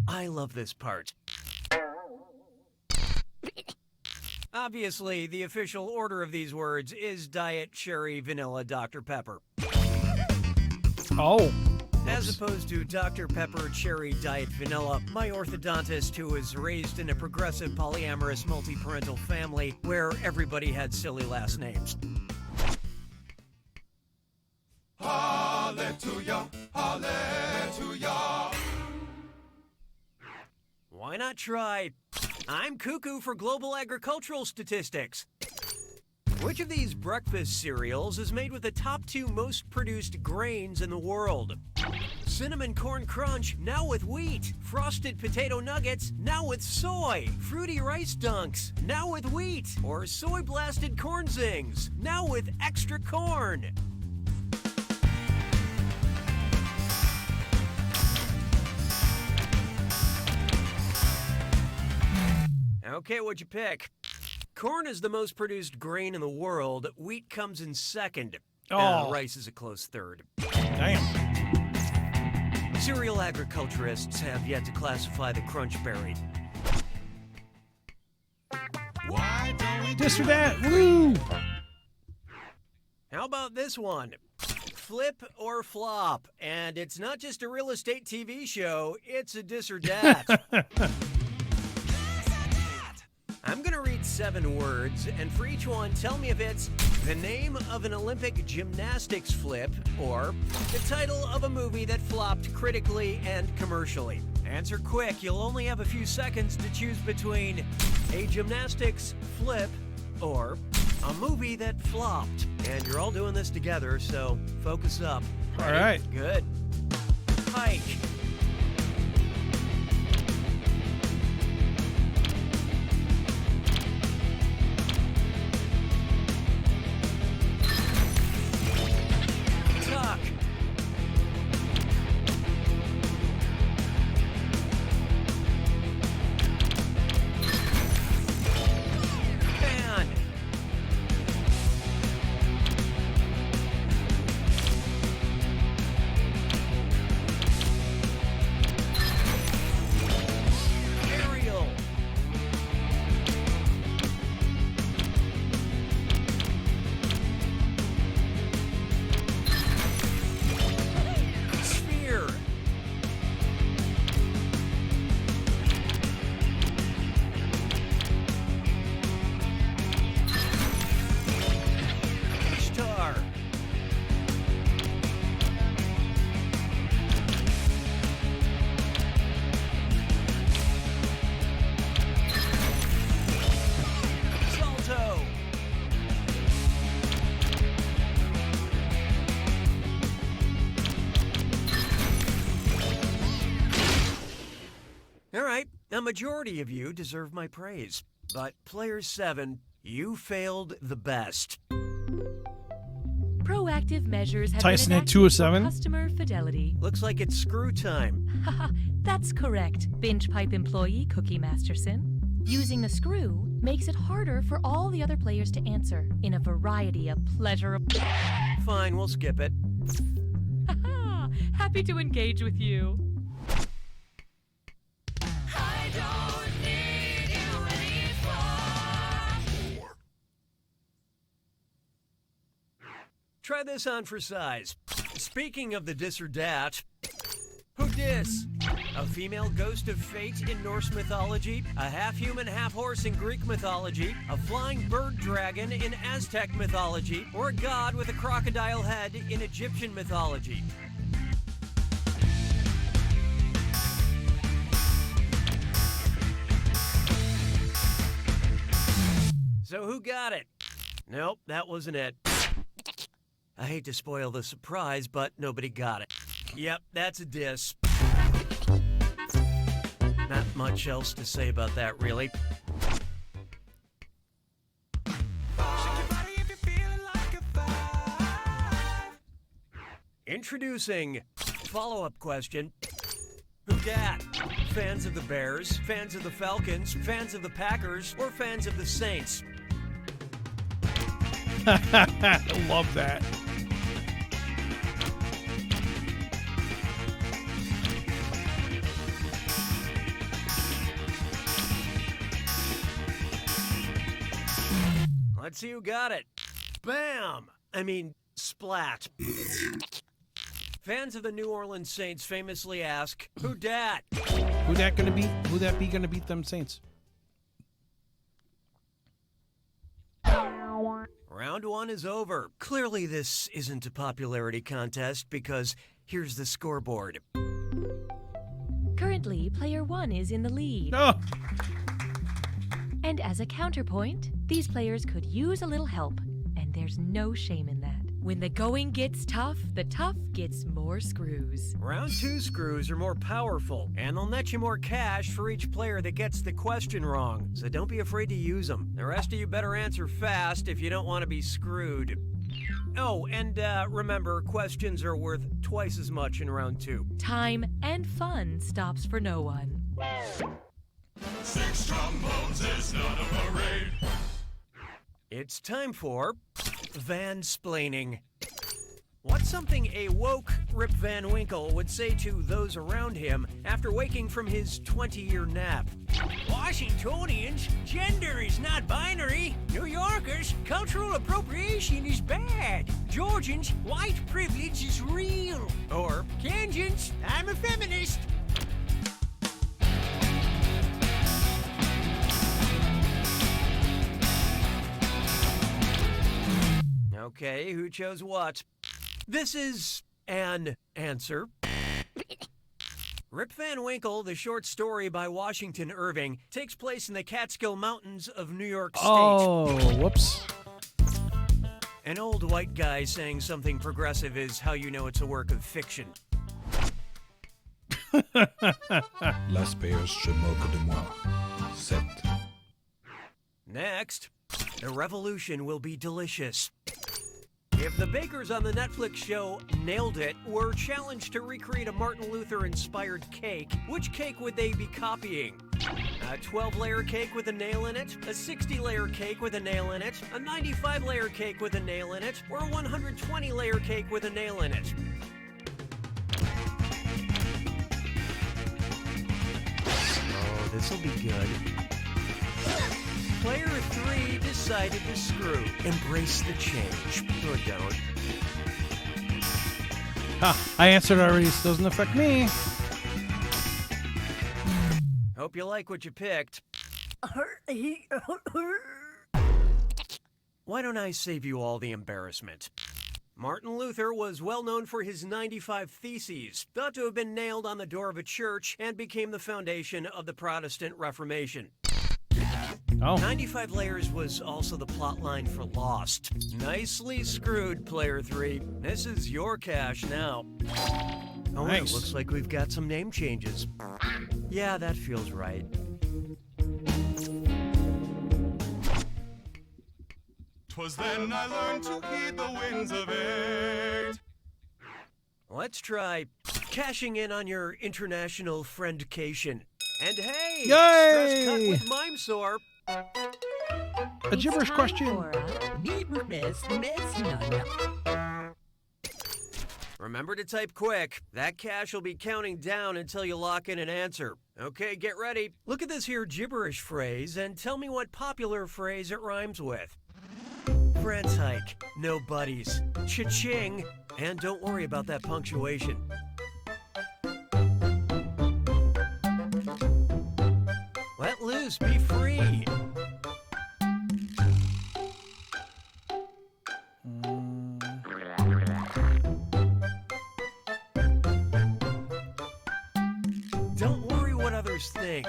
I love this part. Obviously, the official order of these words is Diet Cherry Vanilla Dr. Pepper. Oh. As opposed to Dr. Pepper Cherry Diet Vanilla, my orthodontist, who was raised in a progressive polyamorous multi-parental family where everybody had silly last names. Hallelujah, hallelujah. Why not try? I'm cuckoo for global agricultural statistics. Which of these breakfast cereals is made with the top 2 most produced grains in the world? Cinnamon Corn Crunch, now with wheat. Frosted Potato Nuggets, now with soy. Fruity Rice Dunks, now with wheat. Or Soy Blasted Corn Zings, now with extra corn. Okay, what'd you pick? Corn is the most produced grain in the world. Wheat comes in second. Rice is a close third. Damn. Cereal agriculturists have yet to classify the crunch berry. This or that. Woo! How about this one? Flip or flop. And it's not just a real estate TV show, it's a dis or dat. I'm going to read 7 words, and for each one, tell me if it's the name of an Olympic gymnastics flip or the title of a movie that flopped critically and commercially. Answer quick. You'll only have a few seconds to choose between a gymnastics flip or a movie that flopped. And you're all doing this together, so focus up. All right. Good. Hike. Tuck. Pan. Aerial. Sphere. Star. Salto. All right, a majority of you deserve my praise, but player 7, you failed the best. Proactive measures have Tyson been at enacted 207. for customer fidelity. Looks like it's screw time. Haha, that's correct, Binge Pipe employee Cookie Masterson. Using the screw makes it harder for all the other players to answer in a variety of pleasurable... Fine, we'll skip it. Haha, happy to engage with you. Try this on for size. Speaking of the dis or dat, who dis? A female ghost of fate in Norse mythology, a half-human, half-horse in Greek mythology, a flying bird dragon in Aztec mythology, or a god with a crocodile head in Egyptian mythology. So who got it? Nope, that wasn't it. I hate to spoil the surprise, but nobody got it. Yep, that's a diss. Not much else to say about that, really. Introducing follow-up question. Who dat? Fans of the Bears, fans of the Falcons, fans of the Packers, or fans of the Saints? Love that. Let's see who got it. Bam! I mean, splat. Fans of the New Orleans Saints famously ask, who dat? Who that gonna be? Who that be gonna beat them Saints? Round 1 is over. Clearly this isn't a popularity contest because here's the scoreboard. Currently, player 1 is in the lead. Oh. And as a counterpoint, these players could use a little help. And there's no shame in that. When the going gets tough, the tough gets more screws. Round 2 screws are more powerful, and they'll net you more cash for each player that gets the question wrong. So don't be afraid to use them. The rest of you better answer fast if you don't want to be screwed. Oh, and remember, questions are worth twice as much in round 2. Time and fun stops for no one. 6 trombones is not a parade. It's time for Vansplaining. What's something a woke Rip Van Winkle would say to those around him after waking from his 20-year nap? Washingtonians, gender is not binary. New Yorkers, cultural appropriation is bad. Georgians, white privilege is real. Or, Kansans, I'm a feminist. Okay, who chose what? This is an answer. Rip Van Winkle, the short story by Washington Irving, takes place in the Catskill Mountains of New York State. Oh, whoops. An old white guy saying something progressive is how you know it's a work of fiction. Las Bears se moquent de moi. 7. Next, the revolution will be delicious. If the bakers on the Netflix show Nailed It were challenged to recreate a Martin Luther-inspired cake, which cake would they be copying? A 12-layer cake with a nail in it? A 60-layer cake with a nail in it? A 95-layer cake with a nail in it? Or a 120-layer cake with a nail in it? Oh, this'll be good. Player 3 decided to screw. Embrace the change. Or don't. I answered already, so it doesn't affect me. Hope you like what you picked. Why don't I save you all the embarrassment? Martin Luther was well known for his 95 Theses, thought to have been nailed on the door of a church, and became the foundation of the Protestant Reformation. 95 Layers was also the plotline for Lost. Nicely screwed, Player 3. This is your cash now. Oh, Nice. It looks like we've got some name changes. Yeah, that feels right. 'Twas then I learned to heed the winds of 8. Let's try cashing in on your international friendcation. And hey, Yay! stress cut with Mime Sore. A gibberish question. Remember to type quick. That cash will be counting down until you lock in an answer. Okay, get ready. Look at this here gibberish phrase and tell me what popular phrase it rhymes with. France hike, no buddies, cha-ching, and don't worry about that punctuation. Let loose, be free. Don't worry what others think.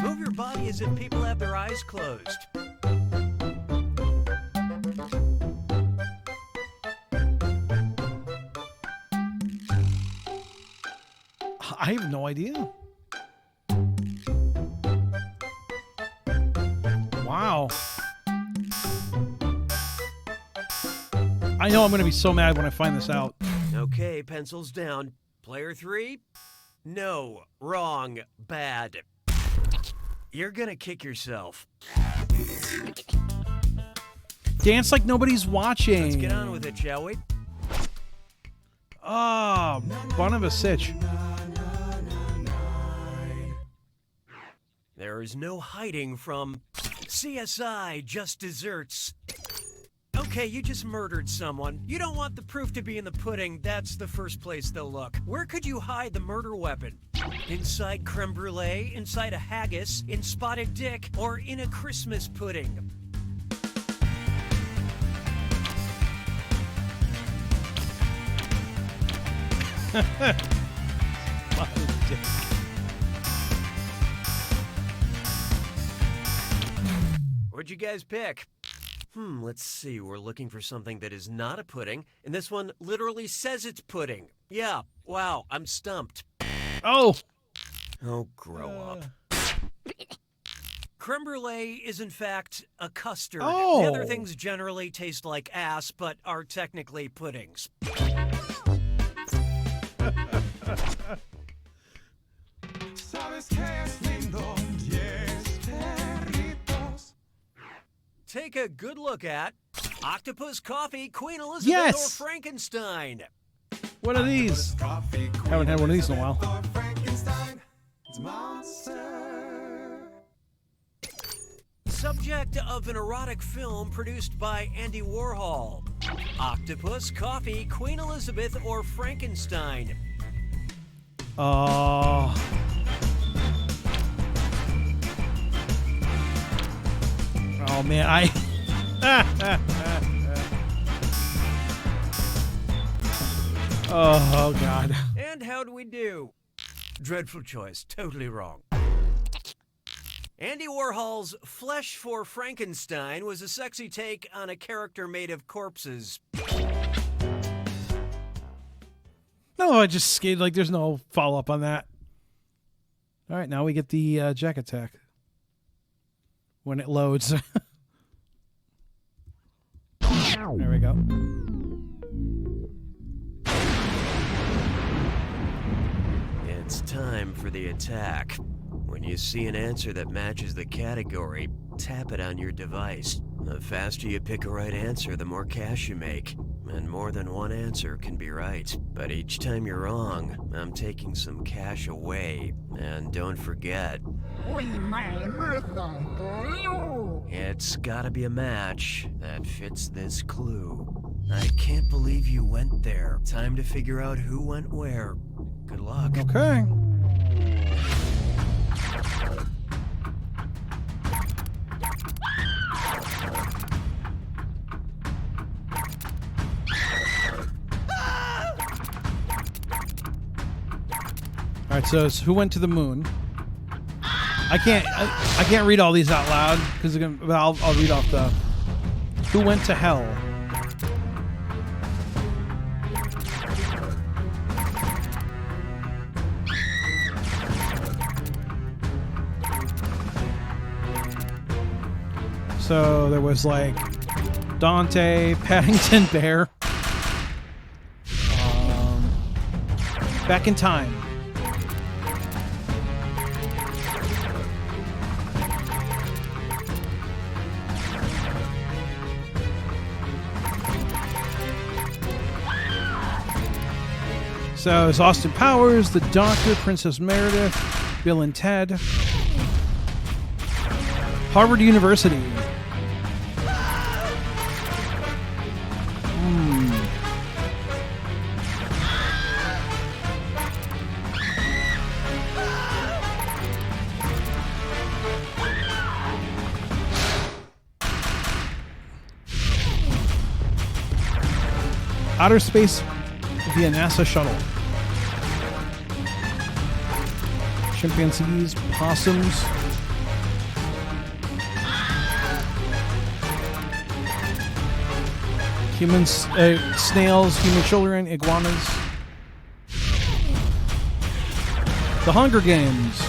Move your body as if people have their eyes closed. I have no idea. Wow. I know I'm going to be so mad when I find this out. Okay, pencils down. Player 3? No, wrong, bad. You're gonna kick yourself. Dance like nobody's watching. Let's get on with it, shall we? Oh, bun of a sitch. There is no hiding from CSI Just Desserts. Okay, you just murdered someone. You don't want the proof to be in the pudding. That's the first place they'll look. Where could you hide the murder weapon? Inside creme brulee, inside a haggis, in spotted dick, or in a Christmas pudding? What'd you guys pick? Let's see. We're looking for something that is not a pudding, and this one literally says it's pudding. Yeah, wow, I'm stumped. Oh, grow up. Creme brulee is, in fact, a custard. Oh. The other things generally taste like ass, but are technically puddings. Take a good look at Octopus Coffee, Queen Elizabeth, Yes. or Frankenstein. What are these? Haven't had one of these in a while. Subject of an erotic film produced by Andy Warhol. Octopus, Coffee, Queen Elizabeth, or Frankenstein. Oh, man, oh, God. And how'd we do? Dreadful choice. Totally wrong. Andy Warhol's Flesh for Frankenstein was a sexy take on a character made of corpses. No, I just skated like there's no follow-up on that. All right, now we get the Jack Attack. When it loads. There we go. It's time for the attack. When you see an answer that matches the category, tap it on your device. The faster you pick a right answer, the more cash you make. And more than one answer can be right. But each time you're wrong, I'm taking some cash away. And don't forget, it's gotta be a match that fits this clue. I can't believe you went there. Time to figure out who went where. Good luck. Okay. All right, so it's who went to the moon? I can't read all these out loud because I'll read off the who went to hell. So there was like Dante, Paddington Bear, Back in Time. So it's Austin Powers, The Doctor, Princess Meredith, Bill and Ted, Harvard University. Outer space via NASA shuttle. Chimpanzees, possums. Humans, snails, human children, iguanas. The Hunger Games.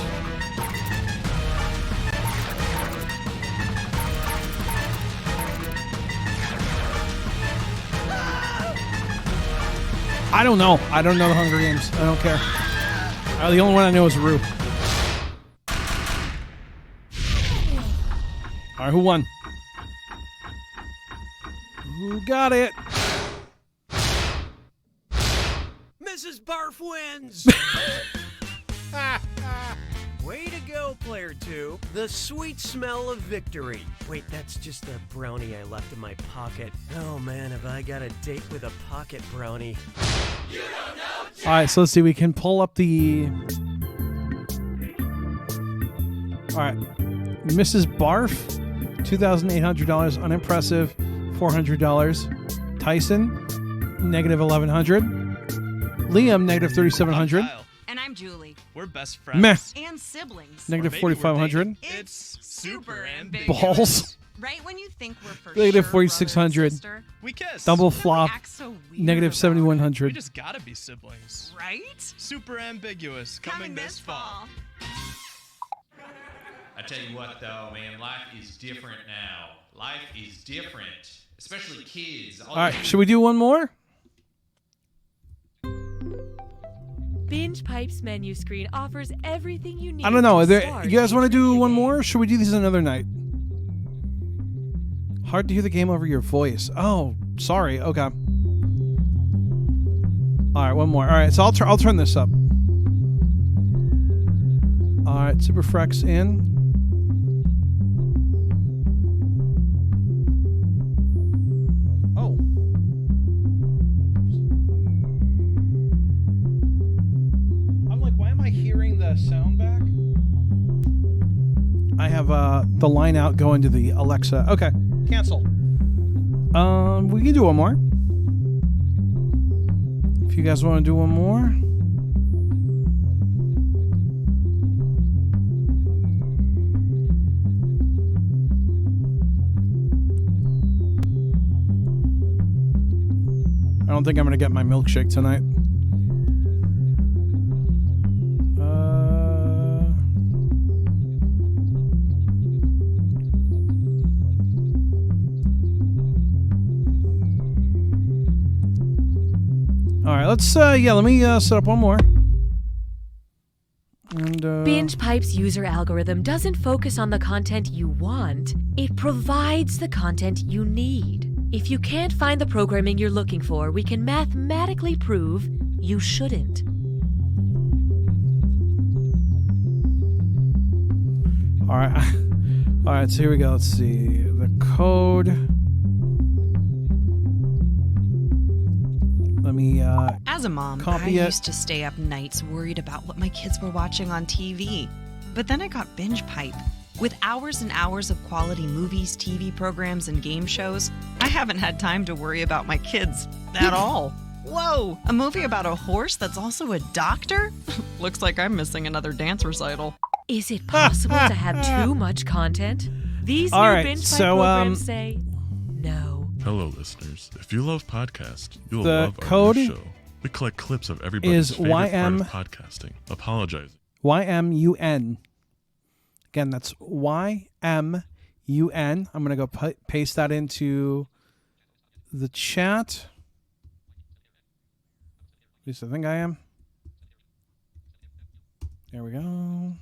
I don't know. I don't know the Hunger Games. I don't care. The only one I know is Rue. All right, who won? Who got it? Mrs. Barf wins! Way to go, player 2. The sweet smell of victory. Wait, that's just the brownie I left in my pocket. Oh man, have I got a date with a pocket brownie. You don't know Jack. All right, so let's see. We can pull up the... All right. Mrs. Barf, $2,800. Unimpressive, $400. Tyson, negative $1,100. Liam, negative 3,700. And I'm Julie. We're best friends. Meh. And siblings. Negative 4,500. It's super ambiguous. Balls. Right when you think we're for Negative sure 4,600. We kiss. Double flop. so weird Negative about 7,100. We just gotta be siblings. Right? Super ambiguous. Coming this fall. I tell you what, though, man, life is different now. Life is different, especially kids. All right, should we do one more? Binge Pipe's menu screen offers everything you need. I don't know. to start You guys want to do featuring one a more? Or should we do this another night? Hard to hear the game over your voice. Oh, sorry. Okay. All right, one more. All right, so I'll turn this up. All right, Super Frex in. Oh. I'm like, why am I hearing the sound back? I have the line out going to the Alexa. Okay, cancel. We can do one more. If you guys want to do one more. I don't think I'm going to get my milkshake tonight. All right, let's let me set up one more. And Binge Pipe's user algorithm doesn't focus on the content you want, it provides the content you need. If you can't find the programming you're looking for, we can mathematically prove you shouldn't. all right. All right, so here we go. Let's see. The code. Let me As a mom, I copy it. used to stay up nights worried about what my kids were watching on TV. But then I got Binge Pipe. With hours and hours of quality movies, TV programs, and game shows, I haven't had time to worry about my kids at all. Whoa, a movie about a horse that's also a doctor? Looks like I'm missing another dance recital. Is it possible to have too much content? These All new right, Binge Pipe so, programs say no. Hello, listeners. If you love podcasts, you'll The love our code new show. We collect clips of everybody's is favorite part YM of podcasting. Apologizing. YMUN. Again, that's YMUN. I'm going to go paste that into the chat. At least I think I am. There we go.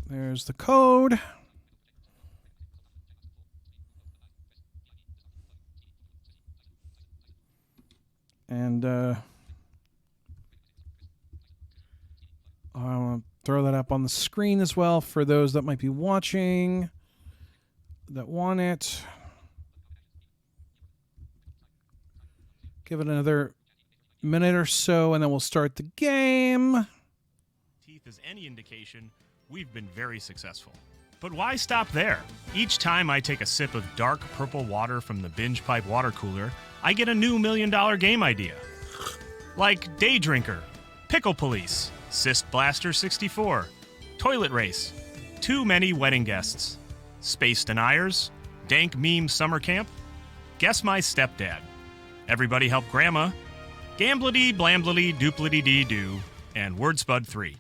There's the code. And I'll throw that up on the screen as well for those that might be watching that want it. Give it another minute or so, and then we'll start the game. Teeth is any indication, we've been very successful. But why stop there? Each time I take a sip of dark purple water from the Binge Pipe water cooler, I get a new $1 million game idea. Like Day Drinker, Pickle Police, Cyst Blaster 64, Toilet Race, Too Many Wedding Guests, Space Deniers, Dank Meme Summer Camp, Guess My Stepdad, Everybody Help Grandma, Gamblity Blamblity Duplity Dee Doo, and Wordspud 3.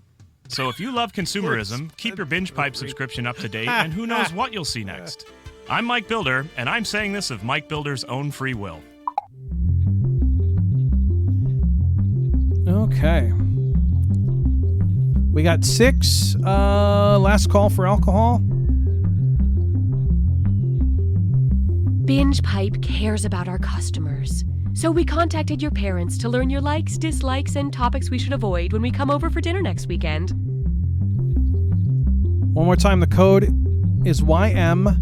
So if you love consumerism, keep your Binge Pipe subscription up to date, and who knows what you'll see next. I'm Mike Builder, and I'm saying this of Mike Builder's own free will. Okay. We got 6. Last call for alcohol. Binge Pipe cares about our customers. So we contacted your parents to learn your likes, dislikes, and topics we should avoid when we come over for dinner next weekend. One more time, the code is YMUN.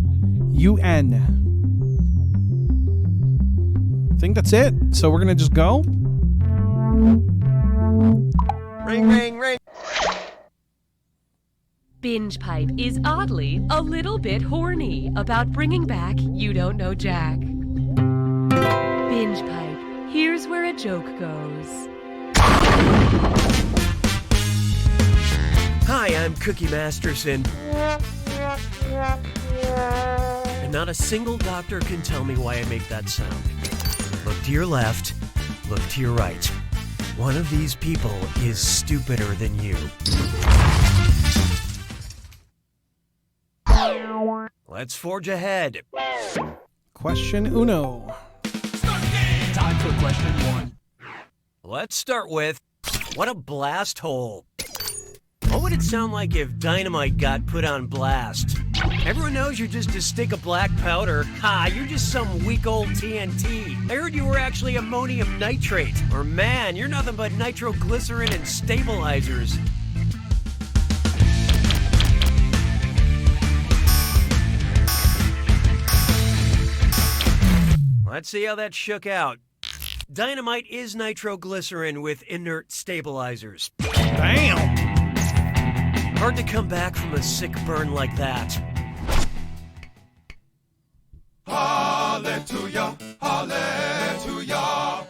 I think that's it. So we're going to just go. Ring, ring, ring. Binge Pipe is oddly a little bit horny about bringing back You Don't Know Jack. Binge Pipe, here's where a joke goes. Hi, I'm Cookie Masterson. And not a single doctor can tell me why I make that sound. Look to your left, look to your right. One of these people is stupider than you. Let's forge ahead. Question uno. Time for question one. Let's start with, what a blast hole. What would it sound like if dynamite got put on blast? Everyone knows you're just a stick of black powder. Ha, you're just some weak old TNT. I heard you were actually ammonium nitrate. Or man, you're nothing but nitroglycerin and stabilizers. Let's see how that shook out. Dynamite is nitroglycerin with inert stabilizers. Damn! Hard to come back from a sick burn like that. Hallelujah, hallelujah.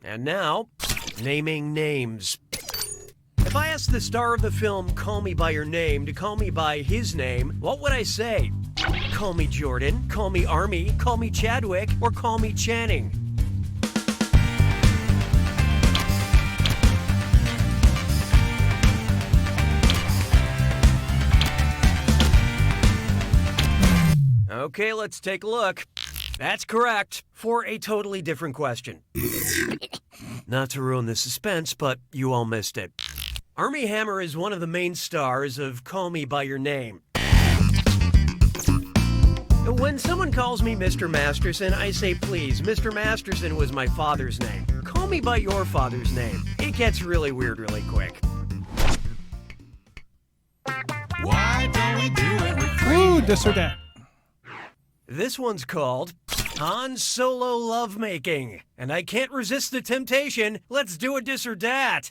And now, naming names. If I asked the star of the film Call Me By Your Name to call me by his name, what would I say? Call me Jordan, call me Army, call me Chadwick, or call me Channing? Okay, let's take a look. That's correct, for a totally different question. Not to ruin the suspense, but you all missed it. Armie Hammer is one of the main stars of Call Me By Your Name. When someone calls me Mr. Masterson, I say, please, Mr. Masterson was my father's name. Call me by your father's name. It gets really weird really quick. Why don't we do it with Ooh, this or that. This one's called Han Solo Lovemaking. And I can't resist the temptation. Let's do a this or that.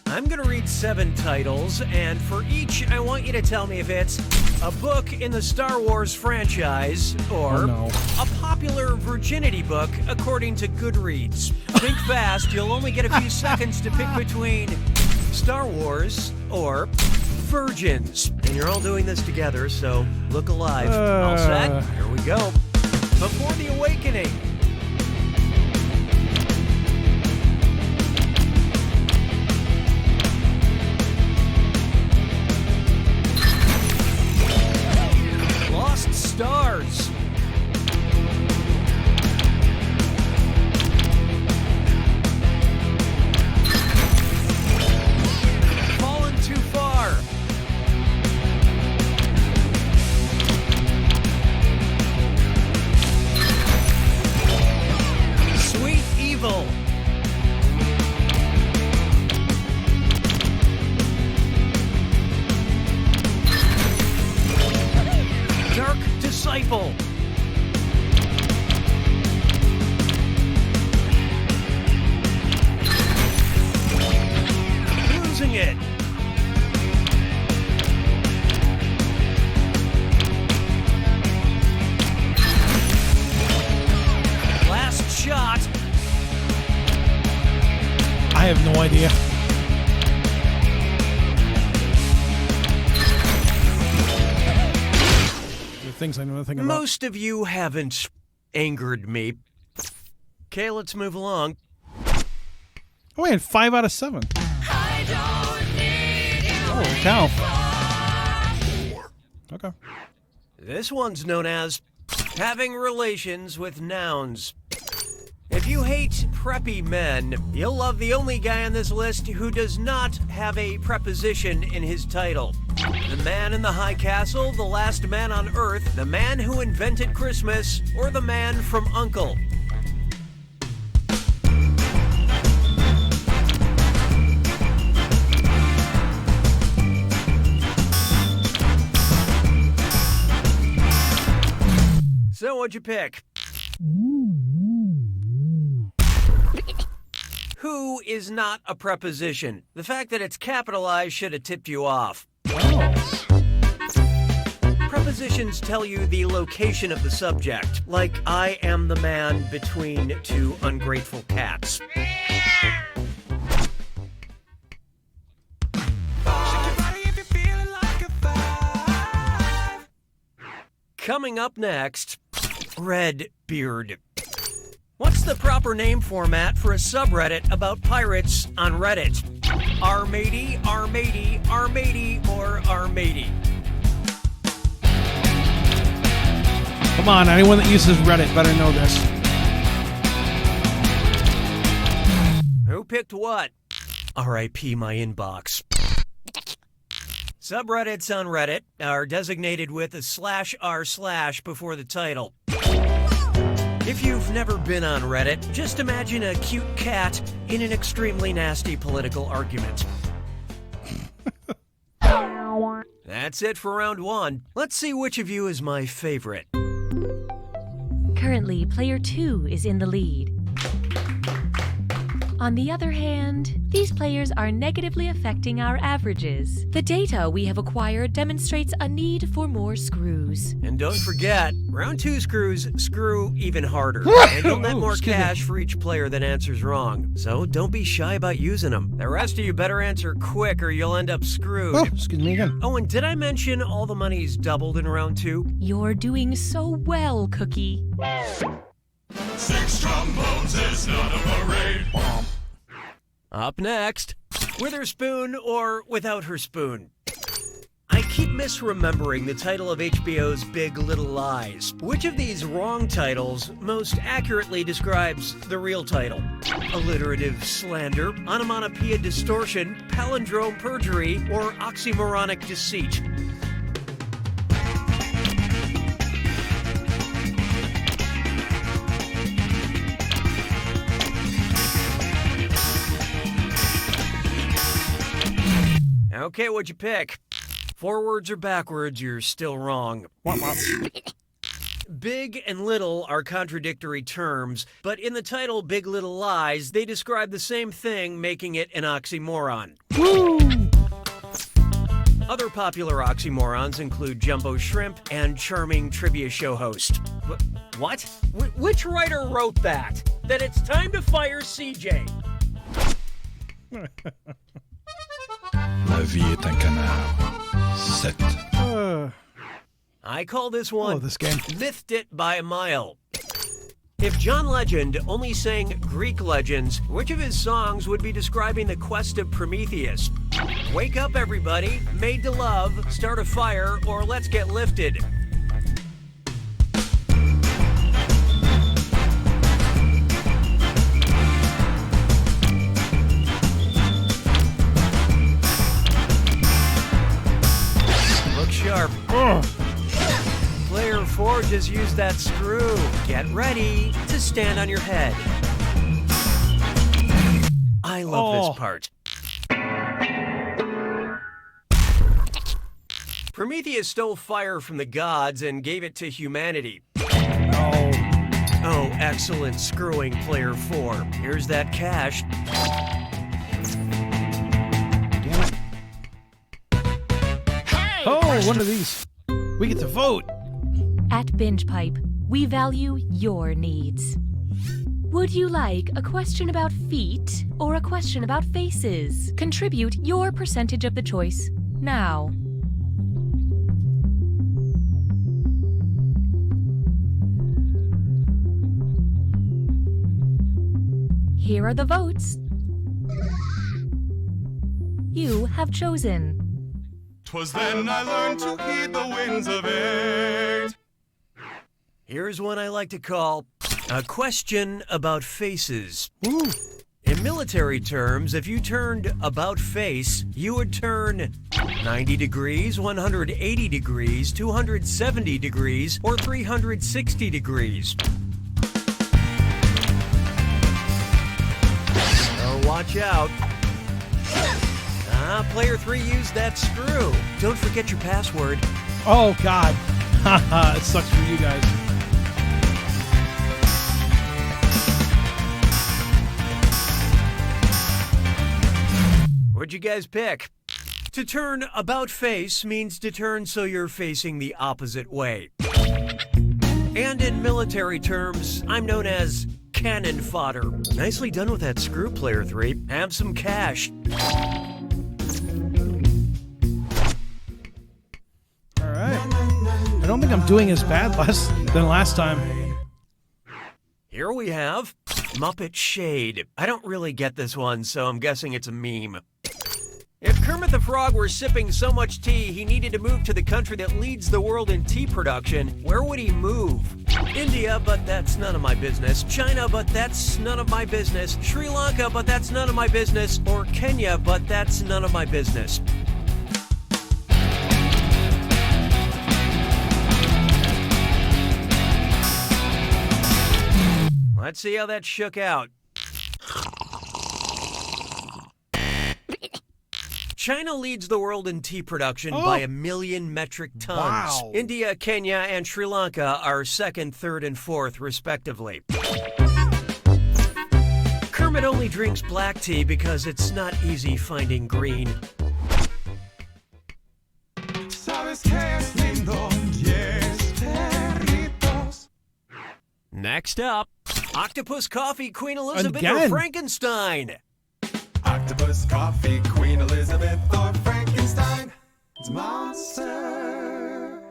I'm going to read 7 titles, and for each, I want you to tell me if it's a book in the Star Wars franchise or a popular virginity book according to Goodreads. Think fast, you'll only get a few seconds to pick between Star Wars or virgins. And you're all doing this together, so look alive. All set? Here we go. Before the Awakening. Lost Stars. Fallen Too Far. Sweet Evil. Dark Disciple. Losing It. Last Shot. I have no idea. The things I know nothing about. Most of you haven't angered me. Okay, let's move along. Oh, I had 5 out of 7. Holy cow. Okay. This one's known as having relations with nouns. If you hate preppy men, you'll love the only guy on this list who does not have a preposition in his title. The Man in the High Castle, The Last Man on Earth, The Man Who Invented Christmas, or The Man from U.N.C.L.E. So what'd you pick? Who Screw is not a preposition. The fact that it's capitalized should have tipped you off. Prepositions tell you the location of the subject, like I am the man between two ungrateful cats. Coming up next, Red Beard. What's the proper name format for a subreddit about pirates on Reddit? R-matey, R-matey, R-matey, or R-matey? Come on, anyone that uses Reddit better know this. Who picked what? R.I.P. my inbox. Subreddits on Reddit are designated with a /r/ before the title. If you've never been on Reddit, just imagine a cute cat in an extremely nasty political argument. That's it for round one. Let's see which of you is my favorite. Currently, player 2 is in the lead. On the other hand, these players are negatively affecting our averages. The data we have acquired demonstrates a need for more screws. And don't forget, round 2 screws screw even harder. And you'll net more cash for each player that answers wrong. So don't be shy about using them. The rest of you better answer quick or you'll end up screwed. Oh, excuse me again. Oh, and did I mention all the money's doubled in round 2? You're doing so well, Cookie. 6 trombones is not a parade. Up next, with her spoon or without her spoon. I keep misremembering the title of HBO's Big Little Lies. Which of these wrong titles most accurately describes the real title? Alliterative slander, onomatopoeia distortion, palindrome perjury, or oxymoronic deceit? Okay, what'd you pick? Forwards or backwards, you're still wrong. Big and little are contradictory terms, but in the title Big Little Lies, they describe the same thing, making it an oxymoron. Other popular oxymorons include jumbo shrimp and charming trivia show host. What? Which writer wrote that? That it's time to fire CJ. La vie est un canard. 7. I call this one this game. Mythed It by a Mile. If John Legend only sang Greek legends, which of his songs would be describing the quest of Prometheus? Wake up, everybody, Made to Love, Start a Fire, or Let's Get Lifted. Sharp. Player 4 just used that screw. Get ready to stand on your head. I love this part. Prometheus stole fire from the gods and gave it to humanity. Oh, excellent screwing, Player 4. Here's that cash. Oh, one of these. We get to vote. At Binge Pipe, we value your needs. Would you like a question about feet or a question about faces? Contribute your percentage of the choice now. Here are the votes. You have chosen. 'Twas then I learned to heed the winds of 8. Here's one I like to call a question about faces. In military terms, if you turned about face, you would turn 90 degrees, 180 degrees, 270 degrees, or 360 degrees. So watch out. Player 3 used that screw. Don't forget your password. Oh, God. Haha, it sucks for you guys. What'd you guys pick? To turn about face means to turn so you're facing the opposite way. And in military terms, I'm known as cannon fodder. Nicely done with that screw, Player 3. Have some cash. All right. I don't think I'm doing as bad than last time. Here we have Muppet Shade. I don't really get this one, so I'm guessing it's a meme. If Kermit the Frog were sipping so much tea he needed to move to the country that leads the world in tea production, where would he move? India, but that's none of my business. China, but that's none of my business. Sri Lanka, but that's none of my business. Or Kenya, but that's none of my business. Let's see how that shook out. China leads the world in tea production by 1 million metric tons. Wow. India, Kenya, and Sri Lanka are second, third, and fourth, respectively. Kermit only drinks black tea because it's not easy finding green. Next up, Octopus Coffee, Queen Elizabeth, or Frankenstein? Octopus, coffee, Queen Elizabeth, or Frankenstein. It's a monster.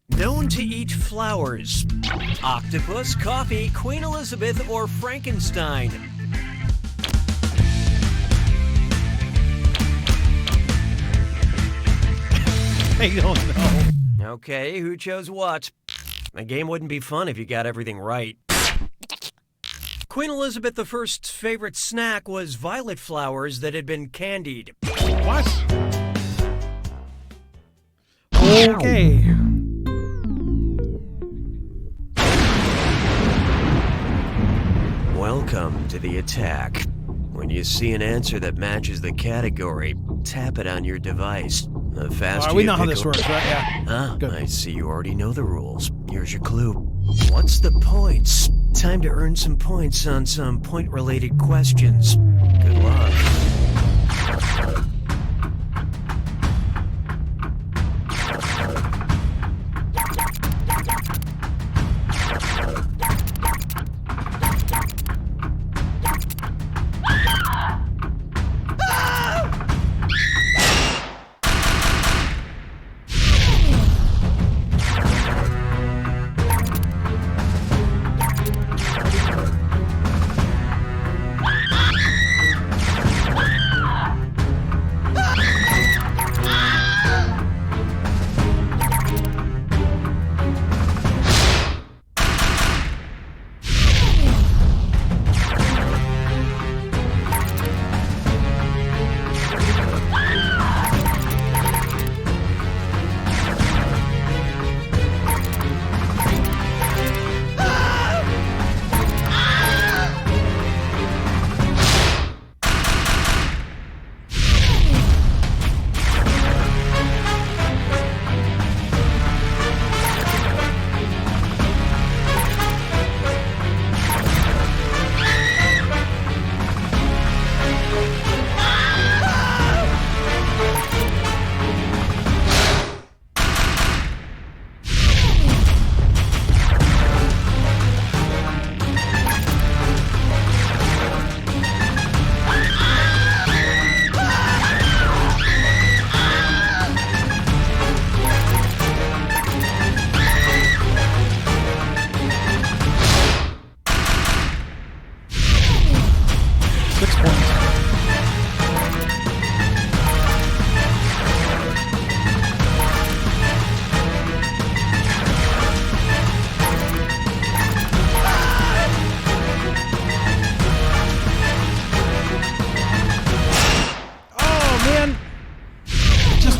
Known to eat flowers. Octopus, coffee, Queen Elizabeth, or Frankenstein? I don't know. Okay, who chose what? The game wouldn't be fun if you got everything right. Queen Elizabeth I's favorite snack was violet flowers that had been candied. What? Okay. Welcome to the attack. When you see an answer that matches the category, tap it on your device. The faster we you know how pick this a- works, right? Yeah. Ah, Good. I see you already know the rules. Here's your clue. What's the points? Time to earn some points on some point-related questions. Good luck.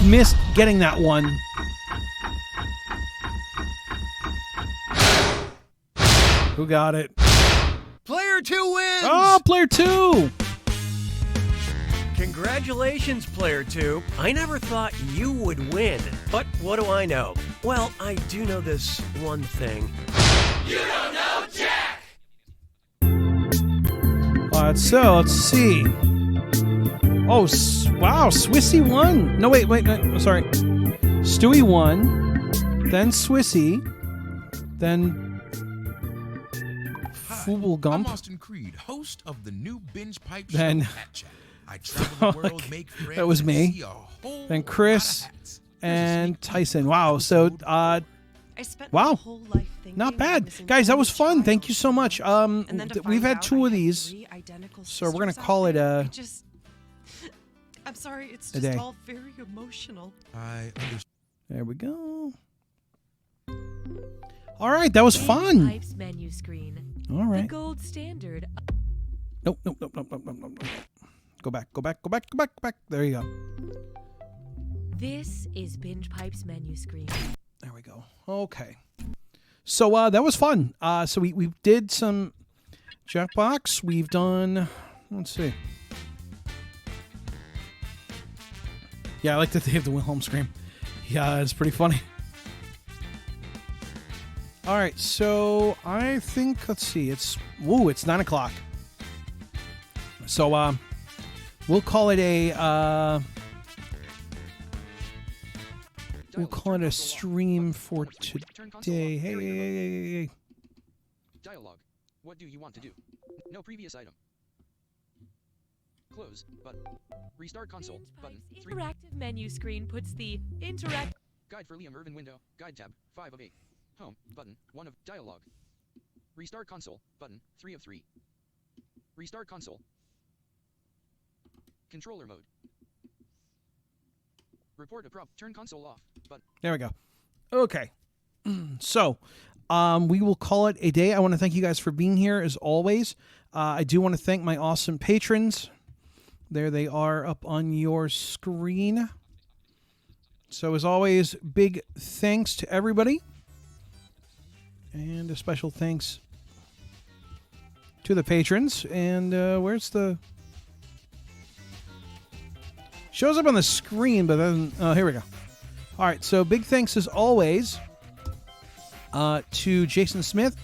Missed getting that one. Who got it? Player 2 wins! Oh, player 2! Congratulations, Player 2. I never thought you would win. But what do I know? Well, I do know this one thing. You don't know Jack! Alright, so let's see. Oh, wow, Swissy won. No, wait, sorry. Stewie won, then Swissy, then Fooble Gump. I'm Austin Creed, host of the new Binge Pipe Then, show Hat Chat. I travel the world, make friends, that was and me. see a whole Then Chris and Tyson. Wow, so wow, not bad, guys. That was fun. Thank you so much. We've had 2 of these, so we're gonna call it a. I'm sorry, it's a just day. all very emotional. There we go. All right, that was fun. Pipes menu screen. All The right. gold standard. Nope. Go back. There you go. This is Binge Pipes menu screen. There we go. Okay. So that was fun. So we did some Jackbox. We've done. Let's see. Yeah, I like that they have the Wilhelm scream. Yeah, it's pretty funny. All right, so I think, let's see, it's 9 o'clock. So we'll call it a stream for today. Hey. Dialogue. What do you want to do? No previous item. Close button. Restart console button. Interactive menu screen puts the interact. Guide for Liam Irvin window. Guide tab 5 of 8. Home button 1 of dialogue. Restart console button 3 of 3. Restart console. Controller mode. Report a prop. Turn console off. Button. There we go. Okay. So we will call it a day. I want to thank you guys for being here as always. I do want to thank my awesome patrons. There they are up on your screen. So as always, big thanks to everybody. And a special thanks to the patrons. And where's the... Shows up on the screen, but then... Oh, here we go. All right, so big thanks as always to Jason Smith,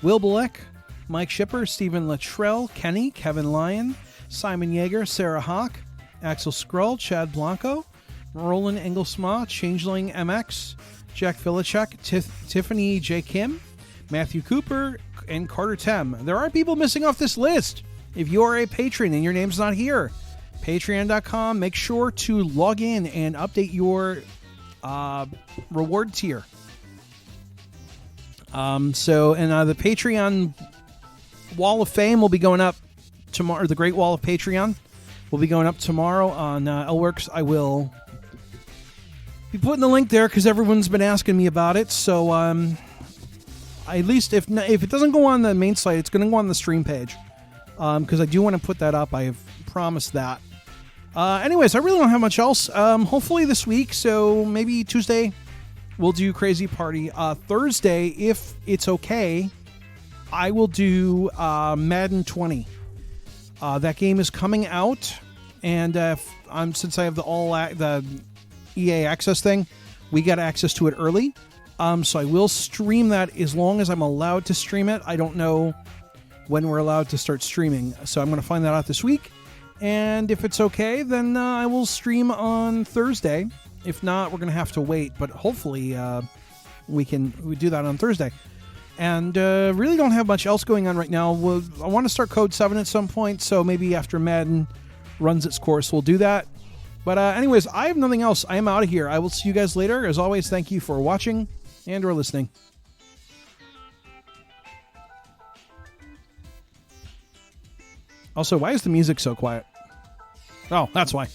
Will Bullock, Mike Shipper, Stephen Luttrell, Kenny, Kevin Lyon, Simon Yeager, Sarah Hawk, Axel Skrull, Chad Blanco, Roland Engelsma, Changeling MX, Jack Filichek, Tiffany J. Kim, Matthew Cooper, and Carter Tem. There are people missing off this list. If you are a patron and your name's not here, patreon.com, make sure to log in and update your reward tier. The Patreon Wall of Fame will be going up tomorrow. The Great Wall of Patreon will be going up tomorrow on Elworks. I will be putting the link there because everyone's been asking me about it. So at least if it doesn't go on the main site, it's going to go on the stream page because I do want to put that up. I have promised that. Anyways, I really don't have much else. Hopefully this week, so maybe Tuesday we'll do Crazy Party. Thursday, if it's okay, I will do Madden 20. That game is coming out, and since I have the EA Access thing, we got access to it early. So I will stream that as long as I'm allowed to stream it. I don't know when we're allowed to start streaming, so I'm going to find that out this week. And if it's okay, then I will stream on Thursday. If not, we're going to have to wait. But hopefully we do that on Thursday. And really don't have much else going on right now. I want to start Code 7 at some point. So maybe after Madden runs its course, we'll do that. But anyways, I have nothing else. I am out of here. I will see you guys later. As always, thank you for watching and or listening. Also, why is the music so quiet? Oh, that's why.